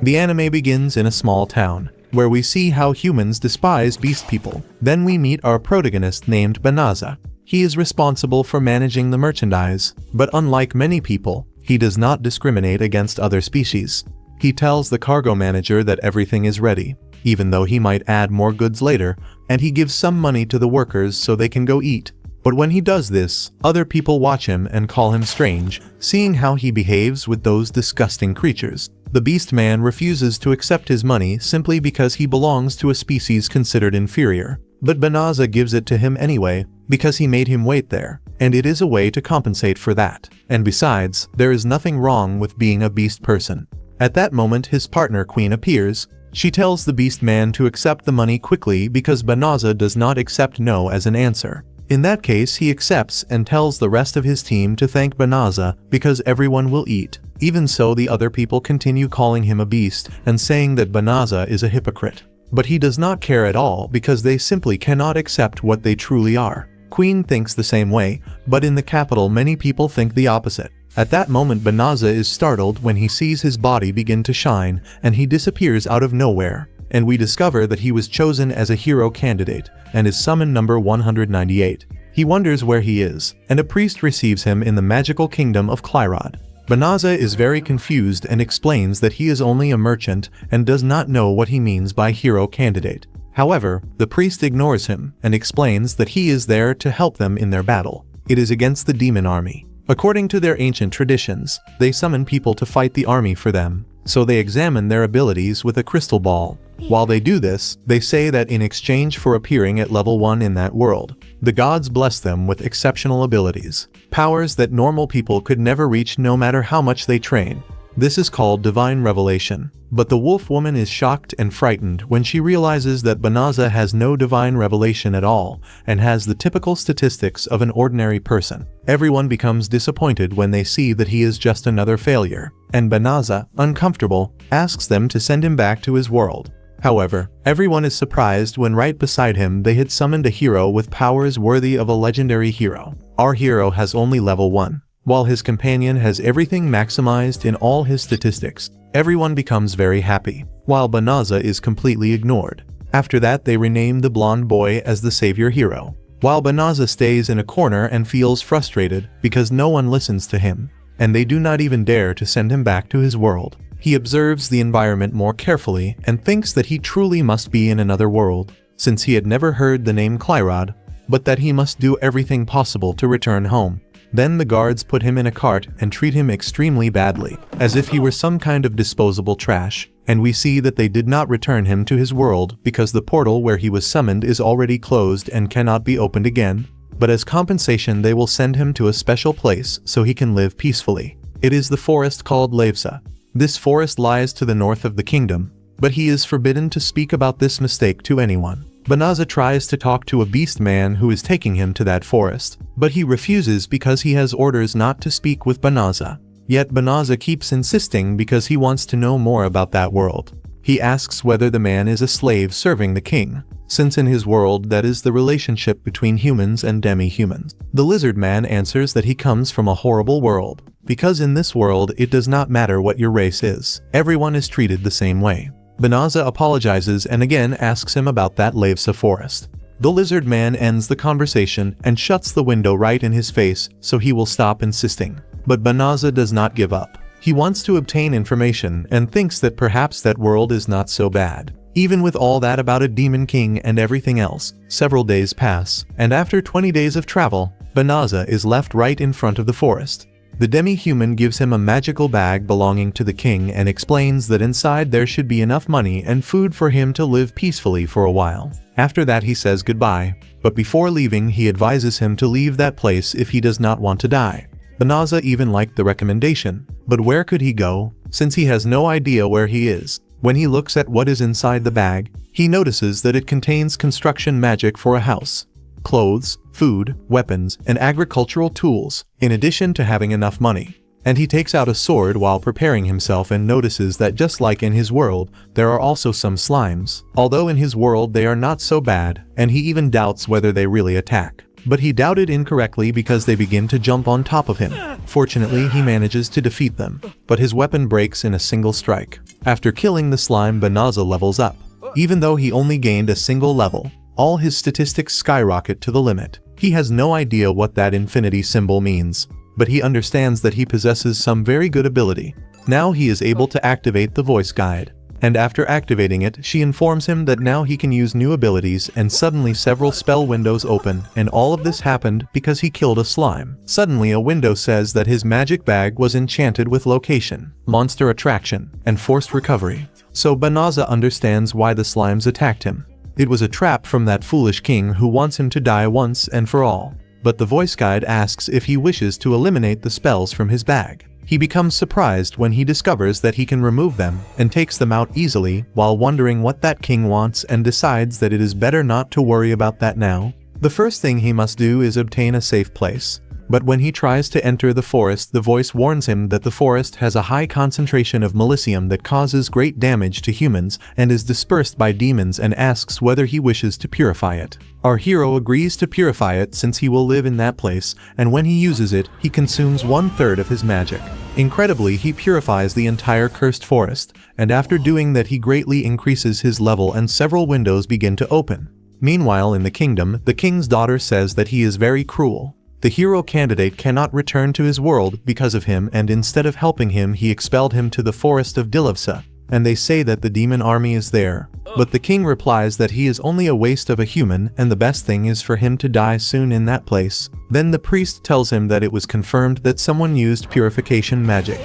The anime begins in a small town, where we see how humans despise beast people. Then we meet our protagonist named Banaza. He is responsible for managing the merchandise, but unlike many people, he does not discriminate against other species. He tells the cargo manager that everything is ready, even though he might add more goods later, and he gives some money to the workers so they can go eat. But when he does this, other people watch him and call him strange, seeing how he behaves with those disgusting creatures. The beast man refuses to accept his money simply because he belongs to a species considered inferior. But Banaza gives it to him anyway, because he made him wait there, and it is a way to compensate for that. And besides, there is nothing wrong with being a beast person. At that moment his partner Queen appears. She tells the beast man to accept the money quickly because Banaza does not accept no as an answer. In that case he accepts and tells the rest of his team to thank Banaza because everyone will eat. Even so, the other people continue calling him a beast and saying that Banaza is a hypocrite. But he does not care at all because they simply cannot accept what they truly are. Queen thinks the same way, but in the capital many people think the opposite. At that moment Banaza is startled when he sees his body begin to shine and he disappears out of nowhere. And we discover that he was chosen as a hero candidate and is summon number 198. He wonders where he is, and a priest receives him in the magical kingdom of Clyrod. Banaza is very confused and explains that he is only a merchant and does not know what he means by hero candidate. However, the priest ignores him and explains that he is there to help them in their battle. It is against the demon army. According to their ancient traditions, they summon people to fight the army for them, so they examine their abilities with a crystal ball. While they do this, they say that in exchange for appearing at level 1 in that world, the gods bless them with exceptional abilities, powers that normal people could never reach no matter how much they train. This is called divine revelation. But the wolf woman is shocked and frightened when she realizes that Banaza has no divine revelation at all and has the typical statistics of an ordinary person. Everyone becomes disappointed when they see that he is just another failure, and Banaza, uncomfortable, asks them to send him back to his world. However, everyone is surprised when right beside him they had summoned a hero with powers worthy of a legendary hero. Our hero has only level 1, while his companion has everything maximized in all his statistics. Everyone becomes very happy, while Banaza is completely ignored. After that they rename the blonde boy as the savior hero, while Banaza stays in a corner and feels frustrated because no one listens to him, and they do not even dare to send him back to his world. He observes the environment more carefully and thinks that he truly must be in another world, since he had never heard the name Clyrod, but that he must do everything possible to return home. Then the guards put him in a cart and treat him extremely badly, as if he were some kind of disposable trash, and we see that they did not return him to his world because the portal where he was summoned is already closed and cannot be opened again, but as compensation they will send him to a special place so he can live peacefully. It is the forest called Levsa. This forest lies to the north of the kingdom, but he is forbidden to speak about this mistake to anyone. Banaza tries to talk to a beast man who is taking him to that forest, but he refuses because he has orders not to speak with Banaza. Yet Banaza keeps insisting because he wants to know more about that world. He asks whether the man is a slave serving the king, since in his world that is the relationship between humans and demi-humans. The lizard man answers that he comes from a horrible world, because in this world it does not matter what your race is. Everyone is treated the same way. Banaza apologizes and again asks him about that Levsa forest. The lizard man ends the conversation and shuts the window right in his face so he will stop insisting. But Banaza does not give up. He wants to obtain information and thinks that perhaps that world is not so bad. Even with all that about a demon king and everything else, several days pass, and after 20 days of travel, Banaza is left right in front of the forest. The demi-human gives him a magical bag belonging to the king and explains that inside there should be enough money and food for him to live peacefully for a while. After that he says goodbye, but before leaving he advises him to leave that place if he does not want to die. Banaza even liked the recommendation, but where could he go, since he has no idea where he is? When he looks at what is inside the bag, he notices that it contains construction magic for a house, clothes, food, weapons, and agricultural tools, in addition to having enough money. And he takes out a sword while preparing himself and notices that just like in his world, there are also some slimes, although in his world they are not so bad, and he even doubts whether they really attack. but he doubted incorrectly because they begin to jump on top of him. Fortunately, he manages to defeat them, but his weapon breaks in a single strike. After killing the slime, Banaza levels up. Even though he only gained a single level, all his statistics skyrocket to the limit. He has no idea what that infinity symbol means, but he understands that he possesses some very good ability. Now he is able to activate the voice guide. And after activating it, she informs him that now he can use new abilities, and suddenly several spell windows open, and all of this happened because he killed a slime. Suddenly a window says that his magic bag was enchanted with location, monster attraction, and forced recovery. So Banaza understands why the slimes attacked him. It was a trap from that foolish king who wants him to die once and for all. But the voice guide asks if he wishes to eliminate the spells from his bag. He becomes surprised when he discovers that he can remove them and takes them out easily while wondering what that king wants, and decides that it is better not to worry about that now. The first thing he must do is obtain a safe place. But when he tries to enter the forest, the voice warns him that the forest has a high concentration of malicium that causes great damage to humans and is dispersed by demons, and asks whether he wishes to purify it. Our hero agrees to purify it since he will live in that place, and when he uses it, he consumes 1/3 of his magic. Incredibly, he purifies the entire cursed forest, and after doing that he greatly increases his level and several windows begin to open. Meanwhile, in the kingdom, the king's daughter says that he is very cruel. The hero candidate cannot return to his world because of him, and instead of helping him he expelled him to the forest of Dilivsa, and they say that the demon army is there. But the king replies that he is only a waste of a human and the best thing is for him to die soon in that place. Then the priest tells him that it was confirmed that someone used purification magic,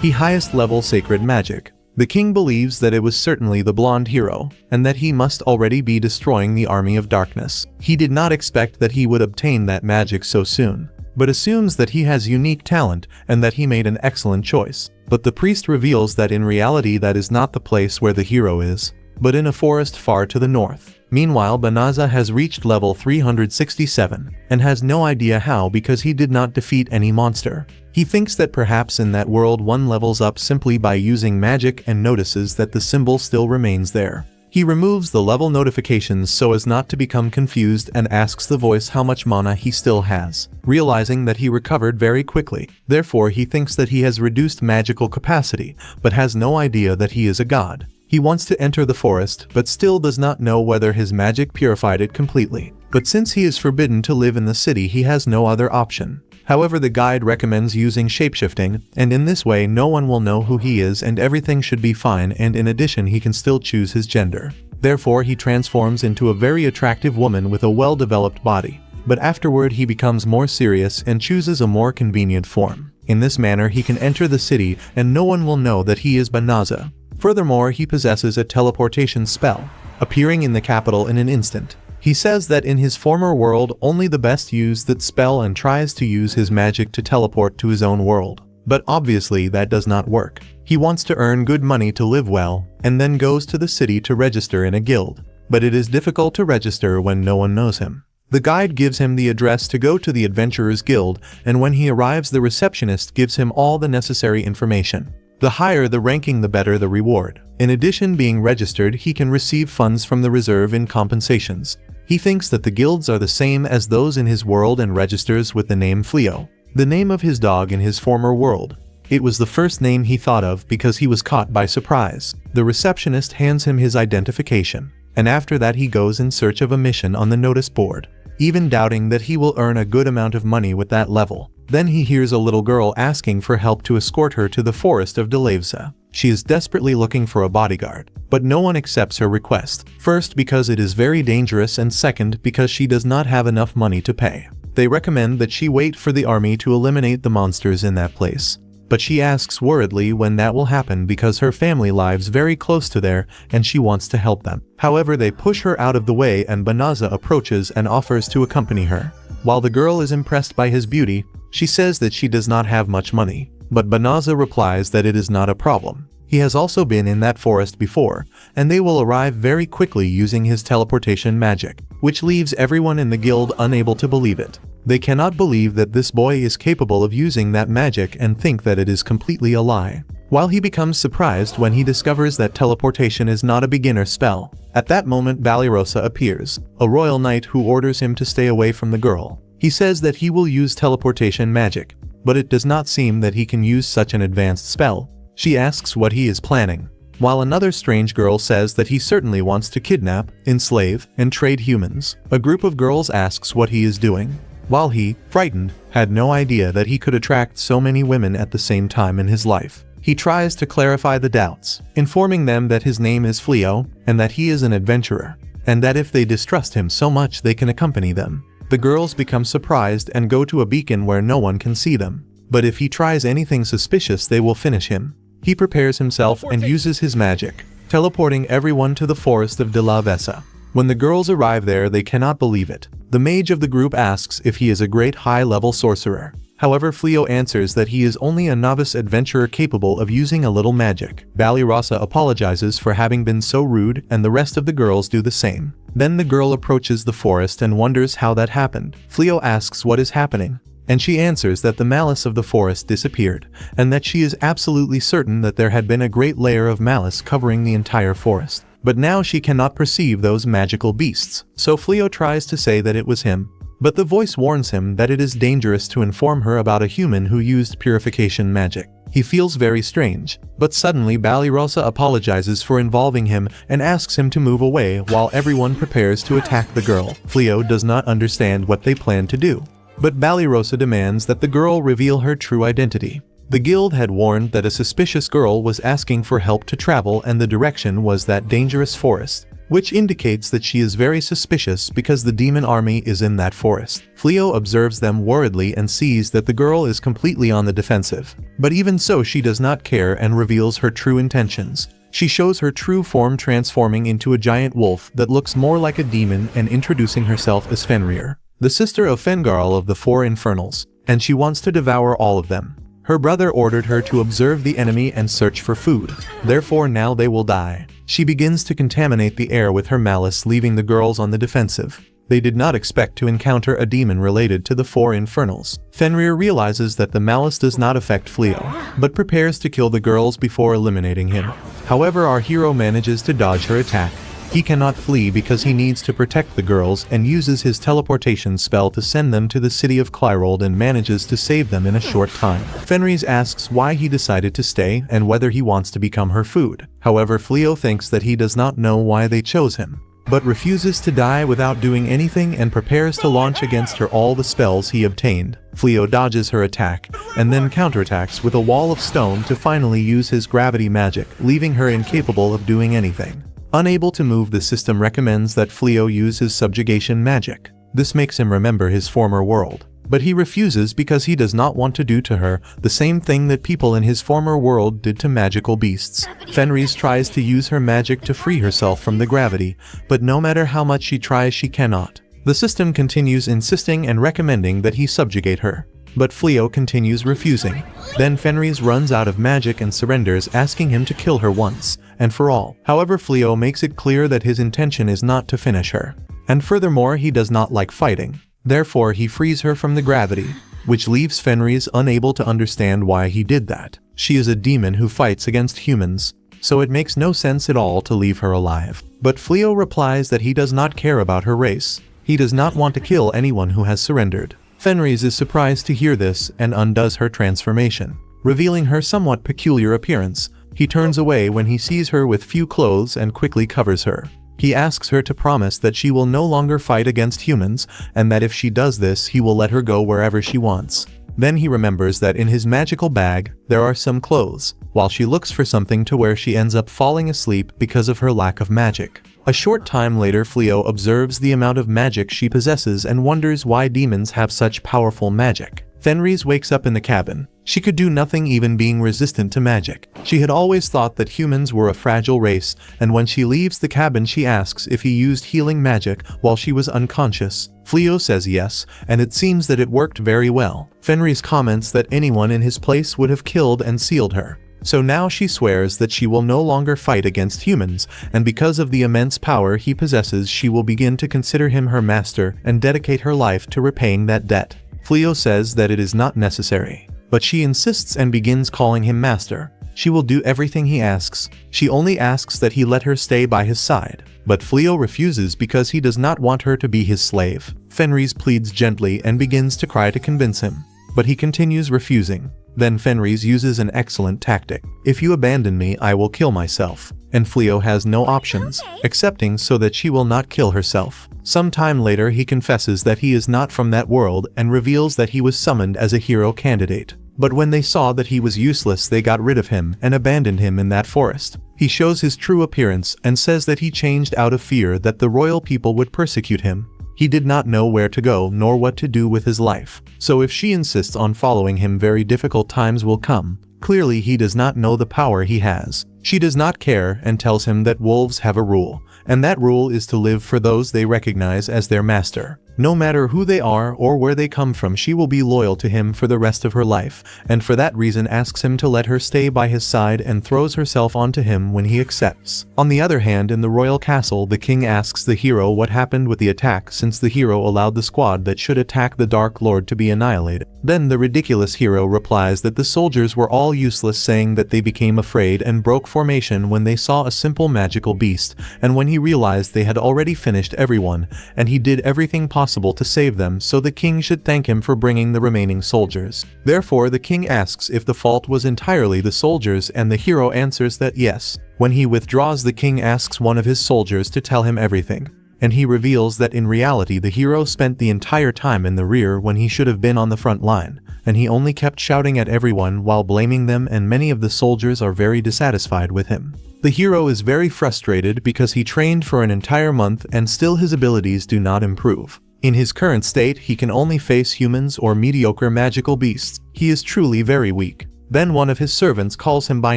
the highest level sacred magic. The king believes that it was certainly the blonde hero, and that he must already be destroying the army of darkness. He did not expect that he would obtain that magic so soon, but assumes that he has unique talent and that he made an excellent choice. But the priest reveals that in reality that is not the place where the hero is, but in a forest far to the north. Meanwhile, Banaza has reached level 367, and has no idea how because he did not defeat any monster. He thinks that perhaps in that world one levels up simply by using magic, and notices that the symbol still remains there. He removes the level notifications so as not to become confused, and asks the voice how much mana he still has, realizing that he recovered very quickly. Therefore he thinks that he has reduced magical capacity, but has no idea that he is a god. He wants to enter the forest, but still does not know whether his magic purified it completely. But since he is forbidden to live in the city, he has no other option. However, the guide recommends using shapeshifting, and in this way no one will know who he is and everything should be fine, and in addition he can still choose his gender. Therefore he transforms into a very attractive woman with a well-developed body. But afterward he becomes more serious and chooses a more convenient form. In this manner he can enter the city and no one will know that he is Banaza. Furthermore, he possesses a teleportation spell, appearing in the capital in an instant. He says that in his former world only the best use that spell and tries to use his magic to teleport to his own world. But obviously that does not work. He wants to earn good money to live well, and then goes to the city to register in a guild. But it is difficult to register when no one knows him. The guide gives him the address to go to the Adventurers Guild, and when he arrives the receptionist gives him all the necessary information. The higher the ranking, the better the reward. In addition, being registered, he can receive funds from the reserve in compensations. He thinks that the guilds are the same as those in his world and registers with the name Fleo, the name of his dog in his former world. It was the first name he thought of because he was caught by surprise. The receptionist hands him his identification, and after that he goes in search of a mission on the notice board, even doubting that he will earn a good amount of money with that level. Then he hears a little girl asking for help to escort her to the forest of Dilivsa. She is desperately looking for a bodyguard, but no one accepts her request. First, because it is very dangerous, and second, because she does not have enough money to pay. They recommend that she wait for the army to eliminate the monsters in that place. But she asks worriedly when that will happen because her family lives very close to there and she wants to help them. However, they push her out of the way and Banaza approaches and offers to accompany her. While the girl is impressed by his beauty, she says that she does not have much money. But Banaza replies that it is not a problem. He has also been in that forest before, and they will arrive very quickly using his teleportation magic, which leaves everyone in the guild unable to believe it. They cannot believe that this boy is capable of using that magic and think that it is completely a lie. while he becomes surprised when he discovers that teleportation is not a beginner spell. At that moment Ballyrosa appears, a royal knight who orders him to stay away from the girl. He says that he will use teleportation magic, but it does not seem that he can use such an advanced spell. She asks what he is planning, while another strange girl says that he certainly wants to kidnap, enslave, and trade humans. A group of girls asks what he is doing, while he, frightened, had no idea that he could attract so many women at the same time in his life. He tries to clarify the doubts, informing them that his name is Fleo, and that he is an adventurer, and that if they distrust him so much they can accompany them. The girls become surprised and go to a beacon where no one can see them, but if he tries anything suspicious they will finish him. He prepares himself and uses his magic, teleporting everyone to the forest of De La Vesa. When the girls arrive there they cannot believe it. The mage of the group asks if he is a great high-level sorcerer. However, Fleo answers that he is only a novice adventurer capable of using a little magic. Ballyrosa apologizes for having been so rude and the rest of the girls do the same. Then the girl approaches the forest and wonders how that happened. Fleo asks what is happening, and she answers that the malice of the forest disappeared, and that she is absolutely certain that there had been a great layer of malice covering the entire forest. But now she cannot perceive those magical beasts. So Fleo tries to say that it was him, but the voice warns him that it is dangerous to inform her about a human who used purification magic. He feels very strange, but suddenly Ballyrosa apologizes for involving him and asks him to move away while everyone prepares to attack the girl. Fleo does not understand what they plan to do, but Ballyrosa demands that the girl reveal her true identity. The guild had warned that a suspicious girl was asking for help to travel and the direction was that dangerous forest, which indicates that she is very suspicious because the demon army is in that forest. Fleo observes them worriedly and sees that the girl is completely on the defensive. But even so she does not care and reveals her true intentions. She shows her true form, transforming into a giant wolf that looks more like a demon and introducing herself as Fenrir, the sister of Fenrir of the Four Infernals, and she wants to devour all of them. Her brother ordered her to observe the enemy and search for food. Therefore now they will die. She begins to contaminate the air with her malice, leaving the girls on the defensive. They did not expect to encounter a demon related to the Four Infernals. Fenrir realizes that the malice does not affect Fleo, but prepares to kill the girls before eliminating him. However, our hero manages to dodge her attack. He cannot flee because he needs to protect the girls and uses his teleportation spell to send them to the city of Clyrold and manages to save them in a short time. Fenrir asks why he decided to stay and whether he wants to become her food. However, Fleo thinks that he does not know why they chose him, but refuses to die without doing anything and prepares to launch against her all the spells he obtained. Fleo dodges her attack and then counterattacks with a wall of stone to finally use his gravity magic, leaving her incapable of doing anything. Unable to move, the system recommends that Fleo use his subjugation magic. This makes him remember his former world, but he refuses because he does not want to do to her the same thing that people in his former world did to magical beasts. Fenrir tries to use her magic to free herself from the gravity, but no matter how much she tries she cannot. The system continues insisting and recommending that he subjugate her, but Fleo continues refusing. Then Fenrir runs out of magic and surrenders, asking him to kill her once and for all. However, Fleo makes it clear that his intention is not to finish her, and furthermore he does not like fighting. Therefore he frees her from the gravity, which leaves Fenrir unable to understand why he did that. She is a demon who fights against humans, so it makes no sense at all to leave her alive. But Fleo replies that he does not care about her race. He does not want to kill anyone who has surrendered. Fenrir is surprised to hear this and undoes her transformation, revealing her somewhat peculiar appearance. He turns away when he sees her with few clothes and quickly covers her. He asks her to promise that she will no longer fight against humans, and that if she does this he will let her go wherever she wants. Then he remembers that in his magical bag there are some clothes, while she looks for something to wear she ends up falling asleep because of her lack of magic. A short time later Fleo observes the amount of magic she possesses and wonders why demons have such powerful magic. Fenrir wakes up in the cabin. She could do nothing, even being resistant to magic. She had always thought that humans were a fragile race, and when she leaves the cabin she asks if he used healing magic while she was unconscious. Fleo says yes, and it seems that it worked very well. Fenrir comments that anyone in his place would have killed and sealed her. So now she swears that she will no longer fight against humans, and because of the immense power he possesses she will begin to consider him her master and dedicate her life to repaying that debt. Fleo says that it is not necessary, but she insists and begins calling him master. She will do everything he asks. She only asks that he let her stay by his side. But Fleo refuses because he does not want her to be his slave. Fenrir pleads gently and begins to cry to convince him. But he continues refusing. Then Fenrir uses an excellent tactic. If you abandon me, I will kill myself. And Fleo has no options, accepting so that she will not kill herself. Some time later he confesses that he is not from that world and reveals that he was summoned as a hero candidate. But when they saw that he was useless, they got rid of him and abandoned him in that forest. He shows his true appearance and says that he changed out of fear that the royal people would persecute him. He did not know where to go nor what to do with his life. So if she insists on following him, very difficult times will come. Clearly he does not know the power he has. She does not care and tells him that wolves have a rule, and that rule is to live for those they recognize as their master. No matter who they are or where they come from, she will be loyal to him for the rest of her life, and for that reason asks him to let her stay by his side and throws herself onto him when he accepts. On the other hand, in the royal castle, the king asks the hero what happened with the attack, since the hero allowed the squad that should attack the Dark Lord to be annihilated. Then the ridiculous hero replies that the soldiers were all useless, saying that they became afraid and broke formation when they saw a simple magical beast, and when he realized they had already finished everyone, and he did everything possible to save them, so the king should thank him for bringing the remaining soldiers. Therefore the king asks if the fault was entirely the soldiers, and the hero answers that yes. When he withdraws, the king asks one of his soldiers to tell him everything, and he reveals that in reality the hero spent the entire time in the rear when he should have been on the front line, and he only kept shouting at everyone while blaming them, and many of the soldiers are very dissatisfied with him. The hero is very frustrated because he trained for an entire month and still his abilities do not improve. In his current state, he can only face humans or mediocre magical beasts. He is truly very weak. Then one of his servants calls him by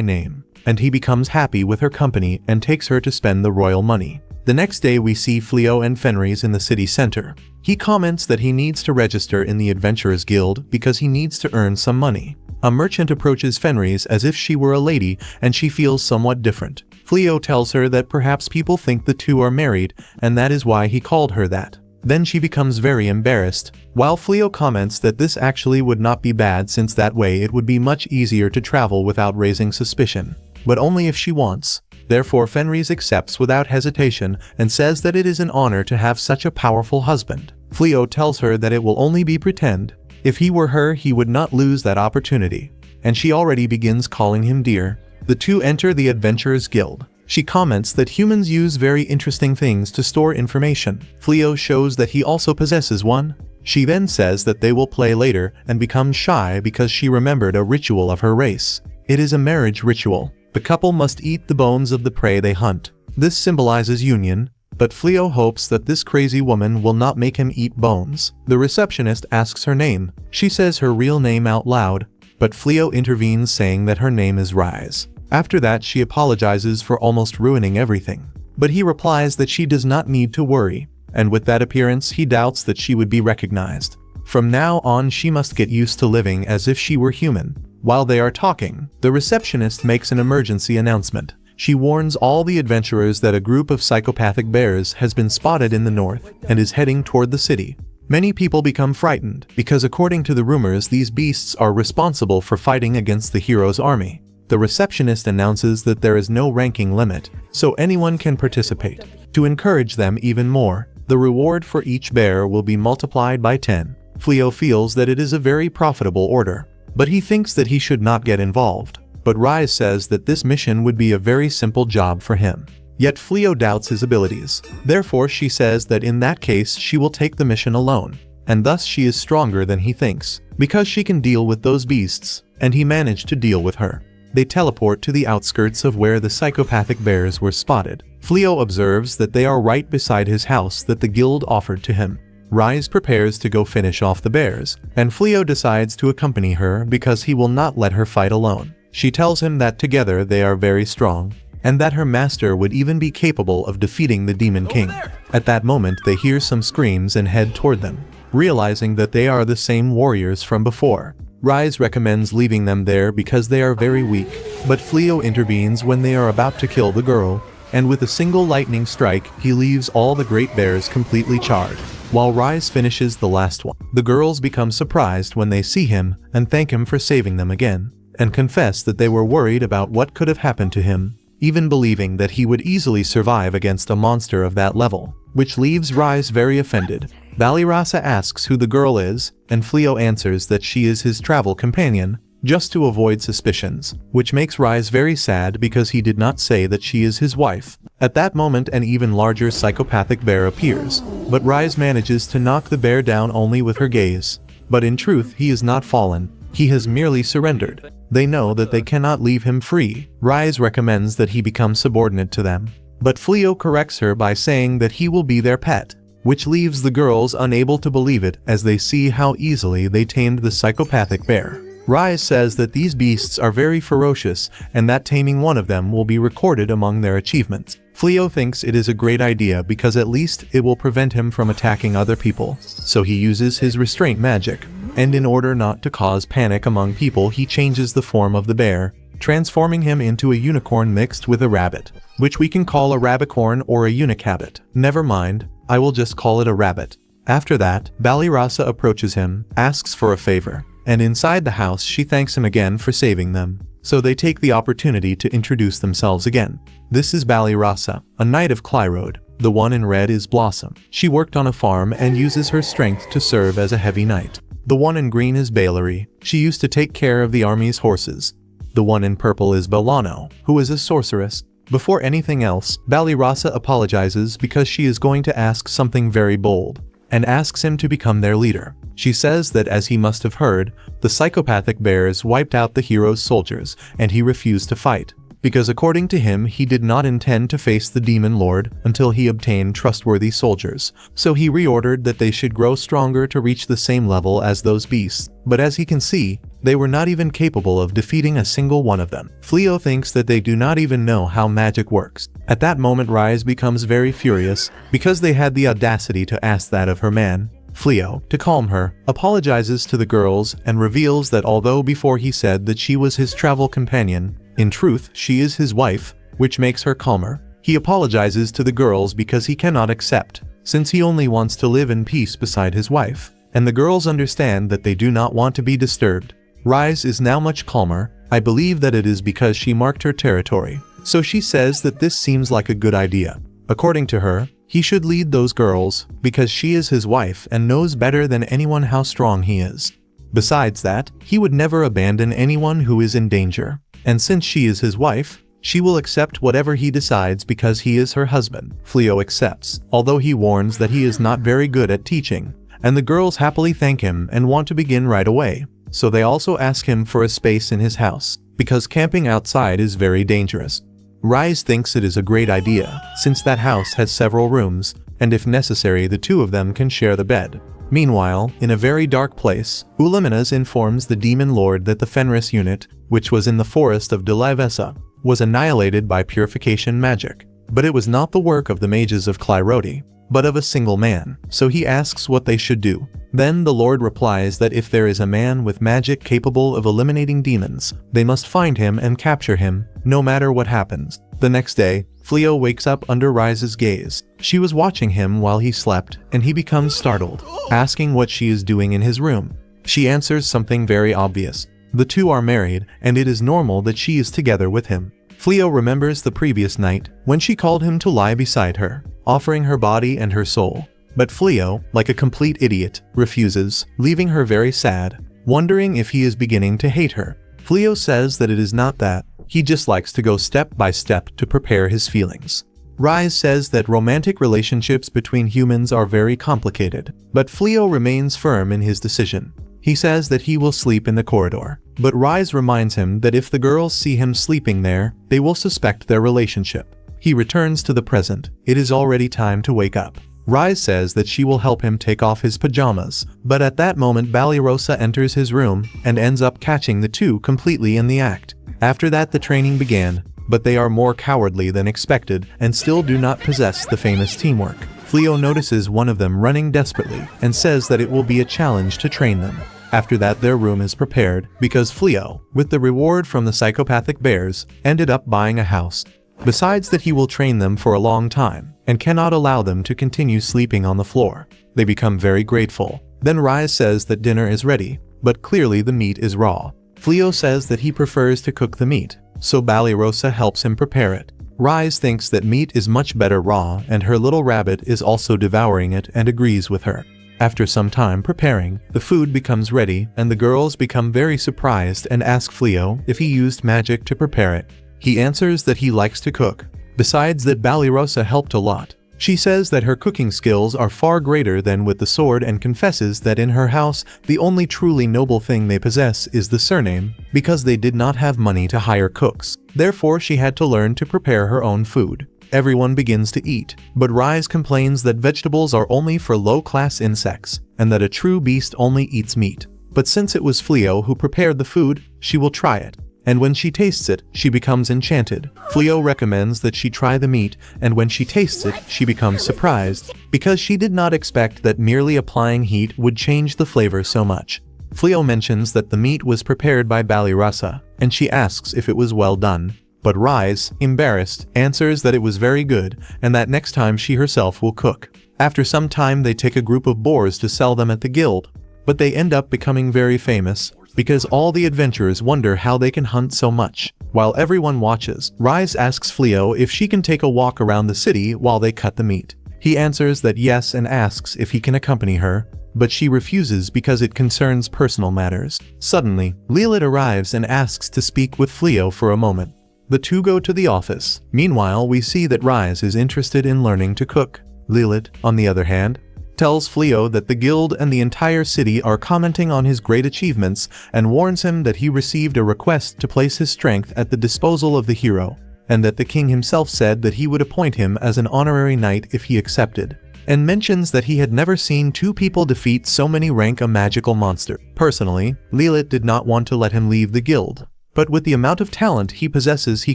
name, and he becomes happy with her company and takes her to spend the royal money. The next day we see Fleo and Fenrir in the city center. He comments that he needs to register in the Adventurers Guild because he needs to earn some money. A merchant approaches Fenrir as if she were a lady, and she feels somewhat different. Fleo tells her that perhaps people think the two are married, and that is why he called her that. Then she becomes very embarrassed, while Fleo comments that this actually would not be bad, since that way it would be much easier to travel without raising suspicion. But only if she wants. Therefore Fenrir accepts without hesitation and says that it is an honor to have such a powerful husband. Fleo tells her that it will only be pretend. If he were her, he would not lose that opportunity. And she already begins calling him dear. The two enter the Adventurers Guild. She comments that humans use very interesting things to store information. Fleo shows that he also possesses one. She then says that they will play later and becomes shy because she remembered a ritual of her race. It is a marriage ritual. The couple must eat the bones of the prey they hunt. This symbolizes union, but Fleo hopes that this crazy woman will not make him eat bones. The receptionist asks her name. She says her real name out loud, but Fleo intervenes saying that her name is Rise. After that she apologizes for almost ruining everything. But he replies that she does not need to worry, and with that appearance he doubts that she would be recognized. From now on she must get used to living as if she were human. While they are talking, the receptionist makes an emergency announcement. She warns all the adventurers that a group of psychopathic bears has been spotted in the north and is heading toward the city. Many people become frightened because according to the rumors these beasts are responsible for fighting against the hero's army. The receptionist announces that there is no ranking limit, so anyone can participate. To encourage them even more, the reward for each bear will be multiplied by 10. Fleo feels that it is a very profitable order, but he thinks that he should not get involved. But Rise says that this mission would be a very simple job for him. Yet Fleo doubts his abilities. Therefore she says that in that case she will take the mission alone, and thus she is stronger than he thinks, because she can deal with those beasts, and he managed to deal with her. They teleport to the outskirts of where the psychopathic bears were spotted. Fleo observes that they are right beside his house that the guild offered to him. Rise prepares to go finish off the bears, and Fleo decides to accompany her because he will not let her fight alone. She tells him that together they are very strong, and that her master would even be capable of defeating the Demon King. At that moment they hear some screams and head toward them, realizing that they are the same warriors from before. Rise recommends leaving them there because they are very weak, but Fleo intervenes when they are about to kill the girl, and with a single lightning strike he leaves all the great bears completely charred, while Rise finishes the last one. The girls become surprised when they see him and thank him for saving them again. and confess that they were worried about what could have happened to him, even believing that he would easily survive against a monster of that level, which leaves Rise very offended. Balirasa asks who the girl is, and Fleo answers that she is his travel companion, just to avoid suspicions, which makes Rise very sad because he did not say that she is his wife. At that moment an even larger psychopathic bear appears, but Rise manages to knock the bear down only with her gaze. But in truth he is not fallen, he has merely surrendered. They know that they cannot leave him free. Rise recommends that he become subordinate to them, but Fleo corrects her by saying that he will be their pet, which leaves the girls unable to believe it as they see how easily they tamed the psychopathic bear. Rise says that these beasts are very ferocious and that taming one of them will be recorded among their achievements. Fleo thinks it is a great idea because at least it will prevent him from attacking other people, so he uses his restraint magic, and in order not to cause panic among people he changes the form of the bear, transforming him into a unicorn mixed with a rabbit, which we can call a rabbicorn or a unicabbit. Never mind, I will just call it a rabbit. After that, Balirasa approaches him, asks for a favor, and inside the house she thanks him again for saving them. So they take the opportunity to introduce themselves again. This is Balirasa, a knight of Clyrode. The one in red is Blossom. She worked on a farm and uses her strength to serve as a heavy knight. The one in green is Balari. She used to take care of the army's horses. The one in purple is Belano, who is a sorceress. Before anything else, Balirasa apologizes because she is going to ask something very bold, and asks him to become their leader. She says that as he must have heard, the psychopathic bears wiped out the hero's soldiers, and he refused to fight, because according to him he did not intend to face the demon lord until he obtained trustworthy soldiers, so he reordered that they should grow stronger to reach the same level as those beasts, but as he can see, they were not even capable of defeating a single one of them. Fleo thinks that they do not even know how magic works. At that moment Rise becomes very furious, because they had the audacity to ask that of her man. Fleo, to calm her, apologizes to the girls and reveals that although before he said that she was his travel companion, in truth she is his wife, which makes her calmer. He apologizes to the girls because he cannot accept, since he only wants to live in peace beside his wife, and the girls understand that they do not want to be disturbed. Rise is now much calmer. I believe that it is because she marked her territory, so she says that this seems like a good idea. According to her, he should lead those girls, because she is his wife and knows better than anyone how strong he is. Besides that, he would never abandon anyone who is in danger, and since she is his wife, she will accept whatever he decides because he is her husband. Fleo accepts, although he warns that he is not very good at teaching, and the girls happily thank him and want to begin right away, so they also ask him for a space in his house, because camping outside is very dangerous. Rise thinks it is a great idea, since that house has several rooms, and if necessary the two of them can share the bed. Meanwhile, in a very dark place, Ulaminas informs the demon lord that the Fenrir unit, which was in the forest of Delivesa, was annihilated by purification magic. But it was not the work of the mages of Clyrode, but of a single man, so he asks what they should do. Then the Lord replies that if there is a man with magic capable of eliminating demons, they must find him and capture him, no matter what happens. The next day, Fleo wakes up under Rise's gaze. She was watching him while he slept, and he becomes startled, asking what she is doing in his room. She answers something very obvious. The two are married, and it is normal that she is together with him. Fleo remembers the previous night, when she called him to lie beside her, offering her body and her soul. But Fleo, like a complete idiot, refuses, leaving her very sad, wondering if he is beginning to hate her. Fleo says that it is not that, he just likes to go step by step to prepare his feelings. Rise says that romantic relationships between humans are very complicated, but Fleo remains firm in his decision. He says that he will sleep in the corridor, but Rise reminds him that if the girls see him sleeping there, they will suspect their relationship. He returns to the present. It is already time to wake up. Rise says that she will help him take off his pajamas, but at that moment Balirasa enters his room and ends up catching the two completely in the act. After that the training began, but they are more cowardly than expected and still do not possess the famous teamwork. Fleo notices one of them running desperately and says that it will be a challenge to train them. After that their room is prepared, because Fleo, with the reward from the psychopathic bears, ended up buying a house. Besides that he will train them for a long time, and cannot allow them to continue sleeping on the floor. They become very grateful. Then Rise says that dinner is ready, but clearly the meat is raw. Fleo says that he prefers to cook the meat, so Ballyrosa helps him prepare it. Rise thinks that meat is much better raw, and her little rabbit is also devouring it and agrees with her. After some time preparing, the food becomes ready and the girls become very surprised and ask Fleo if he used magic to prepare it. He answers that he likes to cook. Besides that, Ballyrosa helped a lot. She says that her cooking skills are far greater than with the sword and confesses that in her house, the only truly noble thing they possess is the surname, because they did not have money to hire cooks. Therefore, she had to learn to prepare her own food. Everyone begins to eat, but Rise complains that vegetables are only for low-class insects, and that a true beast only eats meat. But since it was Fleo who prepared the food, she will try it. And when she tastes it, she becomes enchanted. Fleo recommends that she try the meat, and when she tastes it, she becomes surprised, because she did not expect that merely applying heat would change the flavor so much. Fleo mentions that the meat was prepared by Ballyrosa, and she asks if it was well done. But Rise, embarrassed, answers that it was very good, and that next time she herself will cook. After some time they take a group of boars to sell them at the guild, but they end up becoming very famous, because all the adventurers wonder how they can hunt so much. While everyone watches, Rise asks Fleo if she can take a walk around the city while they cut the meat. He answers that yes and asks if he can accompany her, but she refuses because it concerns personal matters. Suddenly, Lilith arrives and asks to speak with Fleo for a moment. The two go to the office. Meanwhile, we see that Rise is interested in learning to cook. Lilith, on the other hand, tells Fleo that the guild and the entire city are commenting on his great achievements and warns him that he received a request to place his strength at the disposal of the hero, and that the king himself said that he would appoint him as an honorary knight if he accepted, and mentions that he had never seen two people defeat so many rank a magical monster. Personally, Lilith did not want to let him leave the guild, but with the amount of talent he possesses he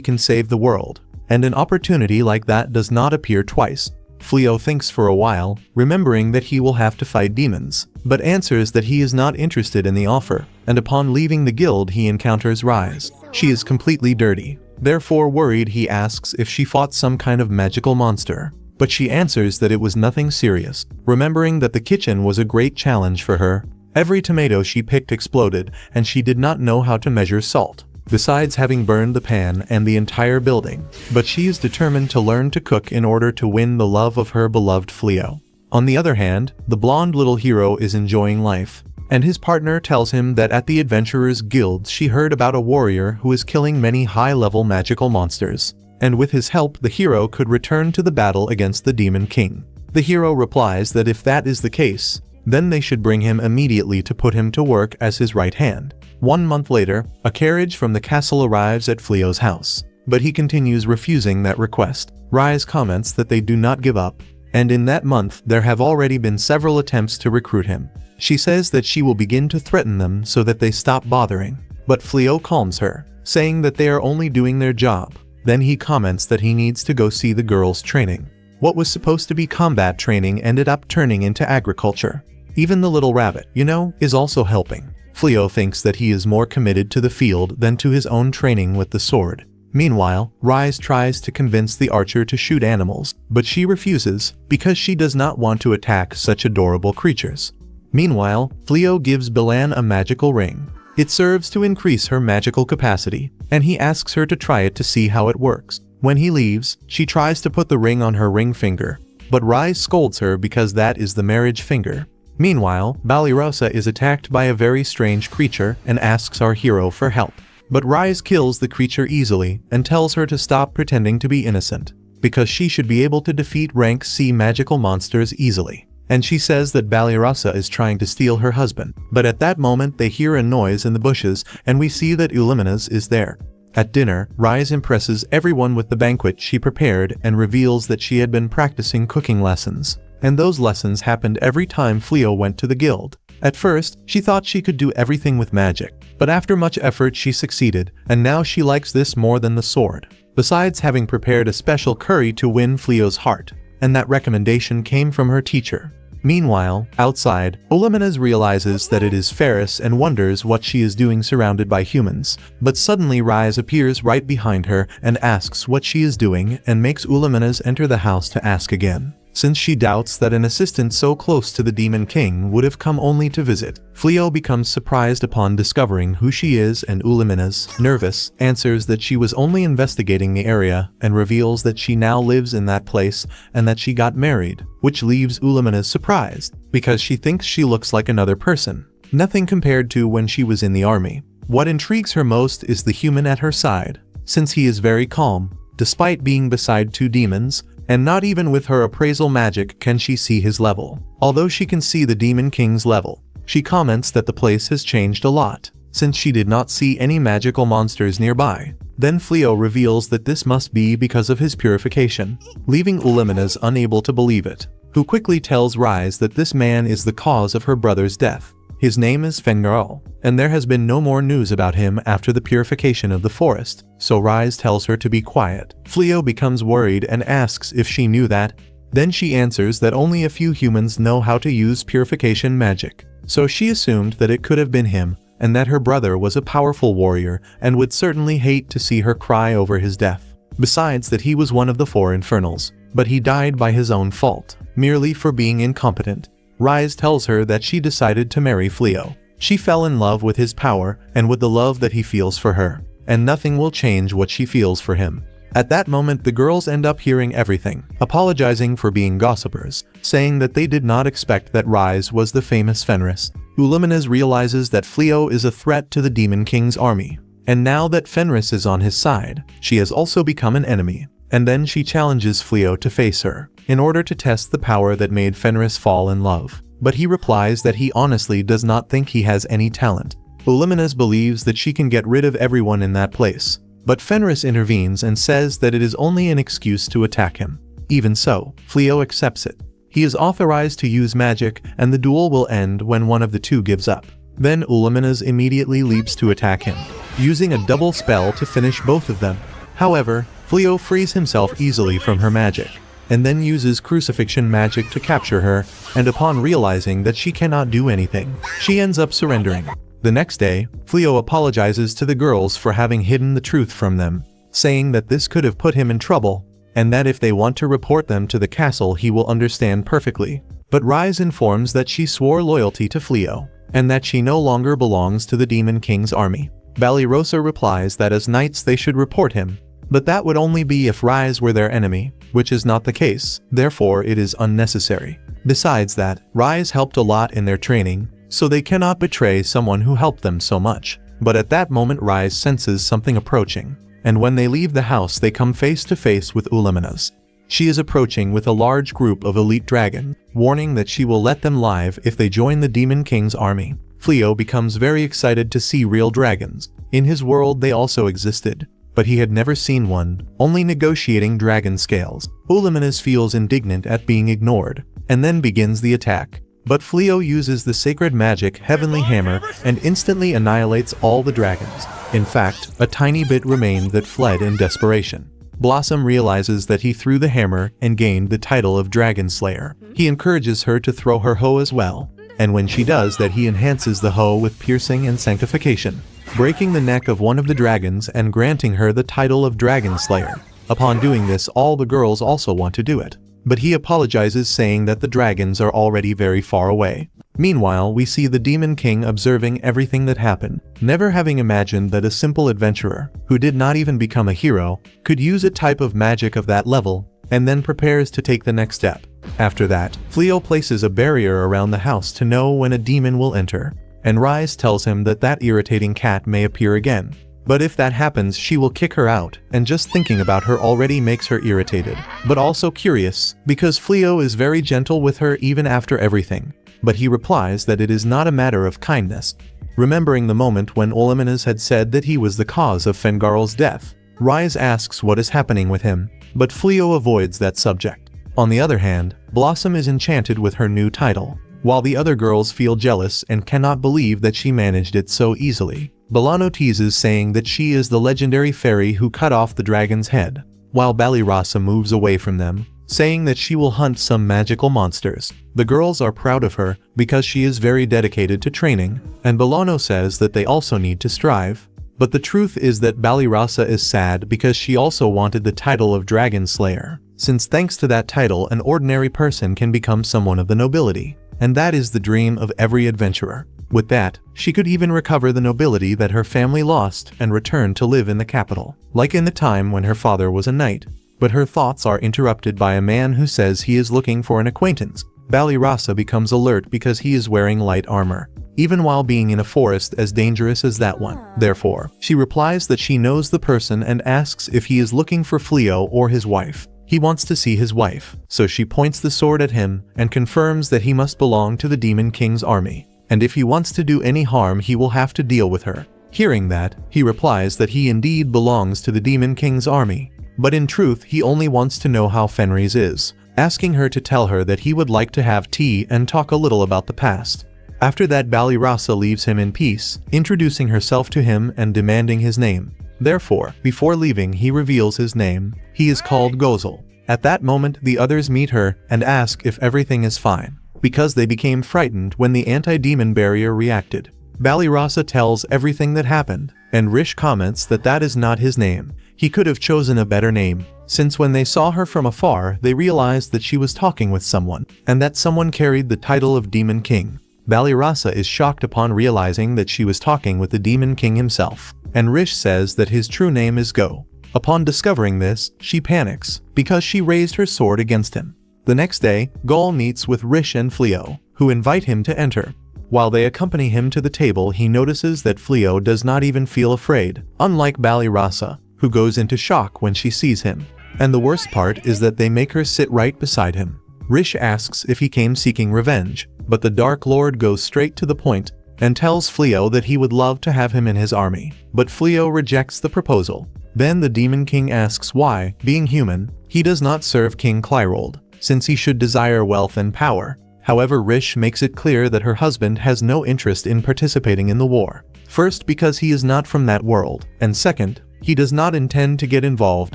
can save the world, and an opportunity like that does not appear twice. Fleo thinks for a while, remembering that he will have to fight demons, but answers that he is not interested in the offer, and upon leaving the guild he encounters Rise. She is completely dirty. Therefore worried, he asks if she fought some kind of magical monster, but she answers that it was nothing serious, remembering that the kitchen was a great challenge for her. Every tomato she picked exploded, and she did not know how to measure salt, besides having burned the pan and the entire building. But she is determined to learn to cook in order to win the love of her beloved Fleo. On the other hand, the blonde little hero is enjoying life, and his partner tells him that at the Adventurers Guild she heard about a warrior who is killing many high-level magical monsters, and with his help the hero could return to the battle against the Demon King. The hero replies that if that is the case, then they should bring him immediately to put him to work as his right hand. 1 month later, a carriage from the castle arrives at Fleo's house, but he continues refusing that request. Rise comments that they do not give up, and in that month there have already been several attempts to recruit him. She says that she will begin to threaten them so that they stop bothering, but Fleo calms her, saying that they are only doing their job. Then he comments that he needs to go see the girls' training. What was supposed to be combat training ended up turning into agriculture. Even the little rabbit, is also helping. Fleo thinks that he is more committed to the field than to his own training with the sword. Meanwhile, Rise tries to convince the archer to shoot animals, but she refuses because she does not want to attack such adorable creatures. Meanwhile, Fleo gives Bilan a magical ring. It serves to increase her magical capacity, and he asks her to try it to see how it works. When he leaves, she tries to put the ring on her ring finger, but Rise scolds her because that is the marriage finger. Meanwhile, Ballyrosa is attacked by a very strange creature and asks our hero for help. But Rise kills the creature easily and tells her to stop pretending to be innocent, because she should be able to defeat rank C magical monsters easily. And she says that Ballyrosa is trying to steal her husband. But at that moment they hear a noise in the bushes and we see that Ulimanas is there. At dinner, Rise impresses everyone with the banquet she prepared and reveals that she had been practicing cooking lessons. And those lessons happened every time Fleo went to the guild. At first, she thought she could do everything with magic, but after much effort she succeeded, and now she likes this more than the sword. Besides having prepared a special curry to win Fleo's heart, and that recommendation came from her teacher. Meanwhile, outside, Ulimanas realizes that it is Ferris and wonders what she is doing surrounded by humans, but suddenly Rise appears right behind her and asks what she is doing and makes Ulimanas enter the house to ask again. since she doubts that an assistant so close to the Demon King would have come only to visit. Fleo becomes surprised upon discovering who she is, and Ulimenes, nervous, answers that she was only investigating the area and reveals that she now lives in that place and that she got married, which leaves Ulimenes surprised because she thinks she looks like another person. Nothing compared to when she was in the army. What intrigues her most is the human at her side, since he is very calm, despite being beside two demons, and not even with her appraisal magic can she see his level. Although she can see the Demon King's level, she comments that the place has changed a lot, since she did not see any magical monsters nearby. Then Fleo reveals that this must be because of his purification, leaving Ulimenes unable to believe it, who quickly tells Rise that this man is the cause of her brother's death. His name is Fenrir, and there has been no more news about him after the purification of the forest, so Rise tells her to be quiet. Fleo becomes worried and asks if she knew that. Then she answers that only a few humans know how to use purification magic, so she assumed that it could have been him, and that her brother was a powerful warrior and would certainly hate to see her cry over his death. Besides that he was one of the 4 infernals, but he died by his own fault, merely for being incompetent. Rise tells her that she decided to marry Fleo. She fell in love with his power and with the love that he feels for her, and nothing will change what she feels for him. At that moment the girls end up hearing everything, apologizing for being gossipers, saying that they did not expect that Rise was the famous Fenrir. Ulimenes realizes that Fleo is a threat to the Demon King's army, and now that Fenrir is on his side, she has also become an enemy. And then she challenges Fleo to face her, in order to test the power that made Fenrir fall in love. But he replies that he honestly does not think he has any talent. Ulimenes believes that she can get rid of everyone in that place, but Fenrir intervenes and says that it is only an excuse to attack him. Even so, Fleo accepts it. He is authorized to use magic, and the duel will end when one of the two gives up. Then Ulimenes immediately leaps to attack him, using a double spell to finish both of them. However, Fleo frees himself easily from her magic, and then uses crucifixion magic to capture her, and upon realizing that she cannot do anything, she ends up surrendering. The next day, Fleo apologizes to the girls for having hidden the truth from them, saying that this could have put him in trouble, and that if they want to report them to the castle he will understand perfectly. But Rise informs that she swore loyalty to Fleo, and that she no longer belongs to the Demon King's army. Ballyrosa replies that as knights they should report him, but that would only be if Rise were their enemy, which is not the case, therefore it is unnecessary. Besides that, Rise helped a lot in their training, so they cannot betray someone who helped them so much. But at that moment Rise senses something approaching, and when they leave the house they come face to face with Ulimenes. She is approaching with a large group of elite dragons, warning that she will let them live if they join the Demon King's army. Fleo becomes very excited to see real dragons. In his world they also existed, but he had never seen one, only negotiating dragon scales. Ulimenes feels indignant at being ignored, and then begins the attack. But Fleo uses the sacred magic Heavenly Hammer and instantly annihilates all the dragons. In fact, a tiny bit remained that fled in desperation. Blossom realizes that he threw the hammer and gained the title of Dragon Slayer. He encourages her to throw her hoe as well, and when she does that he enhances the hoe with piercing and sanctification, breaking the neck of one of the dragons and granting her the title of Dragon Slayer. Upon doing this all the girls also want to do it, but he apologizes saying that the dragons are already very far away. Meanwhile, we see the Demon King observing everything that happened, never having imagined that a simple adventurer, who did not even become a hero, could use a type of magic of that level, and then prepares to take the next step. After that, Fleo places a barrier around the house to know when a demon will enter, and Rise tells him that that irritating cat may appear again. But if that happens she will kick her out, and just thinking about her already makes her irritated, but also curious, because Fleo is very gentle with her even after everything. But he replies that it is not a matter of kindness. Remembering the moment when Ulimenes had said that he was the cause of Fenrir's death, Rise asks what is happening with him, but Fleo avoids that subject. On the other hand, Blossom is enchanted with her new title, while the other girls feel jealous and cannot believe that she managed it so easily. Bolano teases saying that she is the legendary fairy who cut off the dragon's head, while Ballyrosa moves away from them, saying that she will hunt some magical monsters. The girls are proud of her because she is very dedicated to training, and Bolano says that they also need to strive. But the truth is that Ballyrosa is sad because she also wanted the title of Dragon Slayer, since thanks to that title an ordinary person can become someone of the nobility. And that is the dream of every adventurer. With that, she could even recover the nobility that her family lost and return to live in the capital, like in the time when her father was a knight. But her thoughts are interrupted by a man who says he is looking for an acquaintance. Balirasa becomes alert because he is wearing light armor, even while being in a forest as dangerous as that one. Therefore, she replies that she knows the person and asks if he is looking for Fleo or his wife. He wants to see his wife, so she points the sword at him and confirms that he must belong to the Demon King's army, and if he wants to do any harm he will have to deal with her. Hearing that, he replies that he indeed belongs to the Demon King's army, but in truth he only wants to know how Fenrir's is, asking her to tell her that he would like to have tea and talk a little about the past. After that, Balirasa leaves him in peace, introducing herself to him and demanding his name. Therefore, before leaving he reveals his name. He is called Gozel. At that moment the others meet her and ask if everything is fine, because they became frightened when the anti-demon barrier reacted. Balirasa tells everything that happened, and Rish comments that that is not his name. He could have chosen a better name, since when they saw her from afar they realized that she was talking with someone, and that someone carried the title of Demon King. Balirasa is shocked upon realizing that she was talking with the Demon King himself, and Rish says that his true name is Go. Upon discovering this, she panics, because she raised her sword against him. The next day, Gaul meets with Rish and Fleo, who invite him to enter. While they accompany him to the table he notices that Fleo does not even feel afraid, unlike Balirasa, who goes into shock when she sees him. And the worst part is that they make her sit right beside him. Rish asks if he came seeking revenge, but the Dark Lord goes straight to the point and tells Fleo that he would love to have him in his army, but Fleo rejects the proposal. Then the Demon King asks why, being human, he does not serve King Clyrold, since he should desire wealth and power. However, Rish makes it clear that her husband has no interest in participating in the war. First, because he is not from that world, and second, he does not intend to get involved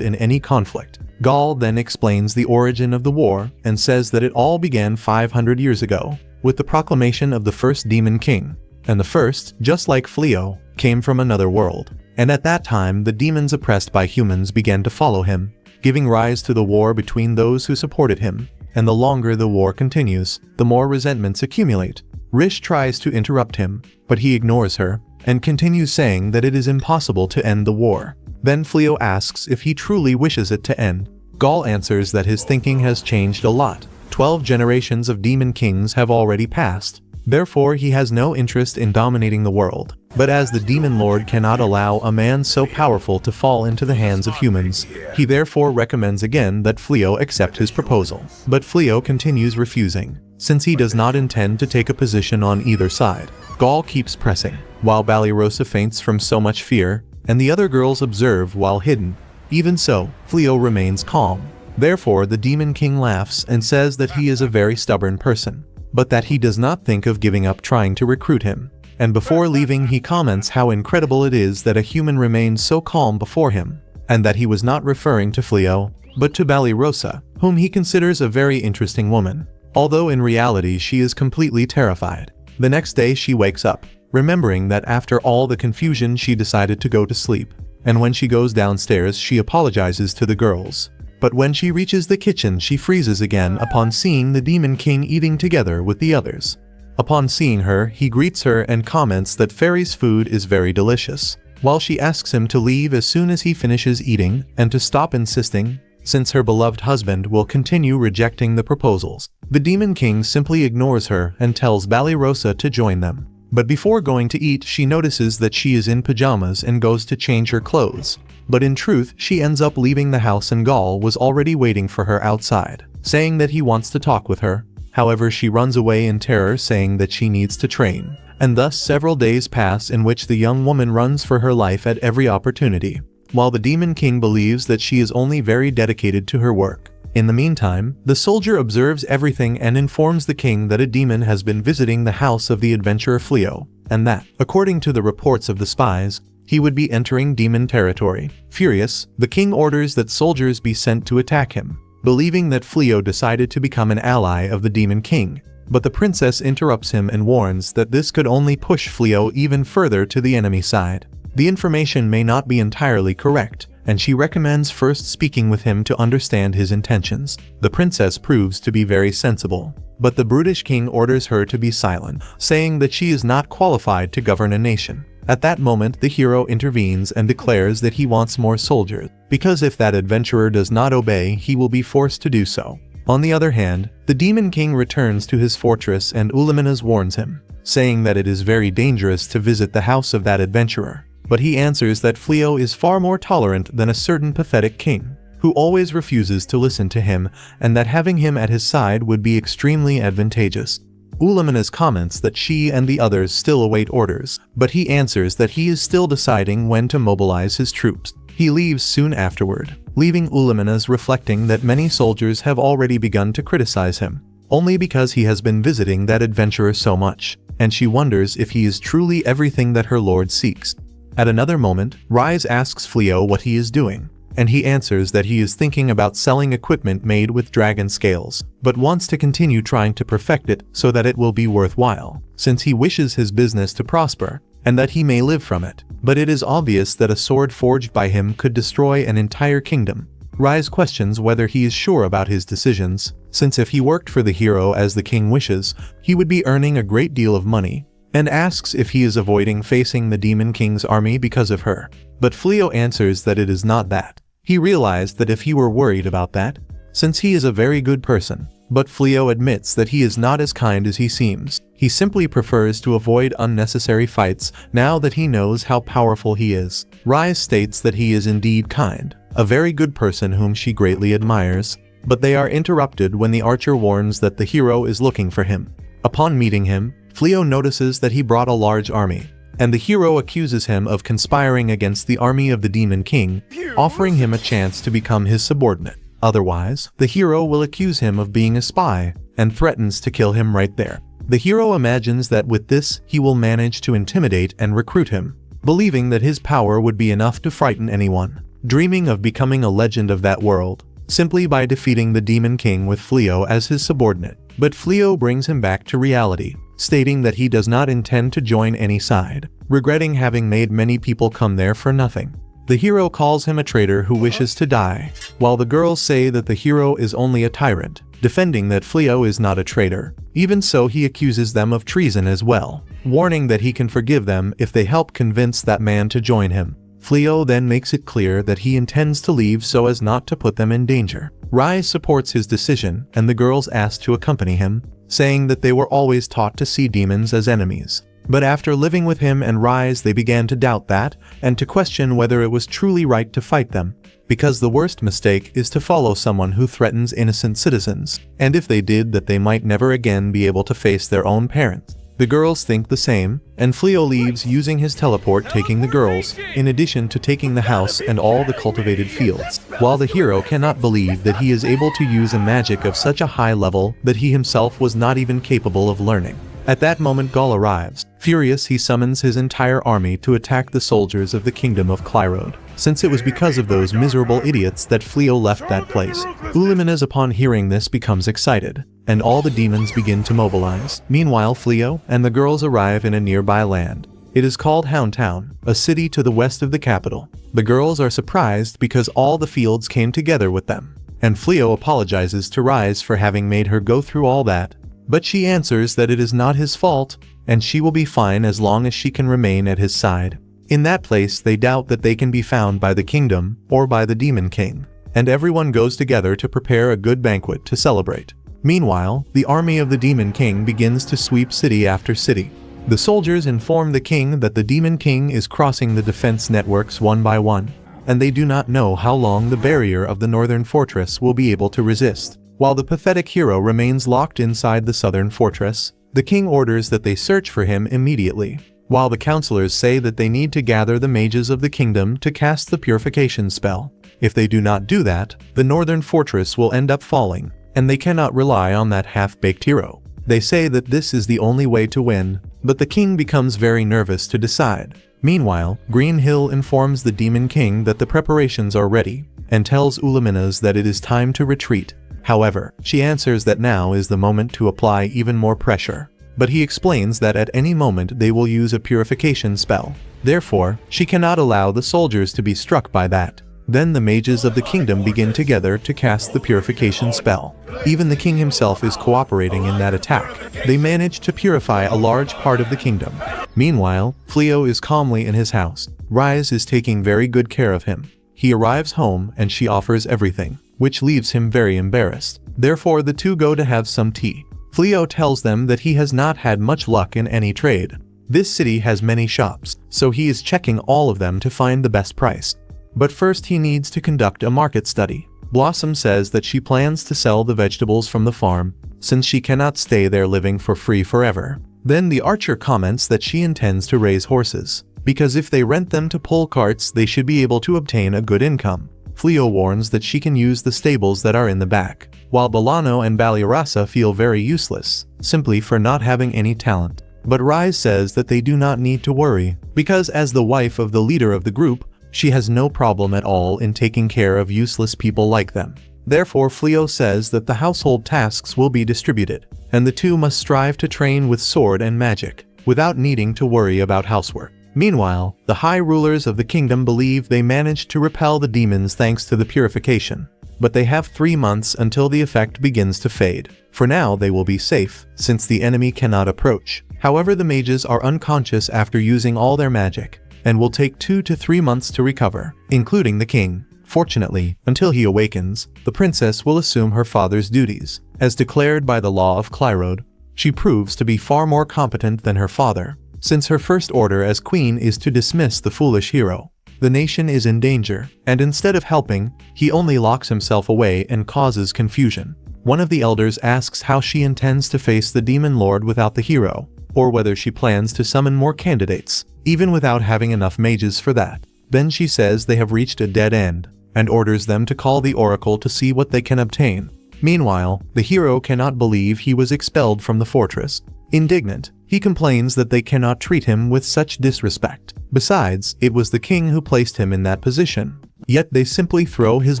in any conflict. Gaul then explains the origin of the war and says that it all began 500 years ago, with the proclamation of the first Demon King. And the first, just like Fleo, came from another world. And at that time the demons oppressed by humans began to follow him, giving rise to the war between those who supported him. And the longer the war continues, the more resentments accumulate. Rish tries to interrupt him, but he ignores her, and continues saying that it is impossible to end the war. Then Fleo asks if he truly wishes it to end. Gaul answers that his thinking has changed a lot. 12 generations of demon kings have already passed. Therefore he has no interest in dominating the world. But as the Demon Lord cannot allow a man so powerful to fall into the hands of humans, he therefore recommends again that Fleo accept his proposal. But Fleo continues refusing, since he does not intend to take a position on either side. Gaul keeps pressing, while Balirasa faints from so much fear, and the other girls observe while hidden. Even so, Fleo remains calm. Therefore the Demon King laughs and says that he is a very stubborn person, but that he does not think of giving up trying to recruit him. And before leaving he comments how incredible it is that a human remained so calm before him, and that he was not referring to Fleo, but to Balirasa, whom he considers a very interesting woman, although in reality she is completely terrified. The next day she wakes up, remembering that after all the confusion she decided to go to sleep, and when she goes downstairs she apologizes to the girls. But when she reaches the kitchen she freezes again upon seeing the Demon King eating together with the others. Upon seeing her, he greets her and comments that Fairy's food is very delicious, while she asks him to leave as soon as he finishes eating and to stop insisting, since her beloved husband will continue rejecting the proposals. The Demon King simply ignores her and tells Balirasa to join them. But before going to eat she notices that she is in pajamas and goes to change her clothes. But in truth she ends up leaving the house and Gaul was already waiting for her outside, saying that he wants to talk with her. However, she runs away in terror saying that she needs to train. And thus several days pass in which the young woman runs for her life at every opportunity, while the Demon King believes that she is only very dedicated to her work. In the meantime, the soldier observes everything and informs the king that a demon has been visiting the house of the adventurer Fleo, and that, according to the reports of the spies, he would be entering demon territory. Furious, the king orders that soldiers be sent to attack him, believing that Fleo decided to become an ally of the Demon King. But the princess interrupts him and warns that this could only push Fleo even further to the enemy side. The information may not be entirely correct, and she recommends first speaking with him to understand his intentions. The princess proves to be very sensible, but the brutish king orders her to be silent, saying that she is not qualified to govern a nation. At that moment, the hero intervenes and declares that he wants more soldiers, because if that adventurer does not obey, he will be forced to do so. On the other hand, the demon king returns to his fortress and Ulimenes warns him, saying that it is very dangerous to visit the house of that adventurer. But he answers that Fleo is far more tolerant than a certain pathetic king, who always refuses to listen to him, and that having him at his side would be extremely advantageous. Ulimenes comments that she and the others still await orders, but he answers that he is still deciding when to mobilize his troops. He leaves soon afterward, leaving Ulimenes reflecting that many soldiers have already begun to criticize him, only because he has been visiting that adventurer so much, and she wonders if he is truly everything that her lord seeks. At another moment, Rise asks Fleo what he is doing, and he answers that he is thinking about selling equipment made with dragon scales, but wants to continue trying to perfect it so that it will be worthwhile, since he wishes his business to prosper, and that he may live from it. But it is obvious that a sword forged by him could destroy an entire kingdom. Rise questions whether he is sure about his decisions, since if he worked for the hero as the king wishes, he would be earning a great deal of money, and asks if he is avoiding facing the Demon King's army because of her. But Fleo answers that it is not that. He realized that if he were worried about that, since he is a very good person, but Fleo admits that he is not as kind as he seems. He simply prefers to avoid unnecessary fights now that he knows how powerful he is. Rise states that he is indeed kind, a very good person whom she greatly admires, but they are interrupted when the archer warns that the hero is looking for him. Upon meeting him, Fleo notices that he brought a large army, and the hero accuses him of conspiring against the army of the Demon King, offering him a chance to become his subordinate. Otherwise, the hero will accuse him of being a spy, and threatens to kill him right there. The hero imagines that with this, he will manage to intimidate and recruit him, believing that his power would be enough to frighten anyone, dreaming of becoming a legend of that world, simply by defeating the Demon King with Fleo as his subordinate. But Fleo brings him back to reality, stating that he does not intend to join any side, regretting having made many people come there for nothing. The hero calls him a traitor who wishes to die, while the girls say that the hero is only a tyrant, defending that Fleo is not a traitor. Even so, he accuses them of treason as well, warning that he can forgive them if they help convince that man to join him. Fleo then makes it clear that he intends to leave so as not to put them in danger. Rise supports his decision, and the girls ask to accompany him, saying that they were always taught to see demons as enemies. But after living with him and Rise, they began to doubt that, and to question whether it was truly right to fight them, because the worst mistake is to follow someone who threatens innocent citizens, and if they did that they might never again be able to face their own parents. The girls think the same, and Fleo leaves using his teleport, taking the girls, in addition to taking the house and all the cultivated fields, while the hero cannot believe that he is able to use a magic of such a high level that he himself was not even capable of learning. At that moment, Gaul arrives. Furious, he summons his entire army to attack the soldiers of the kingdom of Clyrode, since it was because of those miserable idiots that Fleo left that place. Ulimenes, upon hearing this, becomes excited, and all the demons begin to mobilize. Meanwhile, Fleo and the girls arrive in a nearby land. It is called Houndtown, a city to the west of the capital. The girls are surprised because all the fields came together with them, and Fleo apologizes to Rise for having made her go through all that. But she answers that it is not his fault, and she will be fine as long as she can remain at his side. In that place, they doubt that they can be found by the kingdom or by the Demon King, and everyone goes together to prepare a good banquet to celebrate. Meanwhile, the army of the Demon King begins to sweep city after city. The soldiers inform the king that the Demon King is crossing the defense networks one by one, and they do not know how long the barrier of the northern fortress will be able to resist. While the pathetic hero remains locked inside the southern fortress, the king orders that they search for him immediately, while the counselors say that they need to gather the mages of the kingdom to cast the purification spell. If they do not do that, the northern fortress will end up falling, and they cannot rely on that half-baked hero. They say that this is the only way to win, but the king becomes very nervous to decide. Meanwhile, Green Hill informs the Demon King that the preparations are ready, and tells Ulimenes that it is time to retreat. However, she answers that now is the moment to apply even more pressure, but he explains that at any moment they will use a purification spell. Therefore, she cannot allow the soldiers to be struck by that. Then the mages of the kingdom begin together to cast the purification spell. Even the king himself is cooperating in that attack. They manage to purify a large part of the kingdom. Meanwhile, Fleo is calmly in his house. Rise is taking very good care of him. He arrives home and she offers everything, which leaves him very embarrassed. Therefore the two go to have some tea. Fleo tells them that he has not had much luck in any trade. This city has many shops, so he is checking all of them to find the best price. But first he needs to conduct a market study. Blossom says that she plans to sell the vegetables from the farm, since she cannot stay there living for free forever. Then the archer comments that she intends to raise horses, because if they rent them to pull carts they should be able to obtain a good income. Fleo warns that she can use the stables that are in the back, while Bolano and Balirasa feel very useless, simply for not having any talent. But Rise says that they do not need to worry, because as the wife of the leader of the group, she has no problem at all in taking care of useless people like them. Therefore Fleo says that the household tasks will be distributed, and the two must strive to train with sword and magic, without needing to worry about housework. Meanwhile, the high rulers of the kingdom believe they managed to repel the demons thanks to the purification. But they have 3 months until the effect begins to fade. For now they will be safe, since the enemy cannot approach. However, the mages are unconscious after using all their magic, and will take 2 to 3 months to recover, including the king. Fortunately, until he awakens, the princess will assume her father's duties. As declared by the law of Clyrode, she proves to be far more competent than her father, since her first order as queen is to dismiss the foolish hero. The nation is in danger, and instead of helping, he only locks himself away and causes confusion. One of the elders asks how she intends to face the demon lord without the hero, or whether she plans to summon more candidates, even without having enough mages for that. Then she says they have reached a dead end, and orders them to call the oracle to see what they can obtain. Meanwhile, the hero cannot believe he was expelled from the fortress. Indignant, he complains that they cannot treat him with such disrespect. Besides, it was the king who placed him in that position. Yet they simply throw his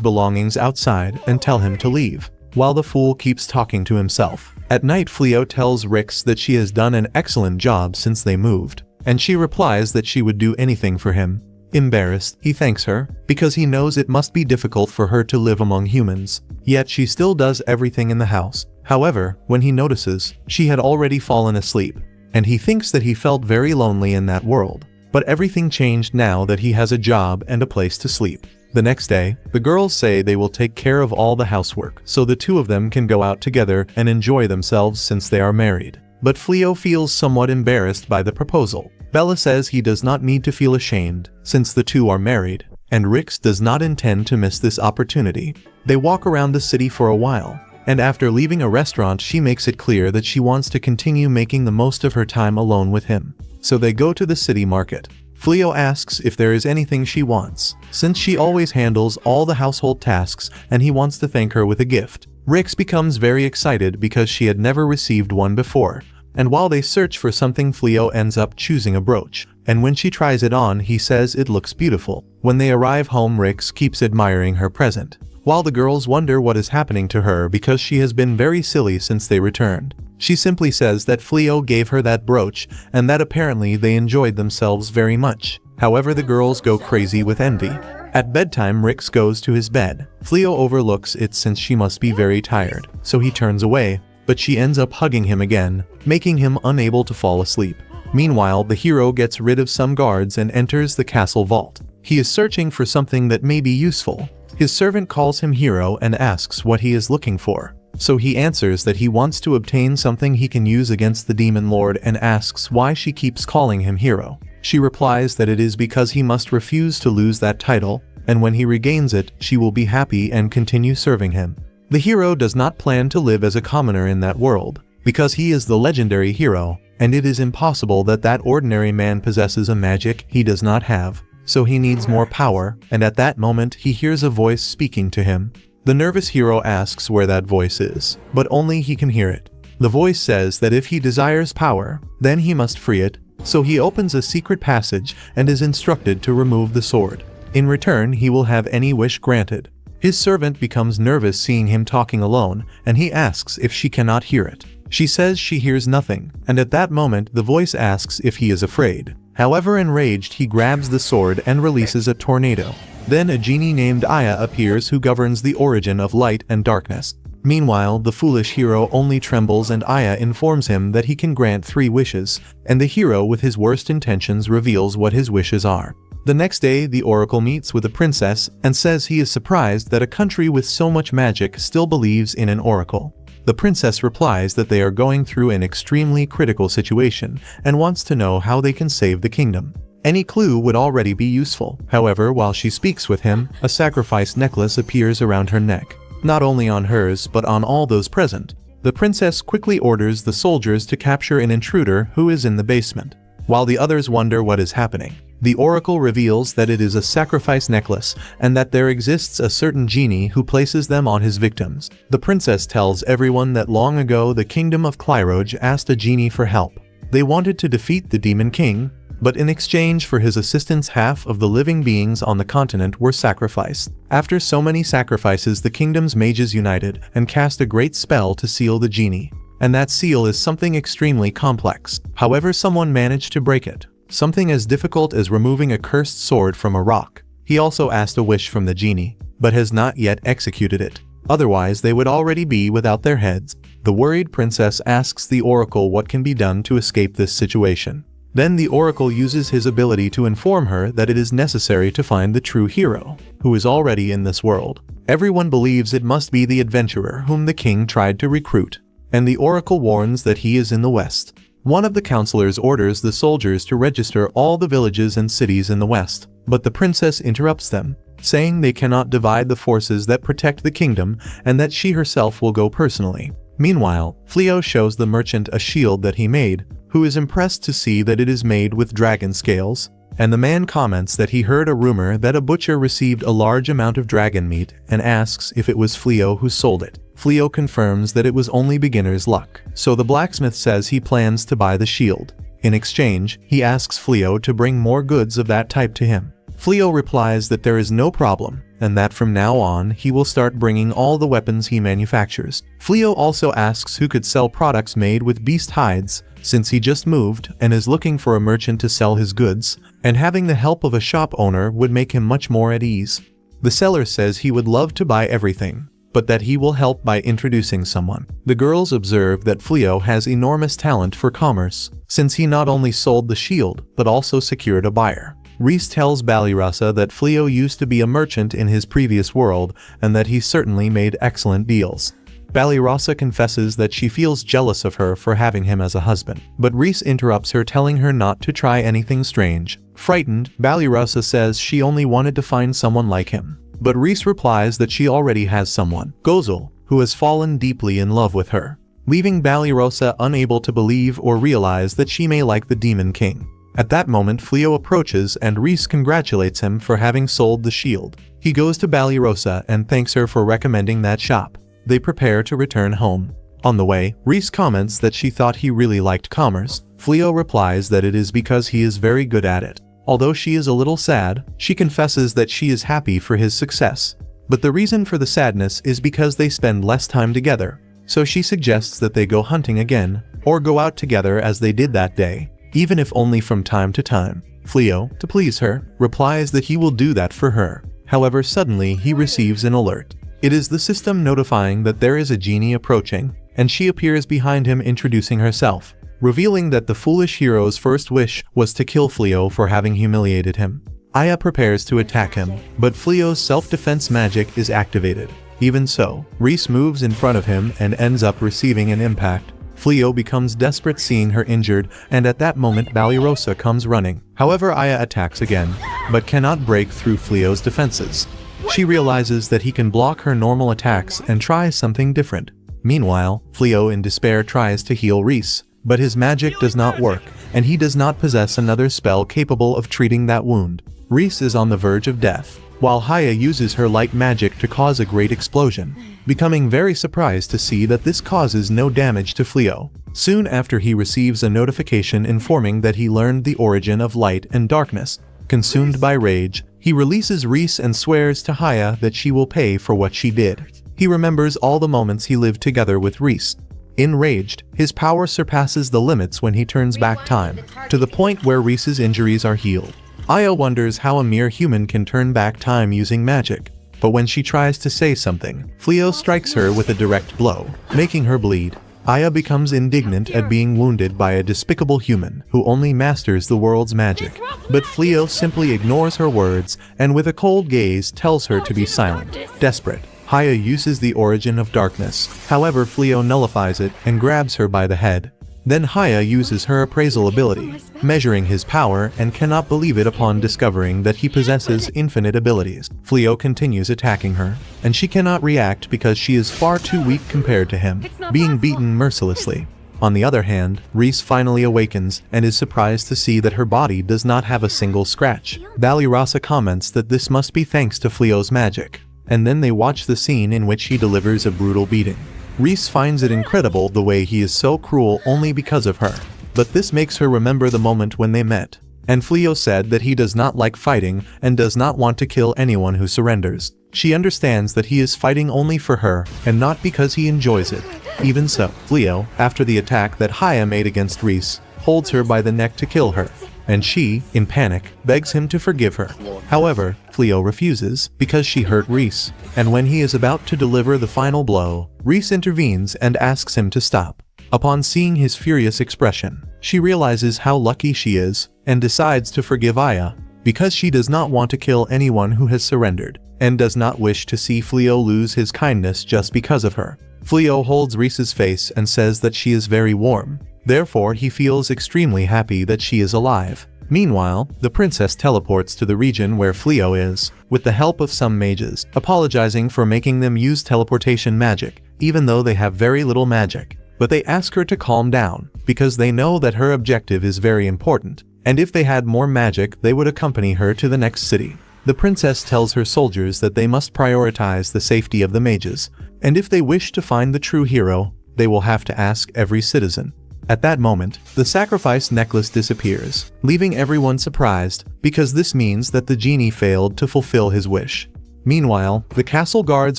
belongings outside and tell him to leave, while the fool keeps talking to himself. At night Fleo tells Rix that she has done an excellent job since they moved, and she replies that she would do anything for him. Embarrassed, he thanks her, because he knows it must be difficult for her to live among humans. Yet she still does everything in the house. However, when he notices, she had already fallen asleep, and he thinks that he felt very lonely in that world. But everything changed now that he has a job and a place to sleep. The next day, the girls say they will take care of all the housework, so the two of them can go out together and enjoy themselves since they are married. But Fleo feels somewhat embarrassed by the proposal. Bella says he does not need to feel ashamed, since the two are married, and Rix does not intend to miss this opportunity. They walk around the city for a while, and after leaving a restaurant she makes it clear that she wants to continue making the most of her time alone with him. So they go to the city market. Fleo asks if there is anything she wants, since she always handles all the household tasks, and he wants to thank her with a gift. Rix becomes very excited because she had never received one before, and while they search for something Fleo ends up choosing a brooch, and when she tries it on he says it looks beautiful. When they arrive home Rix keeps admiring her present, while the girls wonder what is happening to her because she has been very silly since they returned. She simply says that Fleo gave her that brooch and that apparently they enjoyed themselves very much. However, the girls go crazy with envy. At bedtime Rix goes to his bed. Fleo overlooks it since she must be very tired, so he turns away, but she ends up hugging him again, making him unable to fall asleep. Meanwhile, the hero gets rid of some guards and enters the castle vault. He is searching for something that may be useful. His servant calls him hero and asks what he is looking for. So he answers that he wants to obtain something he can use against the demon lord and asks why she keeps calling him hero. She replies that it is because he must refuse to lose that title, and when he regains it, she will be happy and continue serving him. The hero does not plan to live as a commoner in that world, because he is the legendary hero, and it is impossible that that ordinary man possesses a magic he does not have. So he needs more power, and at that moment he hears a voice speaking to him. The nervous hero asks where that voice is, but only he can hear it. The voice says that if he desires power, then he must free it, so he opens a secret passage and is instructed to remove the sword. In return, he will have any wish granted. His servant becomes nervous seeing him talking alone, and he asks if she cannot hear it. She says she hears nothing, and at that moment the voice asks if he is afraid. However, enraged, he grabs the sword and releases a tornado. Then a genie named Aya appears who governs the origin of light and darkness. Meanwhile, the foolish hero only trembles and Aya informs him that he can grant 3 wishes, and the hero with his worst intentions reveals what his wishes are. The next day, the oracle meets with the princess and says he is surprised that a country with so much magic still believes in an oracle. The princess replies that they are going through an extremely critical situation and wants to know how they can save the kingdom. Any clue would already be useful. However, while she speaks with him, a sacrifice necklace appears around her neck. Not only on hers but on all those present. The princess quickly orders the soldiers to capture an intruder who is in the basement. While the others wonder what is happening, the oracle reveals that it is a sacrifice necklace and that there exists a certain genie who places them on his victims. The princess tells everyone that long ago the kingdom of Clyroj asked a genie for help. They wanted to defeat the demon king, but in exchange for his assistance half of the living beings on the continent were sacrificed. After so many sacrifices, the kingdom's mages united and cast a great spell to seal the genie. And that seal is something extremely complex. However, someone managed to break it. Something as difficult as removing a cursed sword from a rock. He also asked a wish from the genie, but has not yet executed it. Otherwise, they would already be without their heads. The worried princess asks the oracle what can be done to escape this situation. Then the oracle uses his ability to inform her that it is necessary to find the true hero, who is already in this world. Everyone believes it must be the adventurer whom the king tried to recruit, and the oracle warns that he is in the west. One of the counselors orders the soldiers to register all the villages and cities in the west, but the princess interrupts them, saying they cannot divide the forces that protect the kingdom and that she herself will go personally. Meanwhile, Fleo shows the merchant a shield that he made, who is impressed to see that it is made with dragon scales, and the man comments that he heard a rumor that a butcher received a large amount of dragon meat and asks if it was Fleo who sold it. Fleo confirms that it was only beginner's luck, so the blacksmith says he plans to buy the shield. In exchange, he asks Fleo to bring more goods of that type to him. Fleo replies that there is no problem, and that from now on he will start bringing all the weapons he manufactures. Fleo also asks who could sell products made with beast hides, since he just moved and is looking for a merchant to sell his goods, and having the help of a shop owner would make him much more at ease. The seller says he would love to buy everything, but that he will help by introducing someone. The girls observe that Fleo has enormous talent for commerce, since he not only sold the shield, but also secured a buyer. Rhys tells Balirasa that Fleo used to be a merchant in his previous world and that he certainly made excellent deals. Balirasa confesses that she feels jealous of her for having him as a husband, but Rhys interrupts her, telling her not to try anything strange. Frightened, Balirasa says she only wanted to find someone like him, but Rhys replies that she already has someone, Gozel, who has fallen deeply in love with her, leaving Balirasa unable to believe or realize that she may like the Demon King. At that moment, Fleo approaches and Rhys congratulates him for having sold the shield. He goes to Balirasa and thanks her for recommending that shop. They prepare to return home. On the way, Rhys comments that she thought he really liked commerce. Fleo replies that it is because he is very good at it. Although she is a little sad, she confesses that she is happy for his success. But the reason for the sadness is because they spend less time together. So she suggests that they go hunting again, or go out together as they did that day, even if only from time to time. Fleo, to please her, replies that he will do that for her. However, suddenly he receives an alert. It is the system notifying that there is a genie approaching, and she appears behind him introducing herself, revealing that the foolish hero's first wish was to kill Fleo for having humiliated him. Aya prepares to attack him, but Fleo's self-defense magic is activated. Even so, Rhys moves in front of him and ends up receiving an impact. Fleo becomes desperate seeing her injured, and at that moment Balirasa comes running. However, Aya attacks again, but cannot break through Fleo's defenses. She realizes that he can block her normal attacks and tries something different. Meanwhile, Fleo in despair tries to heal Rhys, but his magic does not work, and he does not possess another spell capable of treating that wound. Rhys is on the verge of death, while Haya uses her light magic to cause a great explosion, becoming very surprised to see that this causes no damage to Fleo. Soon after, he receives a notification informing that he learned the origin of light and darkness. Consumed by rage, he releases Rhys and swears to Haya that she will pay for what she did. He remembers all the moments he lived together with Rhys. Enraged, his power surpasses the limits when he turns back time, to the point where Rhys's injuries are healed. Aya wonders how a mere human can turn back time using magic. But when she tries to say something, Fleo strikes her with a direct blow, making her bleed. Aya becomes indignant at being wounded by a despicable human who only masters the world's magic. But Fleo simply ignores her words and with a cold gaze tells her to be silent. Desperate, Aya uses the origin of darkness. However, Fleo nullifies it and grabs her by the head. Then Haya uses her appraisal ability, measuring his power, and cannot believe it upon discovering that he possesses infinite abilities. Fleo continues attacking her, and she cannot react because she is far too weak compared to him, being beaten mercilessly. On the other hand, Reese finally awakens and is surprised to see that her body does not have a single scratch. Balirasa comments that this must be thanks to Fleo's magic, and then they watch the scene in which he delivers a brutal beating. Reese finds it incredible the way he is so cruel only because of her, but this makes her remember the moment when they met. And Fleo said that he does not like fighting and does not want to kill anyone who surrenders. She understands that he is fighting only for her and not because he enjoys it. Even so, Fleo, after the attack that Haya made against Reese, holds her by the neck to kill her, and she, in panic, begs him to forgive her. However, Fleo refuses because she hurt Reese, and when he is about to deliver the final blow, Reese intervenes and asks him to stop. Upon seeing his furious expression, she realizes how lucky she is and decides to forgive Aya because she does not want to kill anyone who has surrendered and does not wish to see Fleo lose his kindness just because of her. Fleo holds Reese's face and says that she is very warm. Therefore, he feels extremely happy that she is alive. Meanwhile, the princess teleports to the region where Fleo is, with the help of some mages, apologizing for making them use teleportation magic, even though they have very little magic. But they ask her to calm down, because they know that her objective is very important, and if they had more magic they would accompany her to the next city. The princess tells her soldiers that they must prioritize the safety of the mages, and if they wish to find the true hero, they will have to ask every citizen. At that moment, the sacrifice necklace disappears, leaving everyone surprised, because this means that the genie failed to fulfill his wish. Meanwhile, the castle guards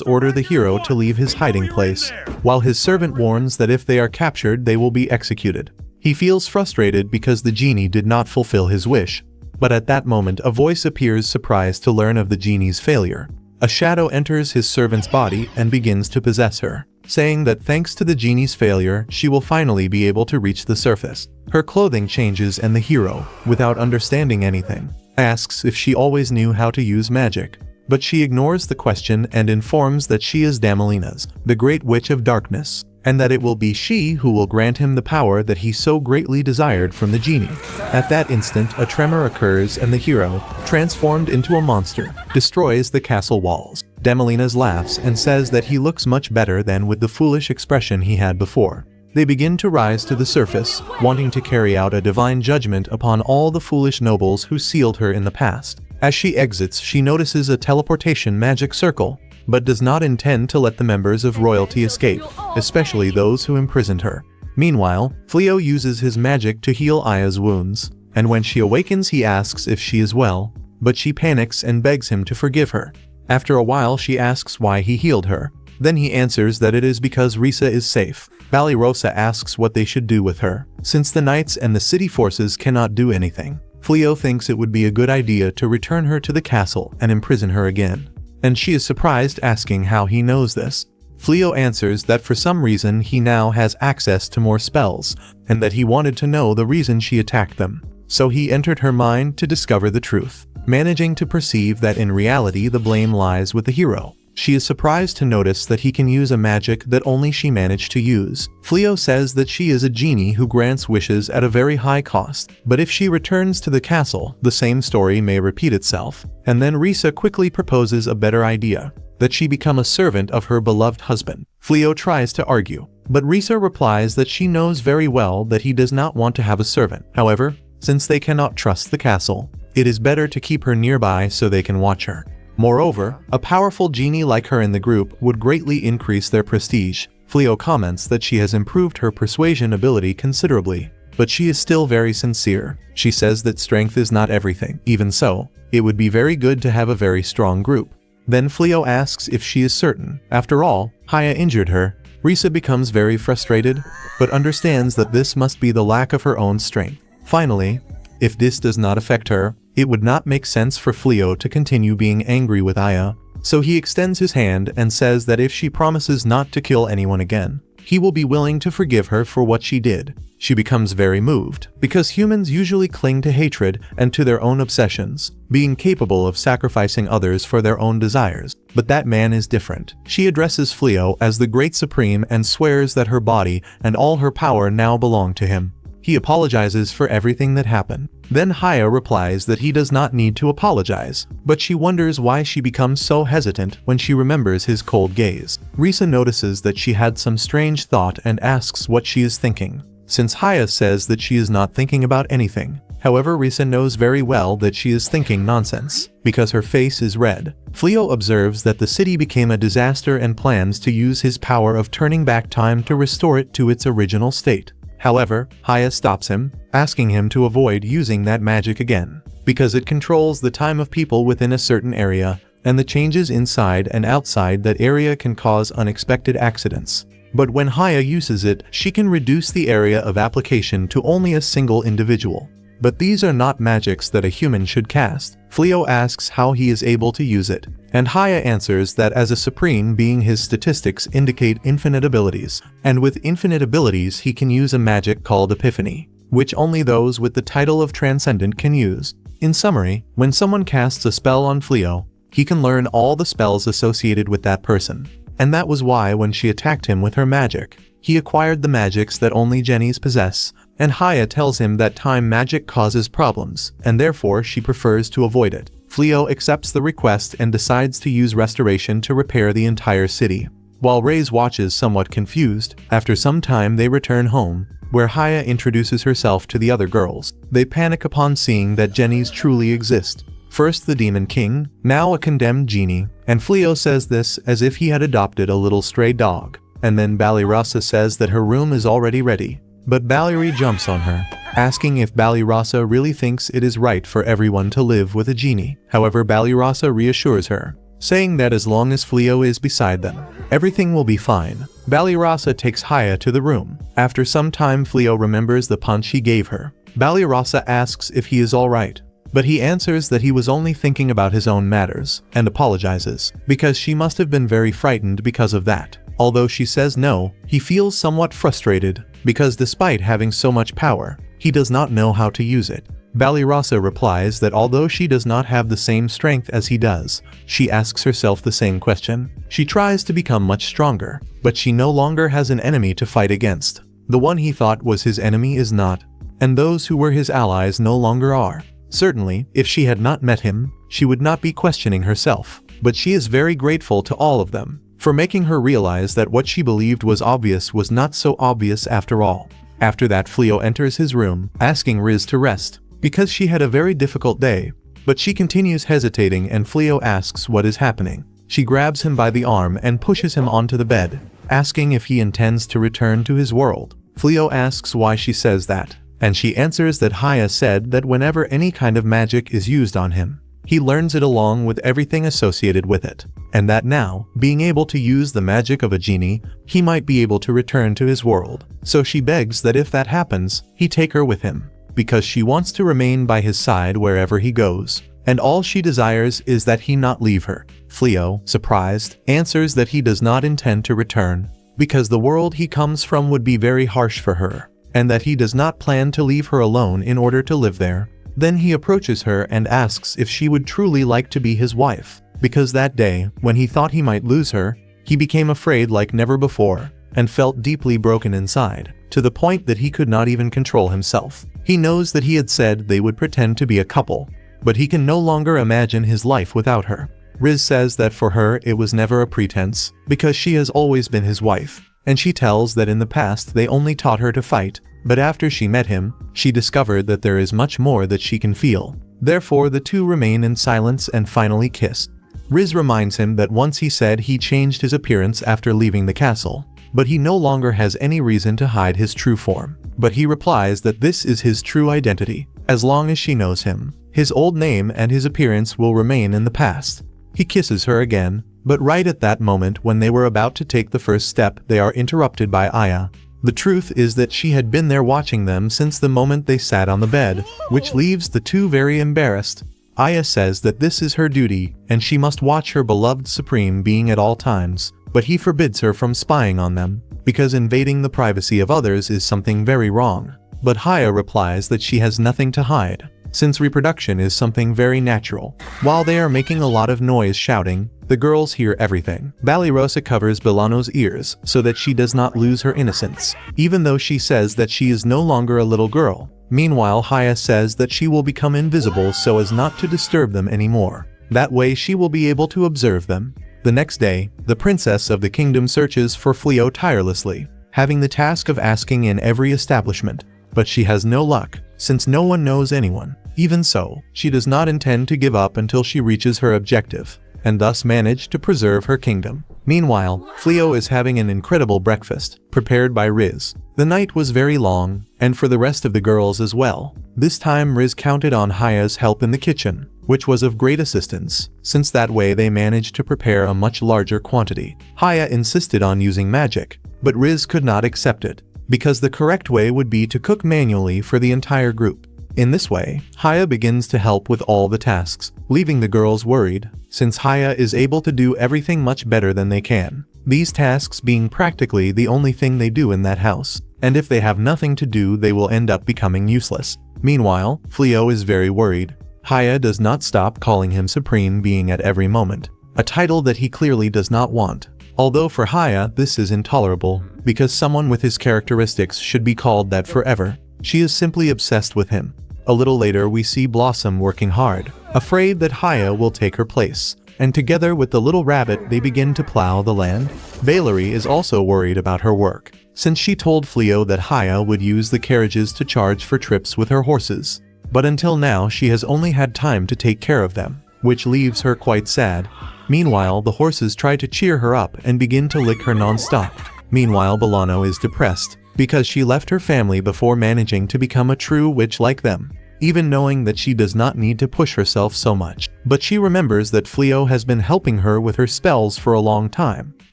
order the hero to leave his hiding place, while his servant warns that if they are captured they will be executed. He feels frustrated because the genie did not fulfill his wish, but at that moment a voice appears surprised to learn of the genie's failure. A shadow enters his servant's body and begins to possess her, saying that thanks to the genie's failure, she will finally be able to reach the surface. Her clothing changes and the hero, without understanding anything, asks if she always knew how to use magic. But she ignores the question and informs that she is Damalina's, the Great Witch of Darkness, and that it will be she who will grant him the power that he so greatly desired from the genie. At that instant, a tremor occurs and the hero, transformed into a monster, destroys the castle walls. Damalina laughs and says that he looks much better than with the foolish expression he had before. They begin to rise to the surface, wanting to carry out a divine judgment upon all the foolish nobles who sealed her in the past. As she exits, she notices a teleportation magic circle, but does not intend to let the members of royalty escape, especially those who imprisoned her. Meanwhile, Fleo uses his magic to heal Aya's wounds, and when she awakens he asks if she is well, but she panics and begs him to forgive her. After a while she asks why he healed her. Then he answers that it is because Risa is safe. Balirasa asks what they should do with her, since the knights and the city forces cannot do anything. Fleo thinks it would be a good idea to return her to the castle and imprison her again, and she is surprised, asking how he knows this. Fleo answers that for some reason he now has access to more spells, and that he wanted to know the reason she attacked them. So he entered her mind to discover the truth, managing to perceive that in reality the blame lies with the hero. She is surprised to notice that he can use a magic that only she managed to use. Fleo says that she is a genie who grants wishes at a very high cost, but if she returns to the castle, the same story may repeat itself. And then Risa quickly proposes a better idea, that she become a servant of her beloved husband. Fleo tries to argue, but Risa replies that she knows very well that he does not want to have a servant. However, since they cannot trust the castle, it is better to keep her nearby so they can watch her. Moreover, a powerful genie like her in the group would greatly increase their prestige. Fleo comments that she has improved her persuasion ability considerably, but she is still very sincere. She says that strength is not everything. Even so, it would be very good to have a very strong group. Then Fleo asks if she is certain. After all, Haya injured her. Risa becomes very frustrated, but understands that this must be the lack of her own strength. Finally, if this does not affect her, It would not make sense for Fleo to continue being angry with Aya, so he extends his hand and says that if she promises not to kill anyone again, he will be willing to forgive her for what she did. She becomes very moved, because humans usually cling to hatred and to their own obsessions, being capable of sacrificing others for their own desires. But that man is different. She addresses Fleo as the Great Supreme and swears that her body and all her power now belong to him. He apologizes for everything that happened. Then Haya replies that he does not need to apologize, but she wonders why she becomes so hesitant when she remembers his cold gaze. Risa notices that she had some strange thought and asks what she is thinking, since Haya says that she is not thinking about anything. However, Risa knows very well that she is thinking nonsense, because her face is red. Fleo observes that the city became a disaster and plans to use his power of turning back time to restore it to its original state. However, Haya stops him, asking him to avoid using that magic again, because it controls the time of people within a certain area, and the changes inside and outside that area can cause unexpected accidents. But when Haya uses it, she can reduce the area of application to only a single individual. But these are not magics that a human should cast. Fleo asks how he is able to use it, and Haya answers that as a supreme being his statistics indicate infinite abilities, and with infinite abilities he can use a magic called Epiphany, which only those with the title of Transcendent can use. In summary, when someone casts a spell on Fleo, he can learn all the spells associated with that person. And that was why when she attacked him with her magic, he acquired the magics that only genies possess, and Haya tells him that time magic causes problems, and therefore she prefers to avoid it. Fleo accepts the request and decides to use restoration to repair the entire city. While Reyes watches somewhat confused, after some time they return home, where Haya introduces herself to the other girls. They panic upon seeing that genies truly exist. First the Demon King, now a condemned genie, and Fleo says this as if he had adopted a little stray dog. And then Balirasa says that her room is already ready. But Baliri jumps on her, asking if Balirasa really thinks it is right for everyone to live with a genie. However, Balirasa reassures her, saying that as long as Fleo is beside them, everything will be fine. Balirasa takes Haya to the room. After some time, Fleo remembers the punch he gave her. Balirasa asks if he is alright, but he answers that he was only thinking about his own matters, and apologizes, because she must have been very frightened because of that. Although she says no, he feels somewhat frustrated, because despite having so much power, he does not know how to use it. Balirasa replies that although she does not have the same strength as he does, she asks herself the same question. She tries to become much stronger, but she no longer has an enemy to fight against. The one he thought was his enemy is not, and those who were his allies no longer are. Certainly, if she had not met him, she would not be questioning herself, but she is very grateful to all of them for making her realize that what she believed was obvious was not so obvious after all. After that, Fleo enters his room, asking Riz to rest, because she had a very difficult day, but she continues hesitating and Fleo asks what is happening. She grabs him by the arm and pushes him onto the bed, asking if he intends to return to his world. Fleo asks why she says that, and she answers that Haya said that whenever any kind of magic is used on him, he learns it along with everything associated with it, and that now, being able to use the magic of a genie, he might be able to return to his world. So she begs that if that happens, he take her with him, because she wants to remain by his side wherever he goes, and all she desires is that he not leave her. Fleo, surprised, answers that he does not intend to return, because the world he comes from would be very harsh for her, and that he does not plan to leave her alone in order to live there. Then he approaches her and asks if she would truly like to be his wife, because that day, when he thought he might lose her, he became afraid like never before, and felt deeply broken inside, to the point that he could not even control himself. He knows that he had said they would pretend to be a couple, but he can no longer imagine his life without her. Riz says that for her it was never a pretense, because she has always been his wife, and she tells that in the past they only taught her to fight, but after she met him, she discovered that there is much more that she can feel. Therefore the two remain in silence and finally kiss. Riz reminds him that once he said he changed his appearance after leaving the castle, but he no longer has any reason to hide his true form. But he replies that this is his true identity, as long as she knows him. His old name and his appearance will remain in the past. He kisses her again, but right at that moment when they were about to take the first step, they are interrupted by Aya, The truth is that she had been there watching them since the moment they sat on the bed, which leaves the two very embarrassed. Aya says that this is her duty, and she must watch her beloved supreme being at all times, but he forbids her from spying on them, because invading the privacy of others is something very wrong. But Haya replies that she has nothing to hide, since reproduction is something very natural. While they are making a lot of noise shouting, the girls hear everything. Balirosa covers Bilano's ears so that she does not lose her innocence, even though she says that she is no longer a little girl. Meanwhile, Haya says that she will become invisible so as not to disturb them anymore. That way she will be able to observe them. The next day, the princess of the kingdom searches for Fleo tirelessly, having the task of asking in every establishment. But she has no luck, since no one knows anyone. Even so, she does not intend to give up until she reaches her objective, and thus manage to preserve her kingdom. Meanwhile, Fleo is having an incredible breakfast, prepared by Riz. The night was very long, and for the rest of the girls as well. This time Riz counted on Haya's help in the kitchen, which was of great assistance, since that way they managed to prepare a much larger quantity. Haya insisted on using magic, but Riz could not accept it, because the correct way would be to cook manually for the entire group. In this way, Haya begins to help with all the tasks, leaving the girls worried, since Haya is able to do everything much better than they can. These tasks being practically the only thing they do in that house, and if they have nothing to do they will end up becoming useless. Meanwhile, Fleo is very worried. Haya does not stop calling him Supreme Being at every moment, a title that he clearly does not want. Although for Haya this is intolerable, because someone with his characteristics should be called that forever. She is simply obsessed with him. A little later we see Blossom working hard, afraid that Haya will take her place, and together with the little rabbit they begin to plow the land. Valerie is also worried about her work, since she told Fleo that Haya would use the carriages to charge for trips with her horses. But until now she has only had time to take care of them, which leaves her quite sad. Meanwhile, the horses try to cheer her up and begin to lick her non-stop. Meanwhile, Bilano is depressed, because she left her family before managing to become a true witch like them, even knowing that she does not need to push herself so much. But she remembers that Fleo has been helping her with her spells for a long time,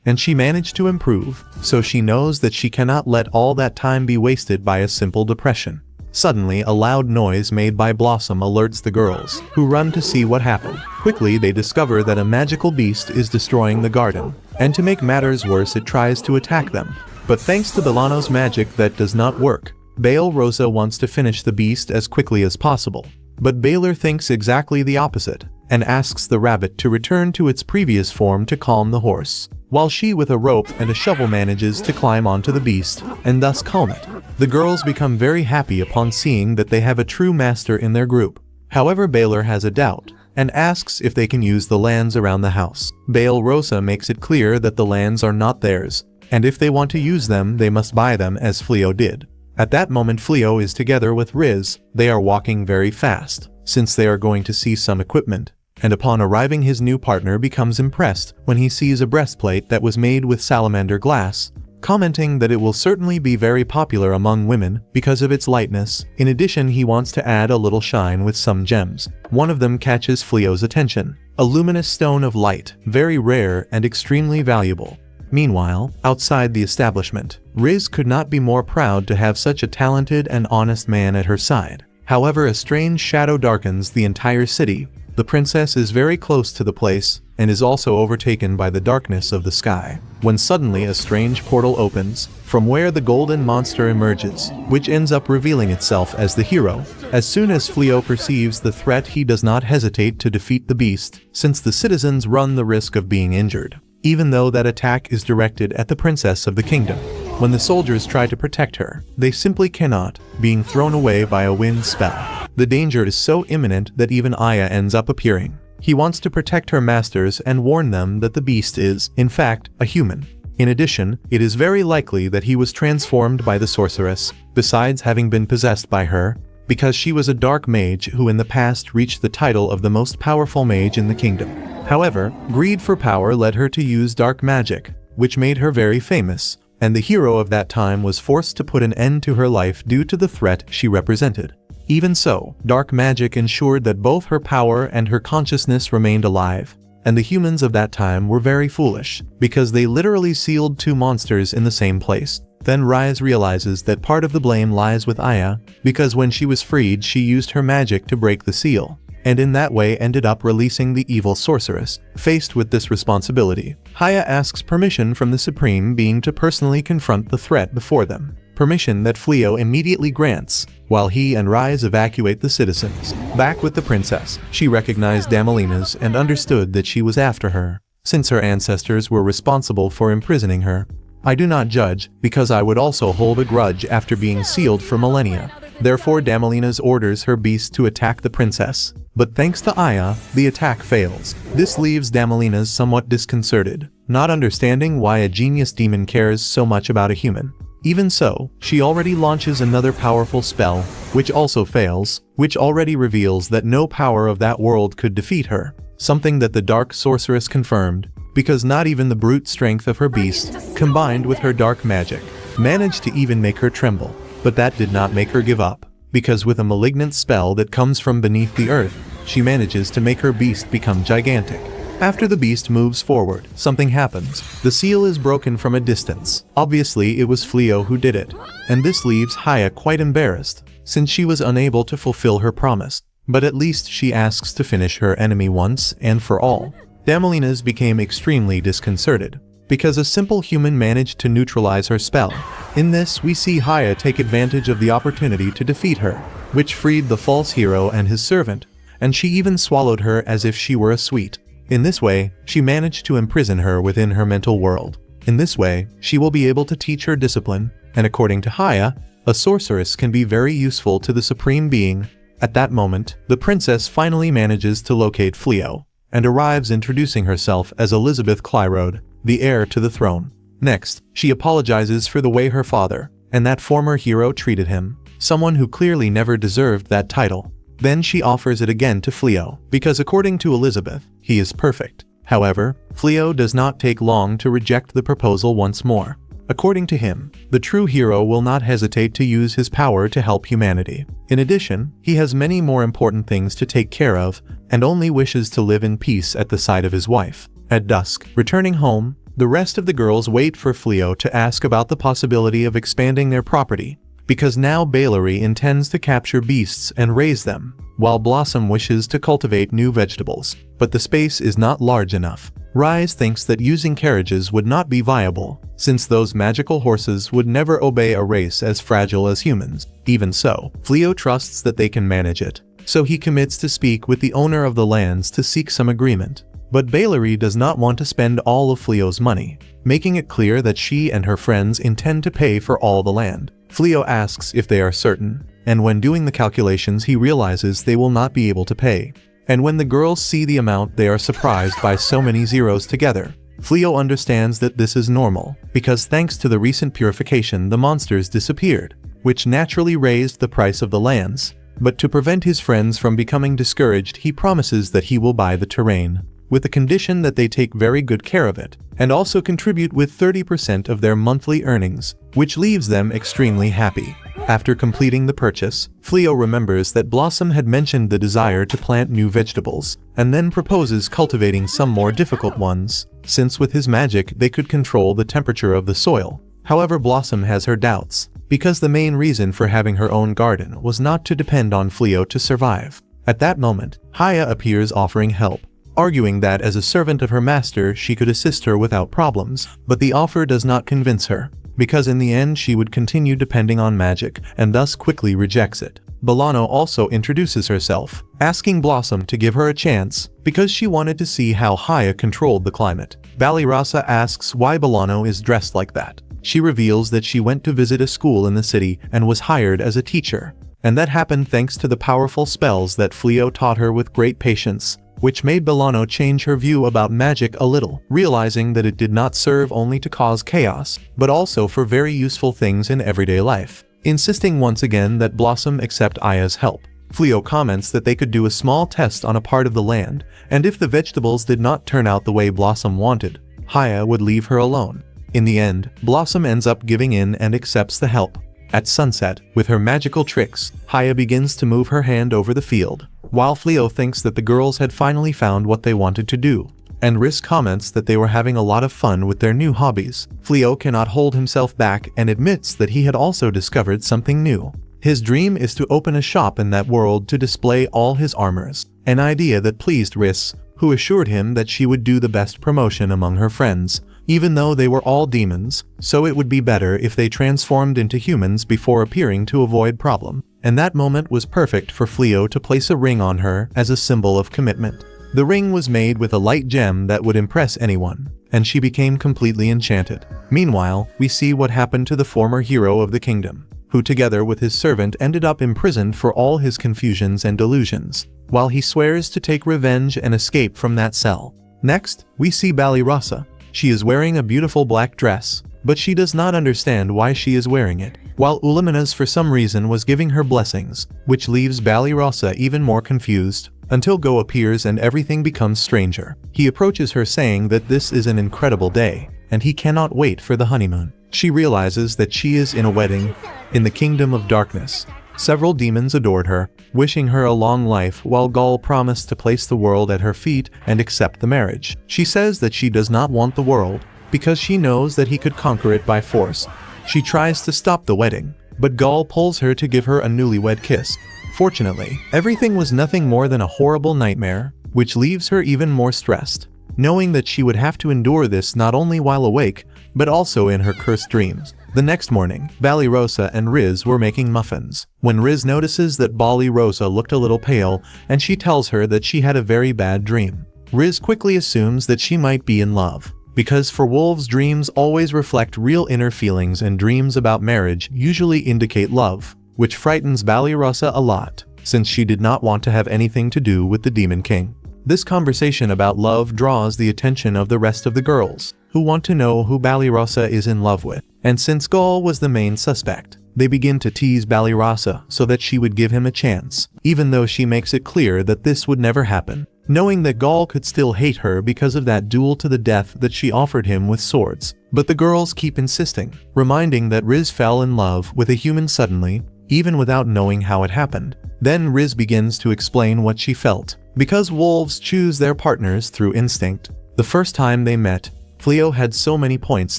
and she managed to improve, so she knows that she cannot let all that time be wasted by a simple depression. Suddenly, a loud noise made by Blossom alerts the girls, who run to see what happened. Quickly, they discover that a magical beast is destroying the garden, and to make matters worse it tries to attack them. But thanks to Bilano's magic that does not work. Bale Rosa wants to finish the beast as quickly as possible. But Baylor thinks exactly the opposite, and asks the rabbit to return to its previous form to calm the horse, while she with a rope and a shovel manages to climb onto the beast, and thus calm it. The girls become very happy upon seeing that they have a true master in their group. However, Baylor has a doubt, and asks if they can use the lands around the house. Bale Rosa makes it clear that the lands are not theirs, and if they want to use them they must buy them as Fleo did. At that moment Fleo is together with Riz. They are walking very fast, since they are going to see some equipment, and upon arriving his new partner becomes impressed when he sees a breastplate that was made with salamander glass, commenting that it will certainly be very popular among women because of its lightness. In addition, he wants to add a little shine with some gems. One of them catches Fleo's attention, a luminous stone of light, very rare and extremely valuable. Meanwhile, outside the establishment, Riz could not be more proud to have such a talented and honest man at her side. However, a strange shadow darkens the entire city. The princess is very close to the place, and is also overtaken by the darkness of the sky, when suddenly a strange portal opens, from where the golden monster emerges, which ends up revealing itself as the hero. As soon as Fleo perceives the threat he does not hesitate to defeat the beast, since the citizens run the risk of being injured, even though that attack is directed at the princess of the kingdom. When the soldiers try to protect her, they simply cannot, being thrown away by a wind spell. The danger is so imminent that even Aya ends up appearing. He wants to protect her masters and warn them that the beast is, in fact, a human. In addition, it is very likely that he was transformed by the sorceress, besides having been possessed by her, because she was a dark mage who in the past reached the title of the most powerful mage in the kingdom. However, greed for power led her to use dark magic, which made her very famous, and the hero of that time was forced to put an end to her life due to the threat she represented. Even so, dark magic ensured that both her power and her consciousness remained alive, and the humans of that time were very foolish, because they literally sealed two monsters in the same place. Then Rise realizes that part of the blame lies with Aya, because when she was freed she used her magic to break the seal, and in that way ended up releasing the evil sorceress. Faced with this responsibility, Aya asks permission from the Supreme Being to personally confront the threat before them. Permission that Fleo immediately grants, while he and Rise evacuate the citizens. Back with the princess, she recognized Damelina's and understood that she was after her, since her ancestors were responsible for imprisoning her. I do not judge, because I would also hold a grudge after being sealed for millennia. Therefore Damelina's orders her beast to attack the princess. But thanks to Aya, the attack fails. This leaves Damelina's somewhat disconcerted, not understanding why a genius demon cares so much about a human. Even so, she already launches another powerful spell, which also fails, which already reveals that no power of that world could defeat her. Something that the dark sorceress confirmed, because not even the brute strength of her beast, combined with her dark magic, managed to even make her tremble. But that did not make her give up, because with a malignant spell that comes from beneath the earth, she manages to make her beast become gigantic. After the beast moves forward, something happens. The seal is broken from a distance. Obviously it was Fleo who did it, and this leaves Haya quite embarrassed, since she was unable to fulfill her promise. But at least she asks to finish her enemy once and for all. Damelina's became extremely disconcerted, because a simple human managed to neutralize her spell. In this, we see Haya take advantage of the opportunity to defeat her, which freed the false hero and his servant, and she even swallowed her as if she were a sweet. In this way, she managed to imprison her within her mental world. In this way, she will be able to teach her discipline, and according to Haya, a sorceress can be very useful to the Supreme Being. At that moment, the princess finally manages to locate Fleo, and arrives introducing herself as Elizabeth Clyrode, the heir to the throne. Next, she apologizes for the way her father, and that former hero treated him, someone who clearly never deserved that title. Then she offers it again to Fleo, because according to Elizabeth, he is perfect. However, Fleo does not take long to reject the proposal once more. According to him, the true hero will not hesitate to use his power to help humanity. In addition, he has many more important things to take care of, and only wishes to live in peace at the side of his wife. At dusk, returning home, the rest of the girls wait for Fleo to ask about the possibility of expanding their property, because now Bailery intends to capture beasts and raise them, while Blossom wishes to cultivate new vegetables. But the space is not large enough. Rise thinks that using carriages would not be viable, since those magical horses would never obey a race as fragile as humans. Even so, Fleo trusts that they can manage it, so he commits to speak with the owner of the lands to seek some agreement. But Bailery does not want to spend all of Fleo's money, making it clear that she and her friends intend to pay for all the land. Fleo asks if they are certain, and when doing the calculations he realizes they will not be able to pay. And when the girls see the amount they are surprised by so many zeros together. Fleo understands that this is normal, because thanks to the recent purification the monsters disappeared, which naturally raised the price of the lands. But to prevent his friends from becoming discouraged he promises that he will buy the terrain, with the condition that they take very good care of it, and also contribute with 30% of their monthly earnings, which leaves them extremely happy. After completing the purchase, Fleo remembers that Blossom had mentioned the desire to plant new vegetables, and then proposes cultivating some more difficult ones, since with his magic they could control the temperature of the soil. However, Blossom has her doubts, because the main reason for having her own garden was not to depend on Fleo to survive. At that moment, Haya appears offering help, arguing that as a servant of her master she could assist her without problems, but the offer does not convince her, because in the end she would continue depending on magic, and thus quickly rejects it. Bolano also introduces herself, asking Blossom to give her a chance, because she wanted to see how Haya controlled the climate. Balirasa asks why Bolano is dressed like that. She reveals that she went to visit a school in the city and was hired as a teacher, and that happened thanks to the powerful spells that Fleo taught her with great patience, which made Bolano change her view about magic a little, realizing that it did not serve only to cause chaos, but also for very useful things in everyday life. Insisting once again that Blossom accept Aya's help, Fleo comments that they could do a small test on a part of the land, and if the vegetables did not turn out the way Blossom wanted, Haya would leave her alone. In the end, Blossom ends up giving in and accepts the help. At sunset, with her magical tricks, Haya begins to move her hand over the field, while Fleo thinks that the girls had finally found what they wanted to do. and Riz comments that they were having a lot of fun with their new hobbies. Fleo cannot hold himself back and admits that he had also discovered something new. His dream is to open a shop in that world to display all his armors, an idea that pleased Riz, who assured him that she would do the best promotion among her friends, even though they were all demons, so it would be better if they transformed into humans before appearing to avoid problem. And that moment was perfect for Fleo to place a ring on her as a symbol of commitment. The ring was made with a light gem that would impress anyone, and she became completely enchanted. Meanwhile, we see what happened to the former hero of the kingdom, who together with his servant ended up imprisoned for all his confusions and delusions, while he swears to take revenge and escape from that cell. Next, we see Balirasa. She is wearing a beautiful black dress, but she does not understand why she is wearing it, while Uluminas for some reason was giving her blessings, which leaves Balirasa even more confused, until Go appears and everything becomes stranger. He approaches her saying that this is an incredible day, and he cannot wait for the honeymoon. She realizes that she is in a wedding in the kingdom of darkness. Several demons adored her, wishing her a long life, while Gaul promised to place the world at her feet and accept the marriage. She says that she does not want the world, because she knows that he could conquer it by force. She tries to stop the wedding, but Gaul pulls her to give her a newlywed kiss. Fortunately, everything was nothing more than a horrible nightmare, which leaves her even more stressed, knowing that she would have to endure this not only while awake, but also in her cursed dreams. The next morning, Balirasa and Riz were making muffins, when Riz notices that Balirasa looked a little pale, and she tells her that she had a very bad dream. Riz quickly assumes that she might be in love, because for wolves dreams always reflect real inner feelings, and dreams about marriage usually indicate love, which frightens Balirasa a lot, since she did not want to have anything to do with the Demon King. This conversation about love draws the attention of the rest of the girls, who want to know who Balirasa is in love with. And since Gaul was the main suspect, they begin to tease Balirasa so that she would give him a chance, even though she makes it clear that this would never happen, knowing that Gaul could still hate her because of that duel to the death that she offered him with swords. But the girls keep insisting, reminding that Riz fell in love with a human suddenly, even without knowing how it happened. Then Riz begins to explain what she felt, because wolves choose their partners through instinct. The first time they met, Fleo had so many points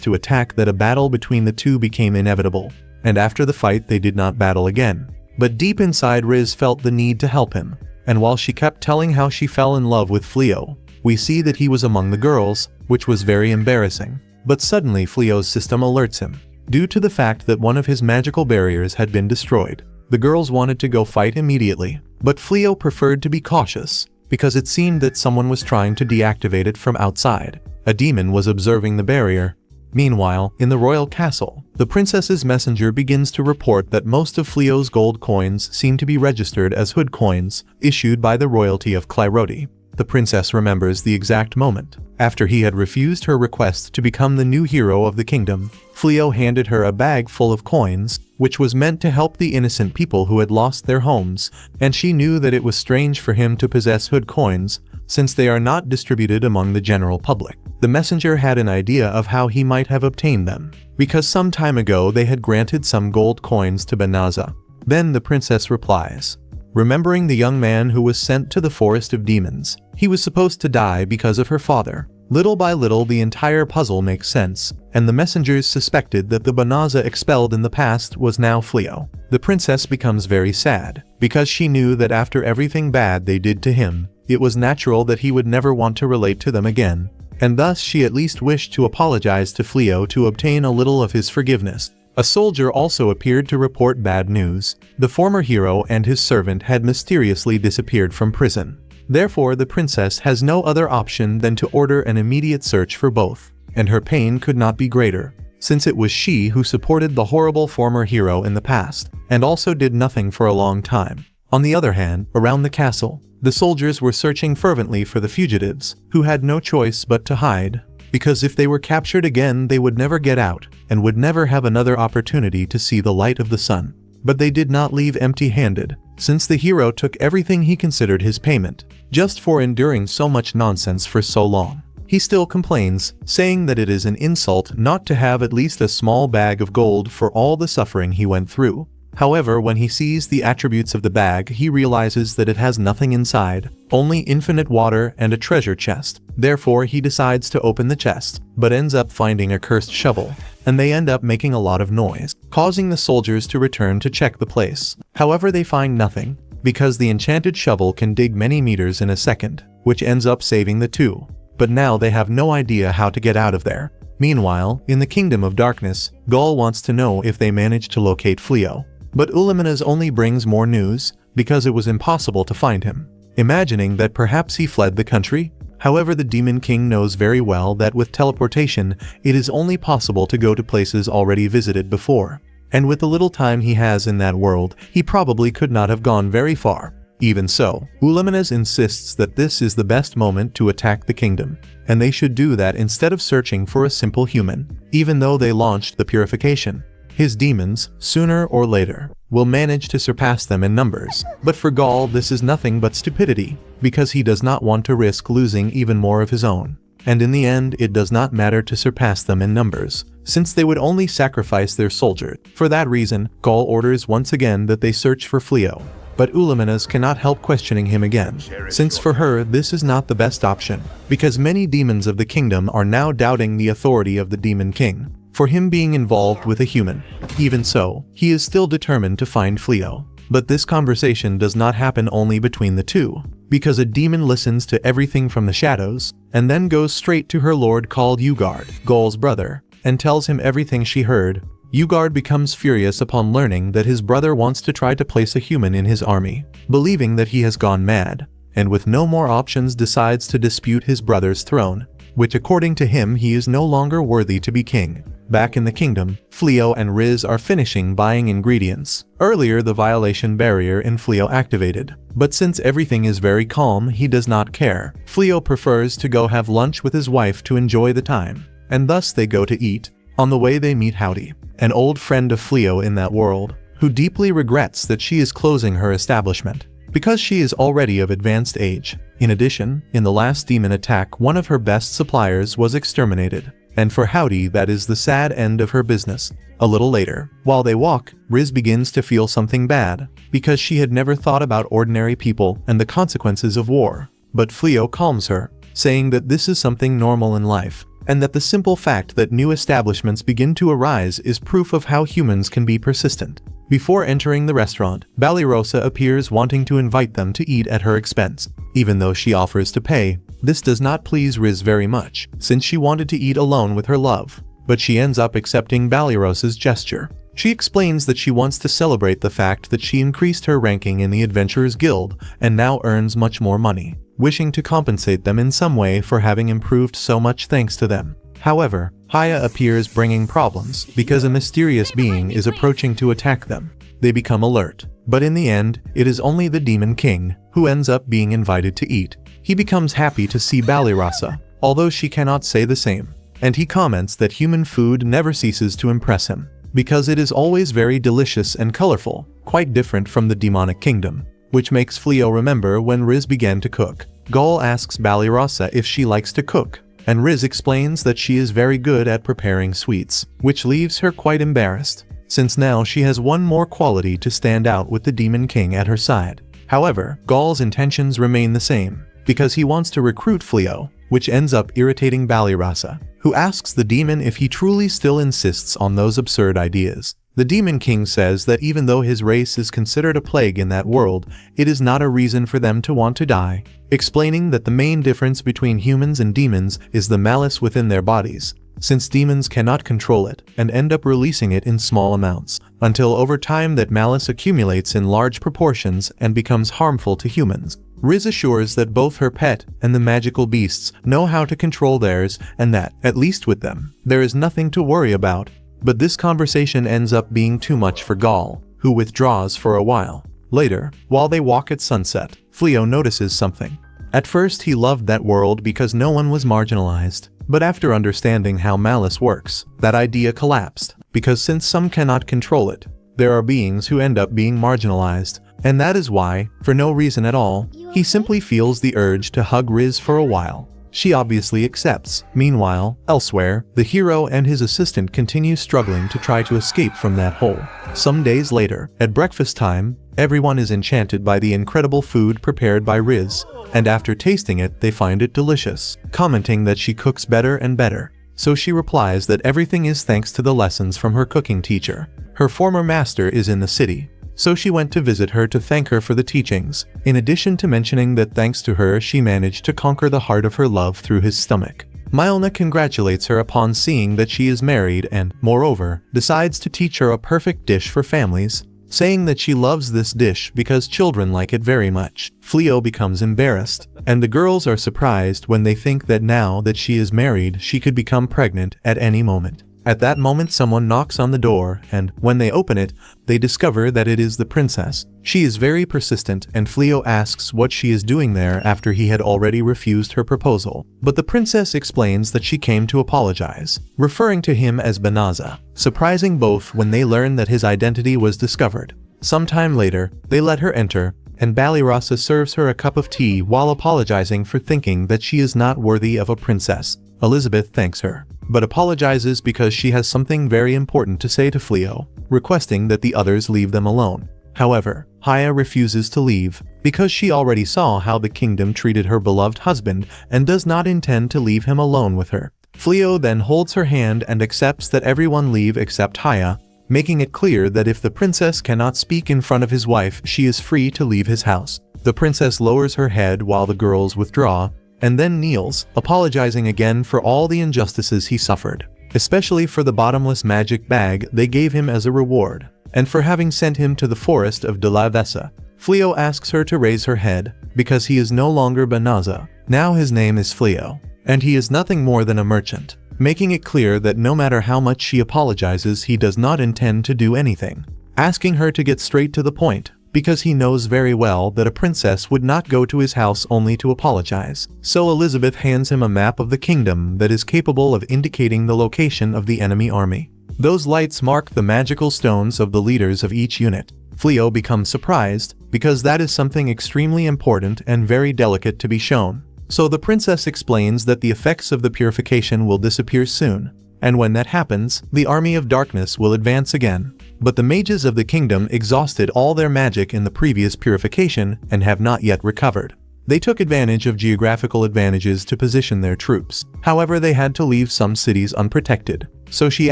to attack that a battle between the two became inevitable, and after the fight they did not battle again. But deep inside Riz felt the need to help him, and while she kept telling how she fell in love with Fleo, we see that he was among the girls, which was very embarrassing. But suddenly Fleo's system alerts him, due to the fact that one of his magical barriers had been destroyed. The girls wanted to go fight immediately, but Fleo preferred to be cautious, because it seemed that someone was trying to deactivate it from outside. A demon was observing the barrier. Meanwhile, in the royal castle, the princess's messenger begins to report that most of Fleo's gold coins seem to be registered as hood coins, issued by the royalty of Clyroti. The princess remembers the exact moment. After he had refused her request to become the new hero of the kingdom, Fleo handed her a bag full of coins, which was meant to help the innocent people who had lost their homes, and she knew that it was strange for him to possess hood coins, since they are not distributed among the general public. The messenger had an idea of how he might have obtained them, because some time ago they had granted some gold coins to Banaza. Then the princess replies, remembering the young man who was sent to the forest of demons. He was supposed to die because of her father. Little by little the entire puzzle makes sense, and the messengers suspected that the Banaza expelled in the past was now Fleo. The princess becomes very sad, because she knew that after everything bad they did to him, it was natural that he would never want to relate to them again, and thus she at least wished to apologize to Fleo to obtain a little of his forgiveness. A soldier also appeared to report bad news. The former hero and his servant had mysteriously disappeared from prison. Therefore, the princess has no other option than to order an immediate search for both, and her pain could not be greater, since it was she who supported the horrible former hero in the past, and also did nothing for a long time. On the other hand, around the castle, the soldiers were searching fervently for the fugitives, who had no choice but to hide, because if they were captured again they would never get out, and would never have another opportunity to see the light of the sun. But they did not leave empty-handed, since the hero took everything he considered his payment, just for enduring so much nonsense for so long. He still complains, saying that it is an insult not to have at least a small bag of gold for all the suffering he went through. However, when he sees the attributes of the bag, he realizes that it has nothing inside, only infinite water and a treasure chest. Therefore, he decides to open the chest, but ends up finding a cursed shovel, and they end up making a lot of noise, causing the soldiers to return to check the place. However, they find nothing, because the enchanted shovel can dig many meters in a second, which ends up saving the two. But now they have no idea how to get out of there. Meanwhile, in the Kingdom of Darkness, Gaul wants to know if they managed to locate Fleo. But Ulimanas only brings more news, because it was impossible to find him, imagining that perhaps he fled the country. However, the Demon King knows very well that with teleportation, it is only possible to go to places already visited before. And with the little time he has in that world, he probably could not have gone very far. Even so, Ulimanas insists that this is the best moment to attack the kingdom, and they should do that instead of searching for a simple human. Even though they launched the purification, his demons, sooner or later, will manage to surpass them in numbers. But for Gaul, this is nothing but stupidity, because he does not want to risk losing even more of his own. And in the end, it does not matter to surpass them in numbers, since they would only sacrifice their soldiers. For that reason, Gaul orders once again that they search for Fleo. But Ulimanas cannot help questioning him again, since for her this is not the best option, because many demons of the kingdom are now doubting the authority of the Demon King, for him being involved with a human. Even so, he is still determined to find Fleo. But this conversation does not happen only between the two, because a demon listens to everything from the shadows, and then goes straight to her lord called Ugard, Gaul's brother, and tells him everything she heard. Ugard becomes furious upon learning that his brother wants to try to place a human in his army, believing that he has gone mad, and with no more options decides to dispute his brother's throne, which according to him he is no longer worthy to be king. Back in the kingdom, Fleo and Riz are finishing buying ingredients. Earlier the violation barrier in Fleo activated, but since everything is very calm, he does not care. Fleo prefers to go have lunch with his wife to enjoy the time, and thus they go to eat. On the way they meet Howdy, an old friend of Fleo in that world, who deeply regrets that she is closing her establishment, because she is already of advanced age. In addition, in the last demon attack one of her best suppliers was exterminated, and for Howdy that is the sad end of her business. A little later, while they walk, Riz begins to feel something bad, because she had never thought about ordinary people and the consequences of war. But Fleo calms her, saying that this is something normal in life, and that the simple fact that new establishments begin to arise is proof of how humans can be persistent. Before entering the restaurant, Balirosa appears wanting to invite them to eat at her expense. Even though she offers to pay, this does not please Riz very much, since she wanted to eat alone with her love. But she ends up accepting Balirosa's gesture. She explains that she wants to celebrate the fact that she increased her ranking in the Adventurers Guild and now earns much more money, wishing to compensate them in some way for having improved so much thanks to them. However, Haya appears bringing problems because a mysterious being is approaching to attack them. They become alert, but in the end, it is only the Demon King who ends up being invited to eat. He becomes happy to see Balirasa, although she cannot say the same, and he comments that human food never ceases to impress him, because it is always very delicious and colorful, quite different from the demonic kingdom, which makes Fleo remember when Riz began to cook. Gaul asks Balirasa if she likes to cook, and Riz explains that she is very good at preparing sweets, which leaves her quite embarrassed, since now she has one more quality to stand out with the Demon King at her side. However, Gaul's intentions remain the same, because he wants to recruit Fleo, which ends up irritating Balirasa, who asks the demon if he truly still insists on those absurd ideas. The Demon King says that even though his race is considered a plague in that world, it is not a reason for them to want to die, explaining that the main difference between humans and demons is the malice within their bodies, since demons cannot control it and end up releasing it in small amounts, until over time that malice accumulates in large proportions and becomes harmful to humans. Riz assures that both her pet and the magical beasts know how to control theirs and that, at least with them, there is nothing to worry about. But this conversation ends up being too much for Gaul, who withdraws for a while. Later, while they walk at sunset, Fleo notices something. At first he loved that world because no one was marginalized, but after understanding how malice works, that idea collapsed, because since some cannot control it, there are beings who end up being marginalized, and that is why, for no reason at all, he simply feels the urge to hug Riz for a while. She obviously accepts. Meanwhile, elsewhere, the hero and his assistant continue struggling to try to escape from that hole. Some days later, at breakfast time, everyone is enchanted by the incredible food prepared by Riz, and after tasting it they find it delicious, commenting that she cooks better and better. So she replies that everything is thanks to the lessons from her cooking teacher. Her former master is in the city, so she went to visit her to thank her for the teachings, in addition to mentioning that thanks to her she managed to conquer the heart of her love through his stomach. Mylna congratulates her upon seeing that she is married and, moreover, decides to teach her a perfect dish for families, saying that she loves this dish because children like it very much. Fleo becomes embarrassed, and the girls are surprised when they think that now that she is married she could become pregnant at any moment. At that moment someone knocks on the door, and when they open it, they discover that it is the princess. She is very persistent, and Fleo asks what she is doing there after he had already refused her proposal. But the princess explains that she came to apologize, referring to him as Banaza, surprising both when they learn that his identity was discovered. Sometime later, they let her enter, and Balirasa serves her a cup of tea while apologizing for thinking that she is not worthy of a princess. Elizabeth thanks her, but apologizes because she has something very important to say to Fleo, requesting that the others leave them alone. However, Haya refuses to leave, because she already saw how the kingdom treated her beloved husband and does not intend to leave him alone with her. Fleo then holds her hand and accepts that everyone leave except Haya, making it clear that if the princess cannot speak in front of his wife, she is free to leave his house. The princess lowers her head while the girls withdraw, and then kneels, apologizing again for all the injustices he suffered, especially for the bottomless magic bag they gave him as a reward, and for having sent him to the forest of De La Vesa. Fleo asks her to raise her head, because he is no longer Banaza. Now his name is Fleo, and he is nothing more than a merchant, making it clear that no matter how much she apologizes he does not intend to do anything, asking her to get straight to the point, because he knows very well that a princess would not go to his house only to apologize. So Elizabeth hands him a map of the kingdom that is capable of indicating the location of the enemy army. Those lights mark the magical stones of the leaders of each unit. Fleo becomes surprised, because that is something extremely important and very delicate to be shown. So the princess explains that the effects of the purification will disappear soon, and when that happens, the army of darkness will advance again. But the mages of the kingdom exhausted all their magic in the previous purification and have not yet recovered. They took advantage of geographical advantages to position their troops. However, they had to leave some cities unprotected, so she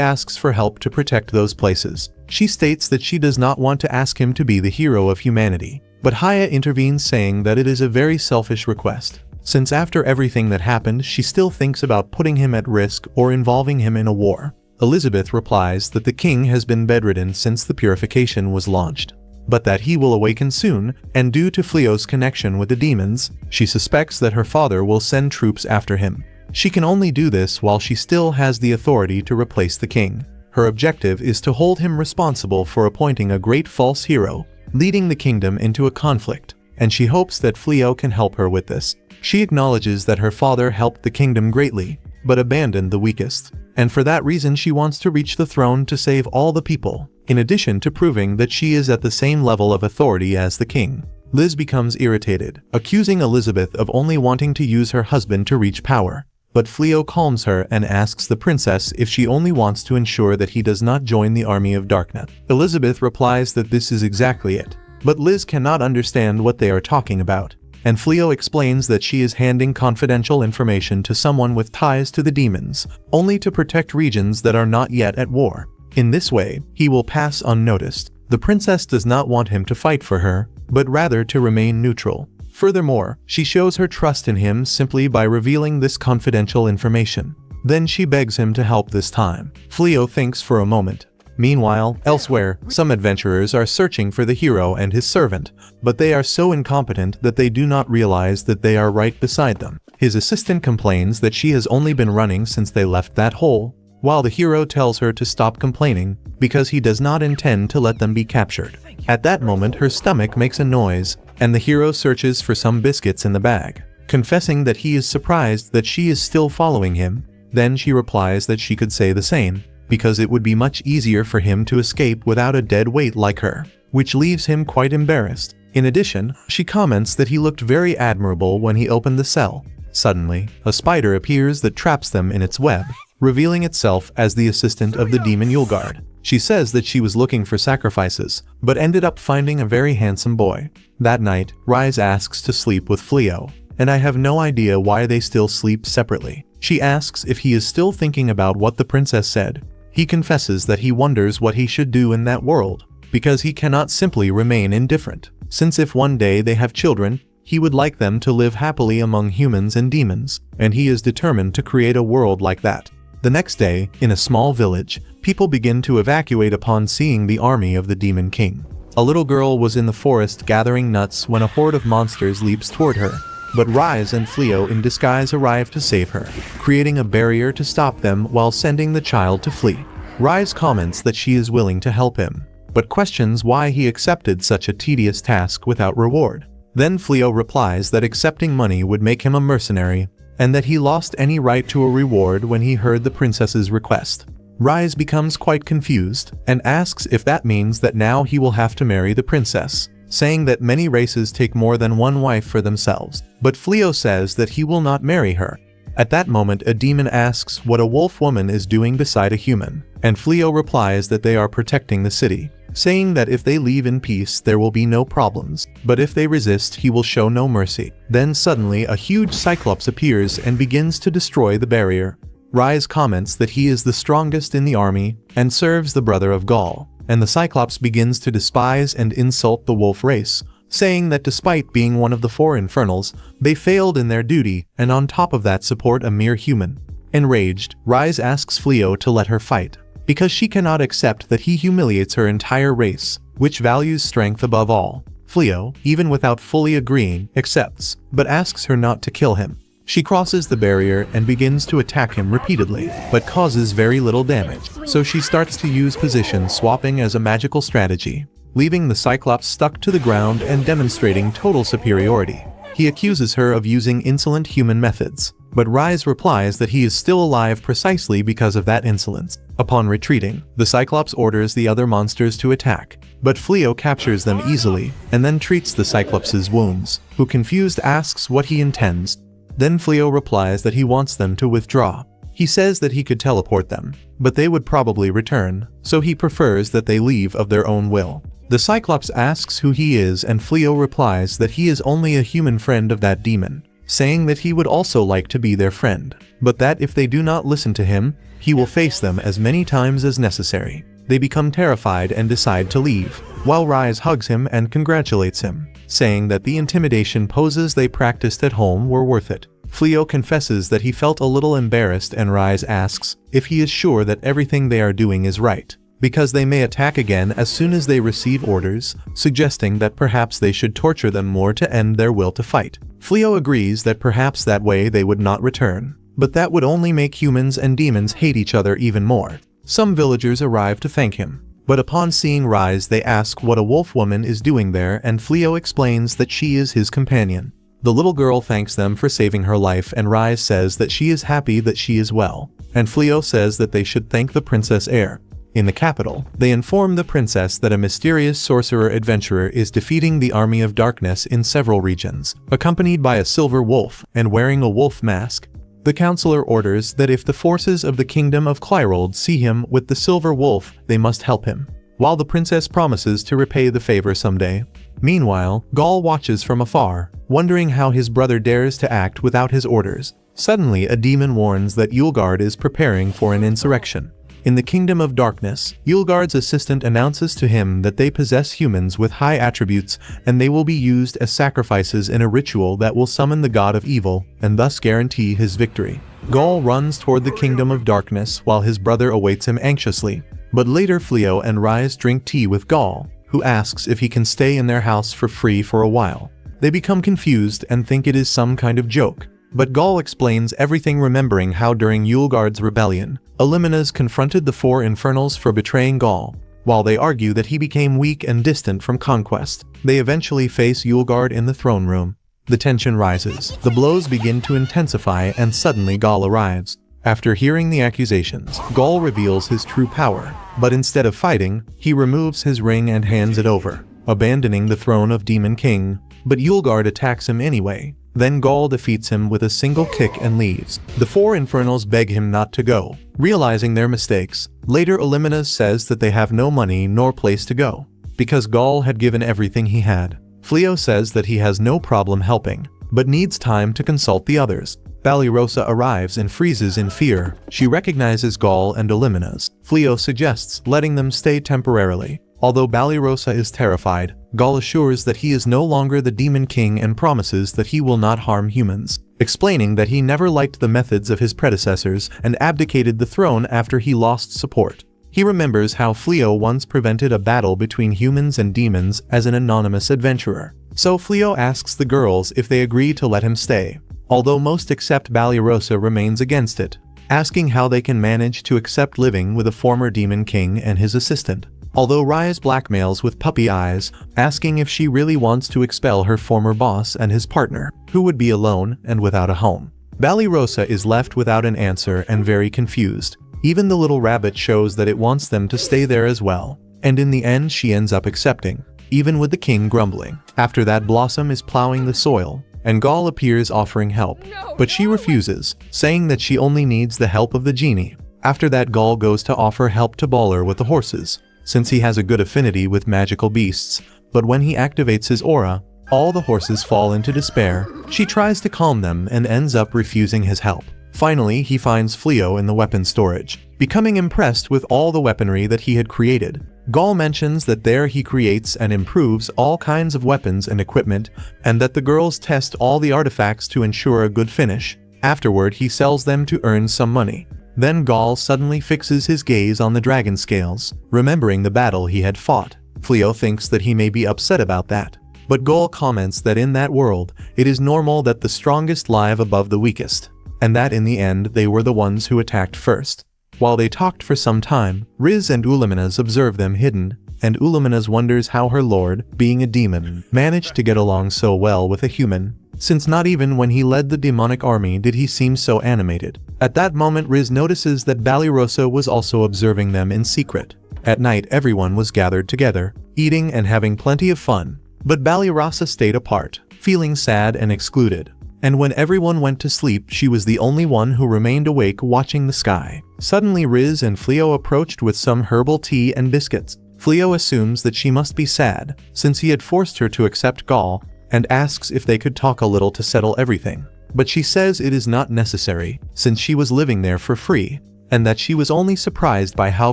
asks for help to protect those places. She states that she does not want to ask him to be the hero of humanity, but Haya intervenes saying that it is a very selfish request, since after everything that happened she still thinks about putting him at risk or involving him in a war. Elizabeth replies that the king has been bedridden since the purification was launched, but that he will awaken soon, and due to Fleo's connection with the demons, she suspects that her father will send troops after him. She can only do this while she still has the authority to replace the king. Her objective is to hold him responsible for appointing a great false hero, leading the kingdom into a conflict, and she hopes that Fleo can help her with this. She acknowledges that her father helped the kingdom greatly, but abandoned the weakest, and for that reason she wants to reach the throne to save all the people, in addition to proving that she is at the same level of authority as the king. Liz becomes irritated, accusing Elizabeth of only wanting to use her husband to reach power, but Fleo calms her and asks the princess if she only wants to ensure that he does not join the army of darkness. Elizabeth replies that this is exactly it, but Liz cannot understand what they are talking about, and Fleo explains that she is handing confidential information to someone with ties to the demons, only to protect regions that are not yet at war. In this way, he will pass unnoticed. The princess does not want him to fight for her, but rather to remain neutral. Furthermore, she shows her trust in him simply by revealing this confidential information. Then she begs him to help this time. Fleo thinks for a moment. Meanwhile, elsewhere, some adventurers are searching for the hero and his servant, but they are so incompetent that they do not realize that they are right beside them. His assistant complains that she has only been running since they left that hole, while the hero tells her to stop complaining, because he does not intend to let them be captured. At that moment her stomach makes a noise, and the hero searches for some biscuits in the bag, confessing that he is surprised that she is still following him. Then she replies that she could say the same, because it would be much easier for him to escape without a dead weight like her, which leaves him quite embarrassed. In addition, she comments that he looked very admirable when he opened the cell, Suddenly, a spider appears that traps them in its web, revealing itself as the assistant of the demon Yulgard. She says that she was looking for sacrifices, but ended up finding a very handsome boy. That night, Rise asks to sleep with Fleo, and I have no idea why they still sleep separately. She asks if he is still thinking about what the princess said. He confesses that he wonders what he should do in that world, because he cannot simply remain indifferent, since if one day they have children, he would like them to live happily among humans and demons, and he is determined to create a world like that. The next day, in a small village, people begin to evacuate upon seeing the army of the Demon King. A little girl was in the forest gathering nuts when a horde of monsters leaps toward her, but Rise and Fleo in disguise arrive to save her, creating a barrier to stop them while sending the child to flee. Rise comments that she is willing to help him, but questions why he accepted such a tedious task without reward. Then Fleo replies that accepting money would make him a mercenary, and that he lost any right to a reward when he heard the princess's request. Rise becomes quite confused, and asks if that means that now he will have to marry the princess, saying that many races take more than one wife for themselves, but Fleo says that he will not marry her. At that moment, a demon asks what a wolf woman is doing beside a human, and Fleo replies that they are protecting the city, saying that if they leave in peace there will be no problems, but if they resist he will show no mercy. Then suddenly a huge cyclops appears and begins to destroy the barrier. Rise comments that he is the strongest in the army and serves the brother of Gaul, and the cyclops begins to despise and insult the wolf race, saying that despite being one of the 4 infernals, they failed in their duty and on top of that support a mere human. Enraged, Rise asks Fleo to let her fight, because she cannot accept that he humiliates her entire race, which values strength above all. Fleo, even without fully agreeing, accepts, but asks her not to kill him. She crosses the barrier and begins to attack him repeatedly, but causes very little damage, so she starts to use position swapping as a magical strategy, leaving the Cyclops stuck to the ground and demonstrating total superiority. He accuses her of using insolent human methods, but Rise replies that he is still alive precisely because of that insolence. Upon retreating, the Cyclops orders the other monsters to attack, but Fleo captures them easily and then treats the Cyclops' wounds, who confused asks what he intends. Then Fleo replies that he wants them to withdraw. He says that he could teleport them, but they would probably return, so he prefers that they leave of their own will. The Cyclops asks who he is and Fleo replies that he is only a human friend of that demon, saying that he would also like to be their friend, but that if they do not listen to him, he will face them as many times as necessary. They become terrified and decide to leave, while Rise hugs him and congratulates him, saying that the intimidation poses they practiced at home were worth it. Fleo confesses that he felt a little embarrassed and Rise asks if he is sure that everything they are doing is right, because they may attack again as soon as they receive orders, suggesting that perhaps they should torture them more to end their will to fight. Fleo agrees that perhaps that way they would not return, but that would only make humans and demons hate each other even more. Some villagers arrive to thank him, but upon seeing Rise they ask what a wolf woman is doing there and Fleo explains that she is his companion. The little girl thanks them for saving her life and Rise says that she is happy that she is well, and Fleo says that they should thank the Princess Heir. In the capital, they inform the princess that a mysterious sorcerer adventurer is defeating the army of darkness in several regions, accompanied by a silver wolf and wearing a wolf mask. The counselor orders that if the forces of the kingdom of Clyrold see him with the silver wolf, they must help him, while the princess promises to repay the favor someday. Meanwhile, Gaul watches from afar, wondering how his brother dares to act without his orders. Suddenly, a demon warns that Yulgard is preparing for an insurrection. In the Kingdom of Darkness, Yulgard's assistant announces to him that they possess humans with high attributes and they will be used as sacrifices in a ritual that will summon the god of evil and thus guarantee his victory. Gaul runs toward the Kingdom of Darkness while his brother awaits him anxiously, but later Fleo and Rise drink tea with Gaul, who asks if he can stay in their house for free for a while. They become confused and think it is some kind of joke, but Gaul explains everything, remembering how during Yulgard's rebellion, Illuminas confronted the 4 infernals for betraying Gaul. While they argue that he became weak and distant from conquest, they eventually face Yulgard in the throne room. The tension rises, the blows begin to intensify and suddenly Gaul arrives. After hearing the accusations, Gaul reveals his true power, but instead of fighting, he removes his ring and hands it over, abandoning the throne of Demon King. But Yulgard attacks him anyway, Then Gaul defeats him with a single kick and leaves. The four infernals beg him not to go, realizing their mistakes. Later Illuminus says that they have no money nor place to go, because Gaul had given everything he had. Fleo says that he has no problem helping, but needs time to consult the others. Ballyrosa arrives and freezes in fear. She recognizes Gaul and Illuminus. Fleo suggests letting them stay temporarily. Although Ballyrosa is terrified, Gaul assures that he is no longer the Demon King and promises that he will not harm humans, explaining that he never liked the methods of his predecessors and abdicated the throne after he lost support. He remembers how Fleo once prevented a battle between humans and demons as an anonymous adventurer. So Fleo asks the girls if they agree to let him stay, although most accept, Ballyrosa remains against it, asking how they can manage to accept living with a former Demon King and his assistant. Although Rise blackmails with puppy eyes, asking if she really wants to expel her former boss and his partner, who would be alone and without a home. Ballyrosa is left without an answer and very confused. Even the little rabbit shows that it wants them to stay there as well, and in the end she ends up accepting, even with the king grumbling. After that, Blossom is plowing the soil, and Gaul appears offering help, but she refuses, saying that she only needs the help of the genie. After that, Gaul goes to offer help to Baller with the horses, since he has a good affinity with magical beasts, but when he activates his aura, all the horses fall into despair. She tries to calm them and ends up refusing his help. Finally, he finds Fleo in the weapon storage, becoming impressed with all the weaponry that he had created. Gaul mentions that there he creates and improves all kinds of weapons and equipment, and that the girls test all the artifacts to ensure a good finish. Afterward, he sells them to earn some money. Then Gaul suddenly fixes his gaze on the dragon scales, remembering the battle he had fought. Fleo thinks that he may be upset about that, but Gaul comments that in that world, it is normal that the strongest live above the weakest, and that in the end they were the ones who attacked first. While they talked for some time, Riz and Uluminas observe them hidden, and Uluminas wonders how her lord, being a demon, managed to get along so well with a human, since not even when he led the demonic army did he seem so animated. At that moment, Riz notices that Ballyrosa was also observing them in secret. At night, everyone was gathered together, eating and having plenty of fun, but Ballyrosa stayed apart, feeling sad and excluded. And when everyone went to sleep, she was the only one who remained awake watching the sky. Suddenly, Riz and Fleo approached with some herbal tea and biscuits. Fleo assumes that she must be sad, since he had forced her to accept Gaul, and asks if they could talk a little to settle everything. But she says it is not necessary, since she was living there for free, and that she was only surprised by how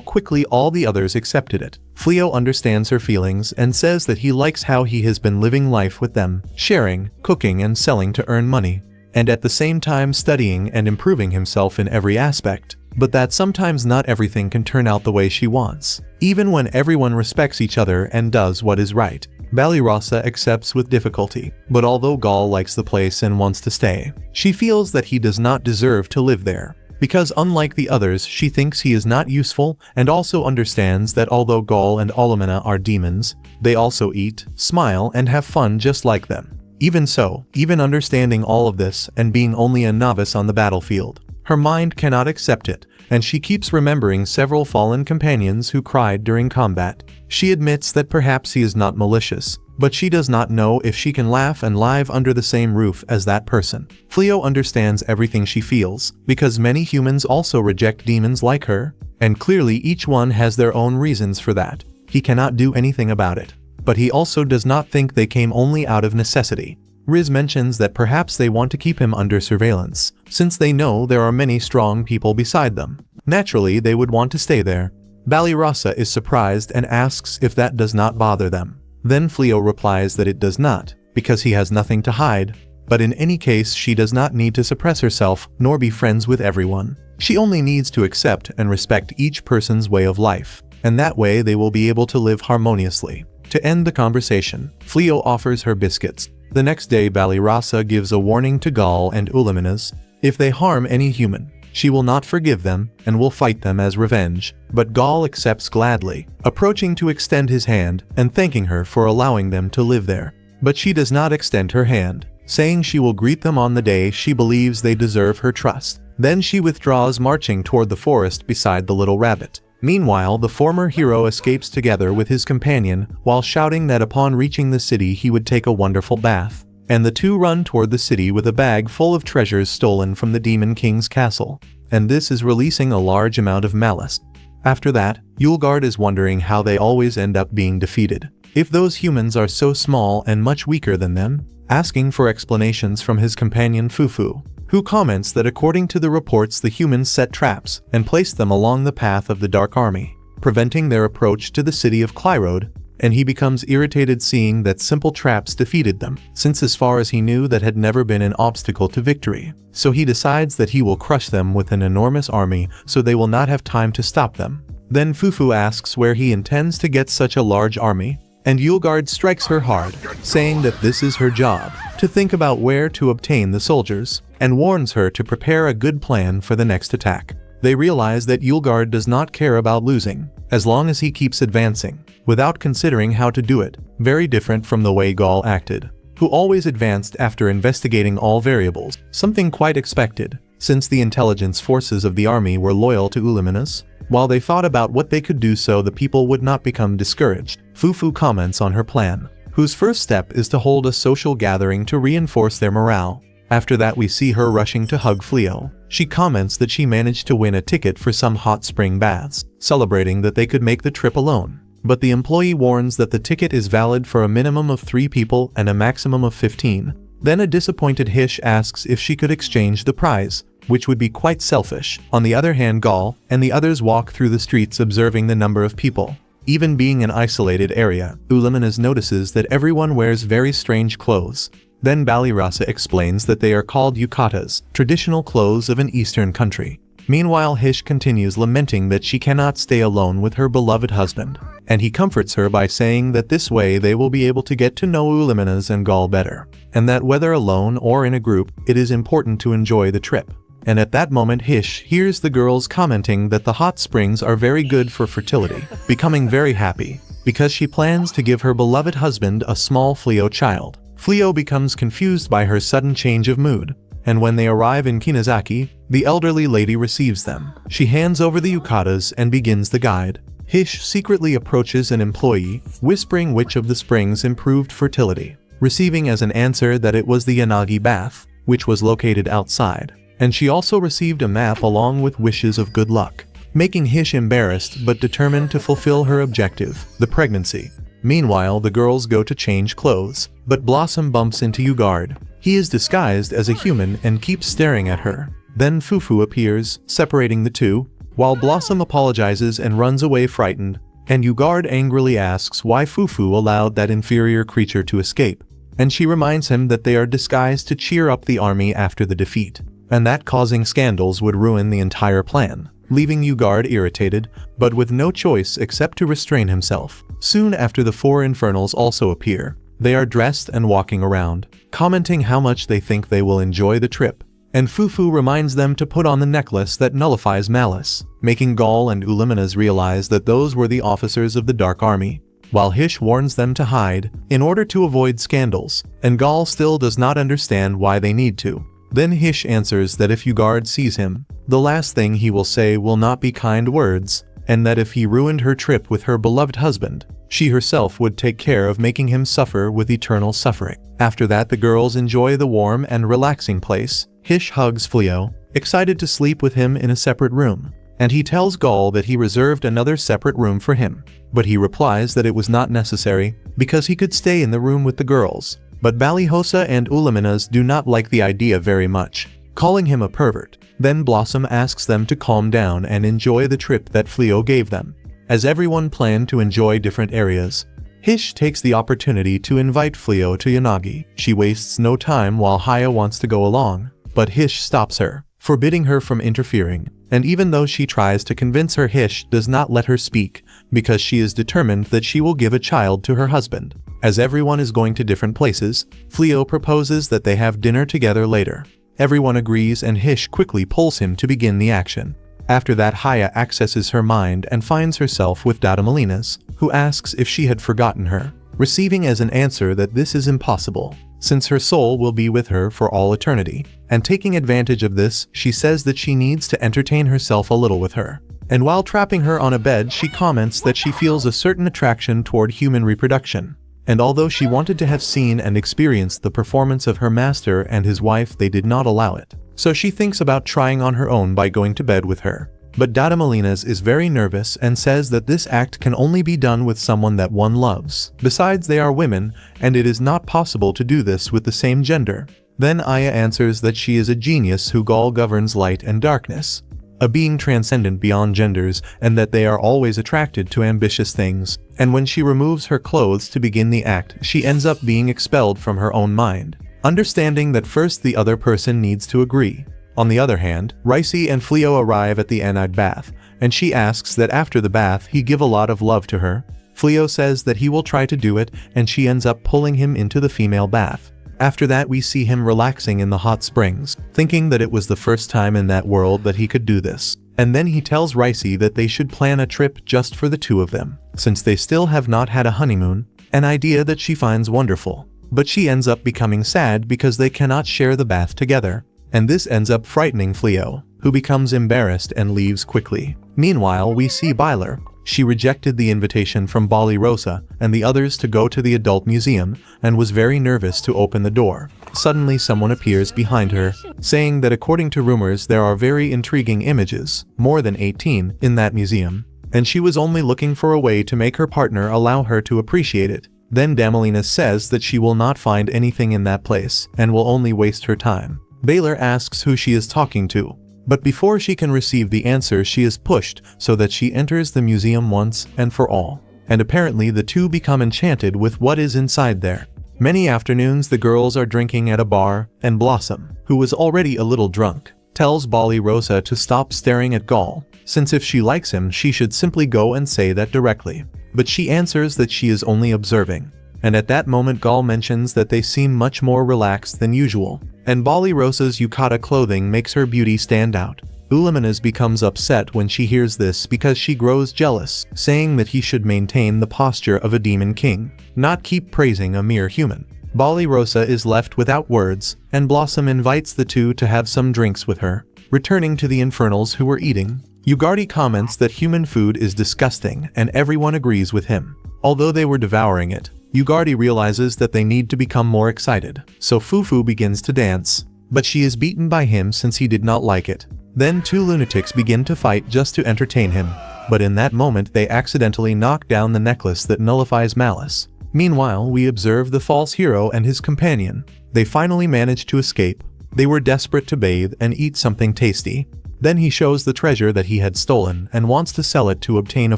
quickly all the others accepted it. Fleo understands her feelings and says that he likes how he has been living life with them, sharing, cooking and selling to earn money, and at the same time studying and improving himself in every aspect, but that sometimes not everything can turn out the way she wants, even when everyone respects each other and does what is right. Ballyrosa accepts with difficulty, but although Gaul likes the place and wants to stay, she feels that he does not deserve to live there, because unlike the others, she thinks he is not useful, and also understands that although Gaul and Olumina are demons, they also eat, smile, and have fun just like them. Even so, even understanding all of this and being only a novice on the battlefield, her mind cannot accept it, and she keeps remembering several fallen companions who cried during combat. She admits that perhaps he is not malicious, but she does not know if she can laugh and live under the same roof as that person. Fleo understands everything she feels, because many humans also reject demons like her, and clearly each one has their own reasons for that. He cannot do anything about it, but he also does not think they came only out of necessity. Riz mentions that perhaps they want to keep him under surveillance, since they know there are many strong people beside them. Naturally, they would want to stay there. Ballyrosa is surprised and asks if that does not bother them. Then Fleo replies that it does not, because he has nothing to hide, but in any case she does not need to suppress herself nor be friends with everyone. She only needs to accept and respect each person's way of life, and that way they will be able to live harmoniously. To end the conversation, Fleo offers her biscuits. The next day, Ballyrosa gives a warning to Gaul and Uluminas. If they harm any human, she will not forgive them and will fight them as revenge, but Gaul accepts gladly, approaching to extend his hand and thanking her for allowing them to live there. But she does not extend her hand, saying she will greet them on the day she believes they deserve her trust. Then she withdraws, marching toward the forest beside the little rabbit. Meanwhile, the former hero escapes together with his companion while shouting that upon reaching the city he would take a wonderful bath, and the two run toward the city with a bag full of treasures stolen from the Demon King's castle. And this is releasing a large amount of malice. After that, Yulgard is wondering how they always end up being defeated. If those humans are so small and much weaker than them, asking for explanations from his companion Fufu, who comments that according to the reports the humans set traps and placed them along the path of the Dark Army, preventing their approach to the city of Clyrode, and he becomes irritated seeing that simple traps defeated them, since as far as he knew that had never been an obstacle to victory. So he decides that he will crush them with an enormous army so they will not have time to stop them. Then Fufu asks where he intends to get such a large army, and Yulgard strikes her hard, saying that this is her job, to think about where to obtain the soldiers, and warns her to prepare a good plan for the next attack. They realize that Yulgard does not care about losing, as long as he keeps advancing, without considering how to do it, very different from the way Gaul acted, who always advanced after investigating all variables, something quite expected, since the intelligence forces of the army were loyal to Uliminas. While they thought about what they could do so the people would not become discouraged, Fufu comments on her plan, whose first step is to hold a social gathering to reinforce their morale. After that we see her rushing to hug Fleo. She comments that she managed to win a ticket for some hot spring baths, celebrating that they could make the trip alone. But the employee warns that the ticket is valid for a minimum of 3 people and a maximum of 15. Then a disappointed Hish asks if she could exchange the prize, which would be quite selfish. On the other hand, Gaul and the others walk through the streets observing the number of people. Even being an isolated area, Uliminas notices that everyone wears very strange clothes. Then Balirasa explains that they are called yukatas, traditional clothes of an eastern country. Meanwhile, Hish continues lamenting that she cannot stay alone with her beloved husband, and he comforts her by saying that this way they will be able to get to know Uliminas and Gaul better, and that whether alone or in a group, it is important to enjoy the trip. And at that moment Hish hears the girls commenting that the hot springs are very good for fertility, becoming very happy, because she plans to give her beloved husband a small Fleo child. Fleo becomes confused by her sudden change of mood, and when they arrive in Kinazaki, the elderly lady receives them. She hands over the yukatas and begins the guide. Hish secretly approaches an employee, whispering which of the springs improved fertility, receiving as an answer that it was the Yanagi bath, which was located outside. And she also received a map along with wishes of good luck, making Hish embarrassed but determined to fulfill her objective, the pregnancy. Meanwhile, the girls go to change clothes, but Blossom bumps into Yulgard. He is disguised as a human and keeps staring at her. Then Fufu appears, separating the two, while Blossom apologizes and runs away frightened, and Yulgard angrily asks why Fufu allowed that inferior creature to escape, and she reminds him that they are disguised to cheer up the army after the defeat, and that causing scandals would ruin the entire plan, leaving Yulgard irritated, but with no choice except to restrain himself. Soon after the 4 infernals also appear. They are dressed and walking around, commenting how much they think they will enjoy the trip, and Fufu reminds them to put on the necklace that nullifies malice, making Gaul and Uliminas realize that those were the officers of the Dark Army, while Hish warns them to hide, in order to avoid scandals, and Gaul still does not understand why they need to. Then Hish answers that if Yulgard sees him, the last thing he will say will not be kind words, and that if he ruined her trip with her beloved husband, she herself would take care of making him suffer with eternal suffering. After that the girls enjoy the warm and relaxing place. Hish hugs Fleo, excited to sleep with him in a separate room, and he tells Gaul that he reserved another separate room for him, but he replies that it was not necessary, because he could stay in the room with the girls. But Ballyhosa and Uliminas do not like the idea very much, calling him a pervert. Then Blossom asks them to calm down and enjoy the trip that Fleo gave them, as everyone planned to enjoy different areas. Hish takes the opportunity to invite Fleo to Yanagi. She wastes no time while Haya wants to go along, but Hish stops her, forbidding her from interfering, and even though she tries to convince her, Hish does not let her speak, because she is determined that she will give a child to her husband. As everyone is going to different places, Fleo proposes that they have dinner together later. Everyone agrees and Hish quickly pulls him to begin the action. After that, Haya accesses her mind and finds herself with Dadamalinas, who asks if she had forgotten her, receiving as an answer that this is impossible, since her soul will be with her for all eternity. And taking advantage of this, she says that she needs to entertain herself a little with her. And while trapping her on a bed, she comments that she feels a certain attraction toward human reproduction. And although she wanted to have seen and experienced the performance of her master and his wife, they did not allow it. So she thinks about trying on her own by going to bed with her. But Dadamalinas is very nervous and says that this act can only be done with someone that one loves. Besides, they are women, and it is not possible to do this with the same gender. Then Aya answers that she is a genius who governs light and darkness, a being transcendent beyond genders, and that they are always attracted to ambitious things. And when she removes her clothes to begin the act, she ends up being expelled from her own mind, understanding that first the other person needs to agree. On the other hand, Ricey and Fleo arrive at the Anide bath, and she asks that after the bath he give a lot of love to her. Fleo says that he will try to do it, and she ends up pulling him into the female bath. After that, we see him relaxing in the hot springs, thinking that it was the first time in that world that he could do this. And then he tells Ricey that they should plan a trip just for the two of them, since they still have not had a honeymoon, an idea that she finds wonderful. But she ends up becoming sad because they cannot share the bath together. And this ends up frightening Fleo, who becomes embarrassed and leaves quickly. Meanwhile, we see Byler. She rejected the invitation from Bali Rosa and the others to go to the adult museum and was very nervous to open the door. Suddenly someone appears behind her, saying that according to rumors there are very intriguing images, more than 18, in that museum, and she was only looking for a way to make her partner allow her to appreciate it. Then Damalina says that she will not find anything in that place and will only waste her time. Baylor asks who she is talking to, but before she can receive the answer, she is pushed so that she enters the museum once and for all. And apparently the two become enchanted with what is inside there. Many afternoons the girls are drinking at a bar, and Blossom, who was already a little drunk, tells Bali Rosa to stop staring at Gaul, since if she likes him she should simply go and say that directly. But she answers that she is only observing. And at that moment Gaul mentions that they seem much more relaxed than usual, and Bali Rosa's yukata clothing makes her beauty stand out. Ulaminas becomes upset when she hears this because she grows jealous, saying that he should maintain the posture of a demon king, not keep praising a mere human. Bali Rosa is left without words, and Blossom invites the two to have some drinks with her. Returning to the Infernals who were eating, Ugardi comments that human food is disgusting, and everyone agrees with him. Although they were devouring it, Ugardi realizes that they need to become more excited, so Fufu begins to dance, but she is beaten by him since he did not like it. Then two lunatics begin to fight just to entertain him, but in that moment they accidentally knock down the necklace that nullifies malice. Meanwhile, we observe the false hero and his companion. They finally manage to escape. They were desperate to bathe and eat something tasty. Then he shows the treasure that he had stolen and wants to sell it to obtain a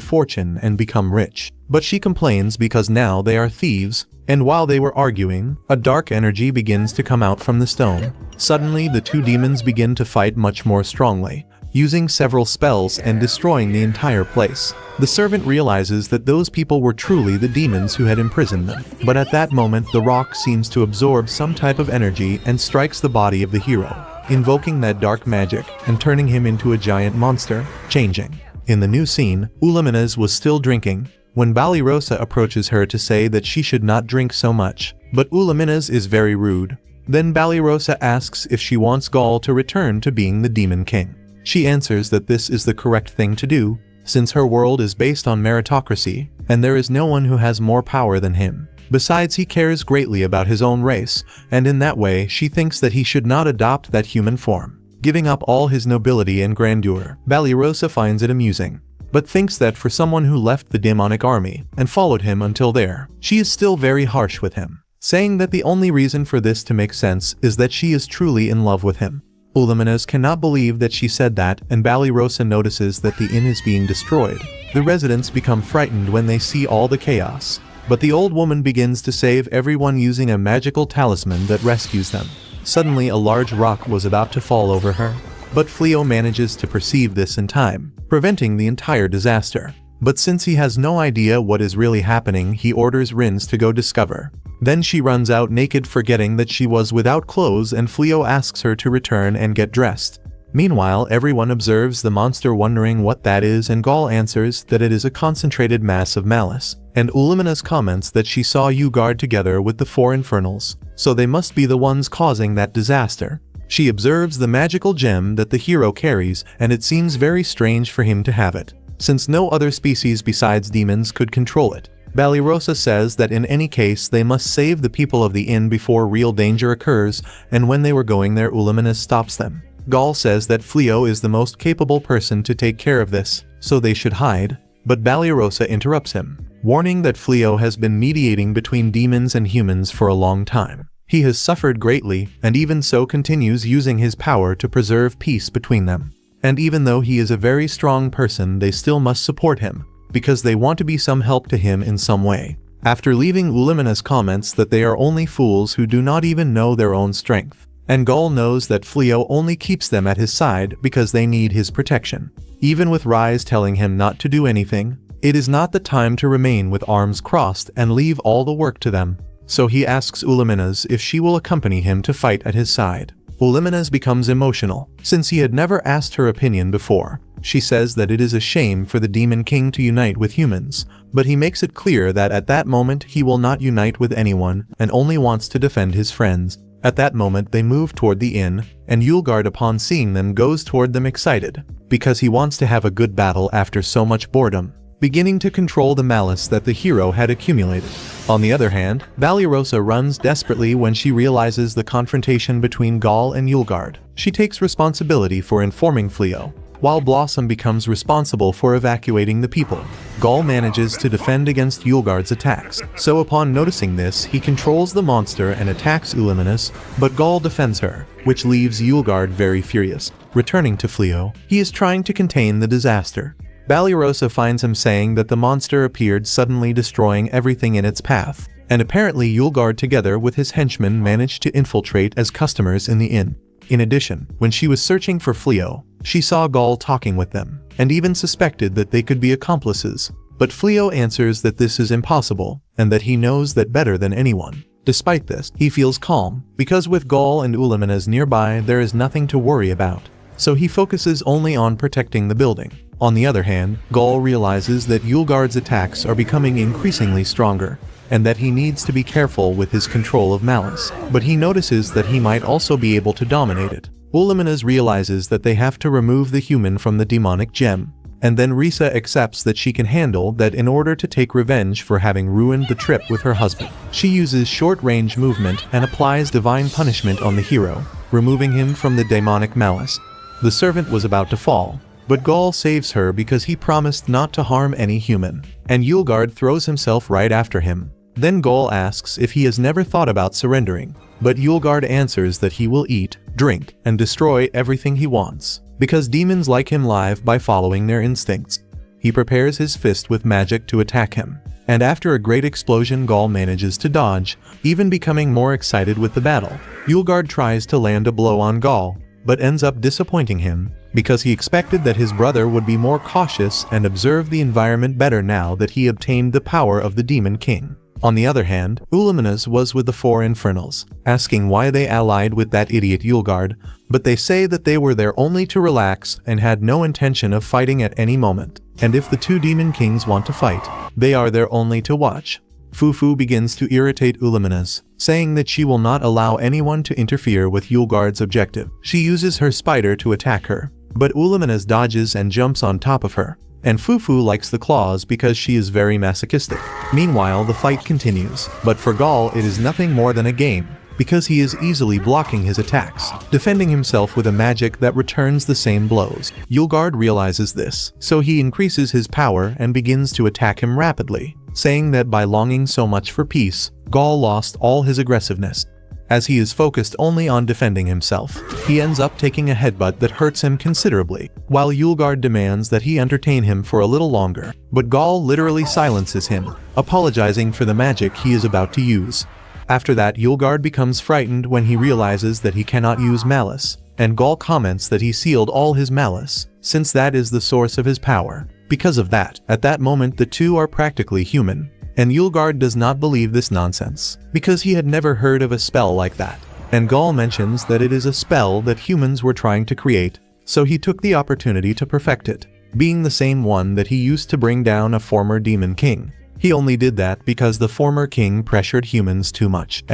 fortune and become rich. But she complains because now they are thieves, and while they were arguing, a dark energy begins to come out from the stone. Suddenly, the two demons begin to fight much more strongly, using several spells and destroying the entire place. The servant realizes that those people were truly the demons who had imprisoned them. But at that moment, the rock seems to absorb some type of energy and strikes the body of the hero, invoking that dark magic and turning him into a giant monster, changing. In the new scene, Ulaminas was still drinking when Bali Rosa approaches her to say that she should not drink so much, but Ulaminas is very rude. Then Bali Rosa asks if she wants Gaul to return to being the Demon King. She answers that this is the correct thing to do, since her world is based on meritocracy, and there is no one who has more power than him. Besides, he cares greatly about his own race, and in that way she thinks that he should not adopt that human form, giving up all his nobility and grandeur. Bali Rosa finds it amusing, but thinks that for someone who left the demonic army and followed him until there, she is still very harsh with him, saying that the only reason for this to make sense is that she is truly in love with him. Ulaminas cannot believe that she said that, and Bali Rosa notices that the inn is being destroyed. The residents become frightened when they see all the chaos, but the old woman begins to save everyone using a magical talisman that rescues them. Suddenly a large rock was about to fall over her, but Fleo manages to perceive this in time, preventing the entire disaster. But since he has no idea what is really happening, he orders Rins to go discover. Then she runs out naked, forgetting that she was without clothes, and Fleo asks her to return and get dressed. Meanwhile, everyone observes the monster, wondering what that is, and Gaul answers that it is a concentrated mass of malice. And Ulaminas comments that she saw Ugard together with the four Infernals, so they must be the ones causing that disaster. She observes the magical gem that the hero carries, and it seems very strange for him to have it, since no other species besides demons could control it. Ballyrosa says that in any case they must save the people of the inn before real danger occurs, and when they were going there Uluminus stops them. Gaul says that Fleo is the most capable person to take care of this, so they should hide, but Ballyrosa interrupts him, warning that Fleo has been mediating between demons and humans for a long time. He has suffered greatly, and even so continues using his power to preserve peace between them. And even though he is a very strong person, they still must support him, because they want to be some help to him in some way. After leaving, Uluminus comments that they are only fools who do not even know their own strength. And Gaul knows that Fleo only keeps them at his side because they need his protection. Even with Rise telling him not to do anything, it is not the time to remain with arms crossed and leave all the work to them. So he asks Uluminus if she will accompany him to fight at his side. Uluminus becomes emotional, since he had never asked her opinion before. She says that it is a shame for the Demon King to unite with humans, but he makes it clear that at that moment he will not unite with anyone and only wants to defend his friends. At that moment they move toward the inn, and Yulgard upon seeing them goes toward them excited, because he wants to have a good battle after so much boredom, beginning to control the malice that the hero had accumulated. On the other hand, Ballyrosa runs desperately when she realizes the confrontation between Gaul and Yulgard. She takes responsibility for informing Fleo, while Blossom becomes responsible for evacuating the people. Gaul manages to defend against Yulgard's attacks, so upon noticing this, he controls the monster and attacks Uluminus, but Gaul defends her, which leaves Yulgard very furious. Returning to Fleo, he is trying to contain the disaster. Ballyrosa finds him saying that the monster appeared suddenly, destroying everything in its path, and apparently Yulgard together with his henchmen managed to infiltrate as customers in the inn. In addition, when she was searching for Fleo, she saw Gaul talking with them, and even suspected that they could be accomplices. But Fleo answers that this is impossible, and that he knows that better than anyone. Despite this, he feels calm, because with Gaul and Uluminus nearby there is nothing to worry about. So he focuses only on protecting the building. On the other hand, Gaul realizes that Yulgard's attacks are becoming increasingly stronger, and that he needs to be careful with his control of malice. But he notices that he might also be able to dominate it. Uluminus realizes that they have to remove the human from the demonic gem, and then Risa accepts that she can handle that in order to take revenge for having ruined the trip with her husband. She uses short-range movement and applies divine punishment on the hero, removing him from the demonic malice. The servant was about to fall, but Gaul saves her because he promised not to harm any human, and Yulgard throws himself right after him. Then Gaul asks if he has never thought about surrendering, but Yulgard answers that he will eat, drink, and destroy everything he wants, because demons like him live by following their instincts. He prepares his fist with magic to attack him, and after a great explosion Gaul manages to dodge, even becoming more excited with the battle. Yulgard tries to land a blow on Gaul, but ends up disappointing him, because he expected that his brother would be more cautious and observe the environment better now that he obtained the power of the Demon King. On the other hand, Uluminus was with the four Infernals, asking why they allied with that idiot Yulgard, but they say that they were there only to relax and had no intention of fighting at any moment, and if the two Demon Kings want to fight, they are there only to watch. Fufu begins to irritate Uluminus, saying that she will not allow anyone to interfere with Yulgard's objective. She uses her spider to attack her, but Uluminus dodges and jumps on top of her, and Fufu likes the claws because she is very masochistic. Meanwhile, the fight continues, but for Gaul it is nothing more than a game, because he is easily blocking his attacks, defending himself with a magic that returns the same blows. Yulgard realizes this, so he increases his power and begins to attack him rapidly, saying that by longing so much for peace, Gaul lost all his aggressiveness. As he is focused only on defending himself, he ends up taking a headbutt that hurts him considerably, while Yulgard demands that he entertain him for a little longer, but Gaul literally silences him, apologizing for the magic he is about to use. After that, Yulgard becomes frightened when he realizes that he cannot use malice, and Gaul comments that he sealed all his malice, since that is the source of his power. Because of that, at that moment the two are practically human, and Yulgard does not believe this nonsense, because he had never heard of a spell like that. And Gaul mentions that it is a spell that humans were trying to create, so he took the opportunity to perfect it, being the same one that he used to bring down a former demon king. He only did that because the former king pressured humans too much,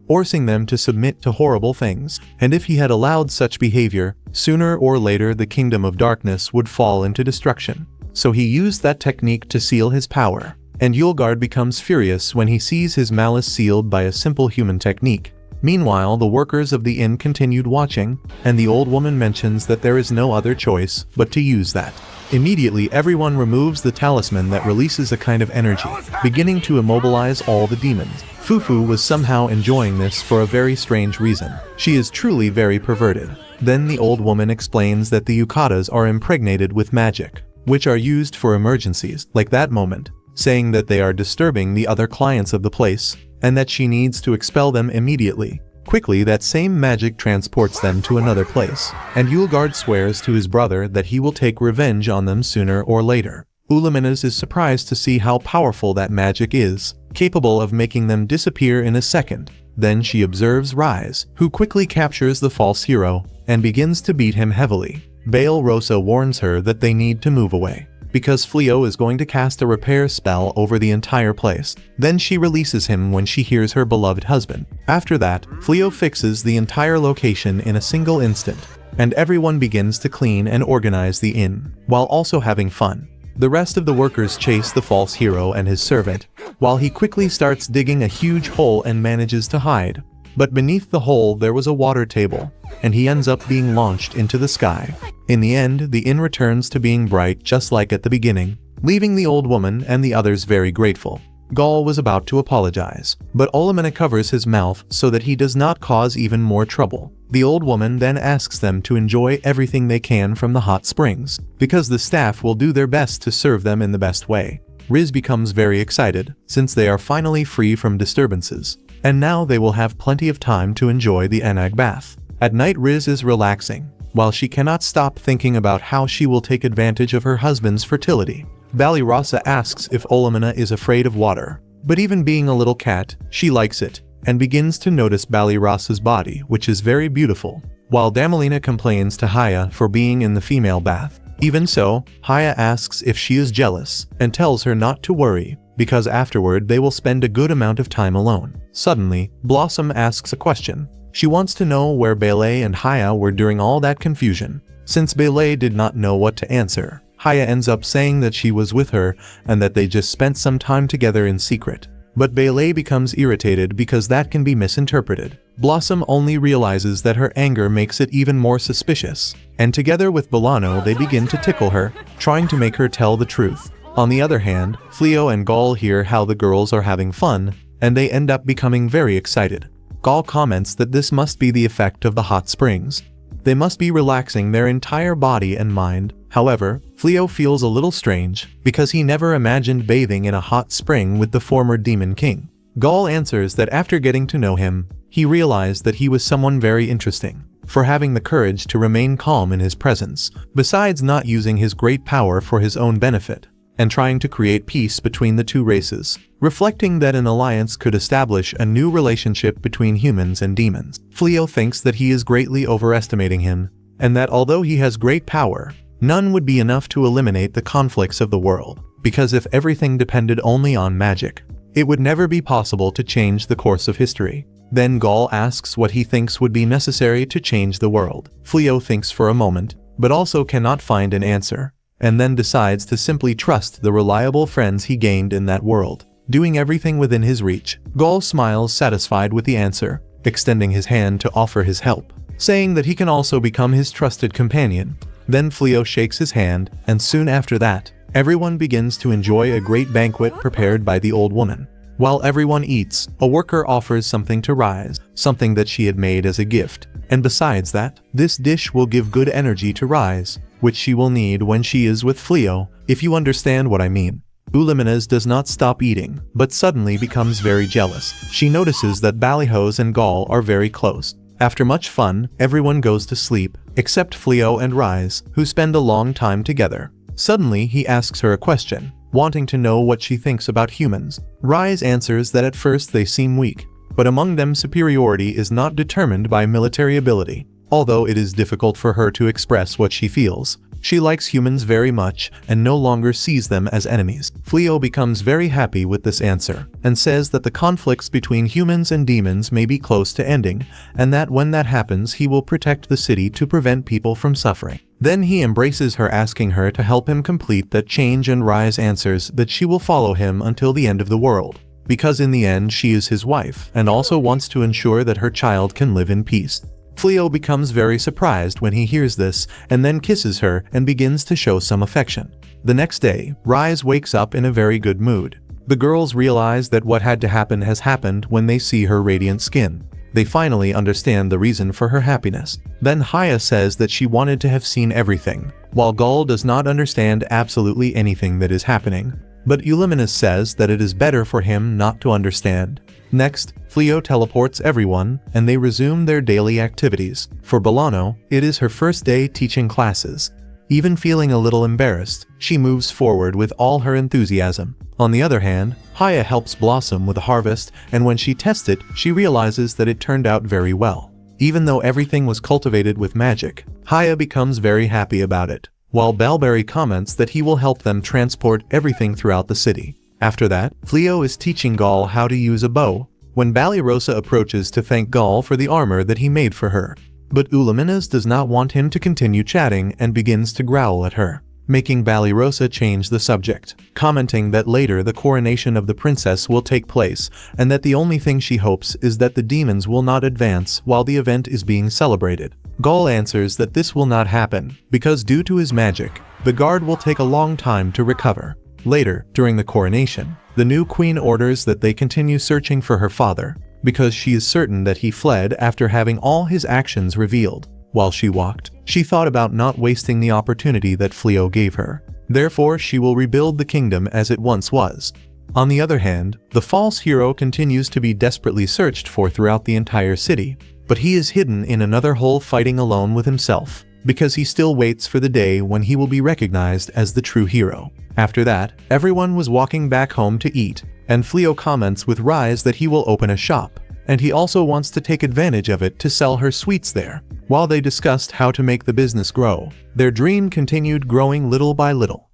forcing them to submit to horrible things, and if he had allowed such behavior, sooner or later the kingdom of darkness would fall into destruction. So he used that technique to seal his power. and Yulgard becomes furious when he sees his malice sealed by a simple human technique. Meanwhile, the workers of the inn continued watching, and the old woman mentions that there is no other choice but to use that. Immediately, everyone removes the talisman that releases a kind of energy, beginning to immobilize all the demons. Fufu was somehow enjoying this for a very strange reason. She is truly very perverted. Then the old woman explains that the yukatas are impregnated with magic, which are used for emergencies, like that moment, saying that they are disturbing the other clients of the place, and that she needs to expel them immediately. Quickly, that same magic transports them to another place, and Yulgard swears to his brother that he will take revenge on them sooner or later. Uluminas is surprised to see how powerful that magic is, capable of making them disappear in a second. Then she observes Rise, who quickly captures the false hero, and begins to beat him heavily. Baal Rosa warns her that they need to move away, because Fleo is going to cast a repair spell over the entire place. Then she releases him when she hears her beloved husband. After that, Fleo fixes the entire location in a single instant, and everyone begins to clean and organize the inn, while also having fun. The rest of the workers chase the false hero and his servant, while he quickly starts digging a huge hole and manages to hide. But beneath the hole there was a water table, and he ends up being launched into the sky. In the end, the inn returns to being bright just like at the beginning, leaving the old woman and the others very grateful. Gaul was about to apologize, but Olamina covers his mouth so that he does not cause even more trouble. The old woman then asks them to enjoy everything they can from the hot springs, because the staff will do their best to serve them in the best way. Riz becomes very excited, since they are finally free from disturbances, and now they will have plenty of time to enjoy the Anag bath. At night, Riz is relaxing, while she cannot stop thinking about how she will take advantage of her husband's fertility. Balirasa asks if Olamina is afraid of water, but even being a little cat, she likes it, and begins to notice Balirasa's body, which is very beautiful, while Damalina complains to Haya for being in the female bath. Even so, Haya asks if she is jealous, and tells her not to worry, because afterward they will spend a good amount of time alone. Suddenly, Blossom asks a question. She wants to know where Bele and Haya were during all that confusion. Since Bele did not know what to answer, Haya ends up saying that she was with her and that they just spent some time together in secret. But Bele becomes irritated because that can be misinterpreted. Blossom only realizes that her anger makes it even more suspicious, and together with Bolano they begin to tickle her, trying to make her tell the truth. On the other hand, Fleo and Gaul hear how the girls are having fun, and they end up becoming very excited. Gaul comments that this must be the effect of the hot springs. They must be relaxing their entire body and mind. However, Fleo feels a little strange, because he never imagined bathing in a hot spring with the former Demon King. Gaul answers that after getting to know him, he realized that he was someone very interesting, for having the courage to remain calm in his presence, besides not using his great power for his own benefit, and trying to create peace between the two races, reflecting that an alliance could establish a new relationship between humans and demons. Fleo thinks that he is greatly overestimating him, and that although he has great power, none would be enough to eliminate the conflicts of the world, because if everything depended only on magic, it would never be possible to change the course of history. Then Gaul asks what he thinks would be necessary to change the world. Fleo thinks for a moment, but also cannot find an answer, and then decides to simply trust the reliable friends he gained in that world, doing everything within his reach. Gaul smiles satisfied with the answer, extending his hand to offer his help, saying that he can also become his trusted companion. Then Fleo shakes his hand, and soon after that, everyone begins to enjoy a great banquet prepared by the old woman. While everyone eats, a worker offers something to Rise, something that she had made as a gift, and besides that, this dish will give good energy to Rise, which she will need when she is with Fleo, if you understand what I mean. Uluminas does not stop eating, but suddenly becomes very jealous. She notices that Ballyhose and Gaul are very close. After much fun, everyone goes to sleep, except Fleo and Rise, who spend a long time together. Suddenly, he asks her a question, wanting to know what she thinks about humans. Rise answers that at first they seem weak, but among them superiority is not determined by military ability. Although it is difficult for her to express what she feels, She likes humans very much and no longer sees them as enemies. Fleo becomes very happy with this answer and says that the conflicts between humans and demons may be close to ending, and that when that happens he will protect the city to prevent people from suffering. Then he embraces her, asking her to help him complete that change, and Rise answers that she will follow him until the end of the world, because in the end she is his wife and also wants to ensure that her child can live in peace. Fleo becomes very surprised when he hears this and then kisses her and begins to show some affection. The next day, Rise wakes up in a very good mood. The girls realize that what had to happen has happened when they see her radiant skin. They finally understand the reason for her happiness. Then Haya says that she wanted to have seen everything, while Gull does not understand absolutely anything that is happening. But Illuminus says that it is better for him not to understand. Next, Fleo teleports everyone, and they resume their daily activities. For Bolano, it is her first day teaching classes. Even feeling a little embarrassed, she moves forward with all her enthusiasm. On the other hand, Haya helps Blossom with the harvest, and when she tests it, she realizes that it turned out very well. Even though everything was cultivated with magic, Haya becomes very happy about it, while Balberry comments that he will help them transport everything throughout the city. After that, Fleo is teaching Gull how to use a bow, when Ballyrosa approaches to thank Gull for the armor that he made for her. But Uluminas does not want him to continue chatting and begins to growl at her, making Ballyrosa change the subject, commenting that later the coronation of the princess will take place and that the only thing she hopes is that the demons will not advance while the event is being celebrated. Gull answers that this will not happen because due to his magic, the guard will take a long time to recover. Later, during the coronation, the new queen orders that they continue searching for her father, because she is certain that he fled after having all his actions revealed. While she walked, she thought about not wasting the opportunity that Fleo gave her. Therefore, she will rebuild the kingdom as it once was. On the other hand, the false hero continues to be desperately searched for throughout the entire city, but he is hidden in another hole fighting alone with himself, because he still waits for the day when he will be recognized as the true hero. After that, everyone was walking back home to eat, and Fleo comments with Rise that he will open a shop, and he also wants to take advantage of it to sell her sweets there. While they discussed how to make the business grow, their dream continued growing little by little.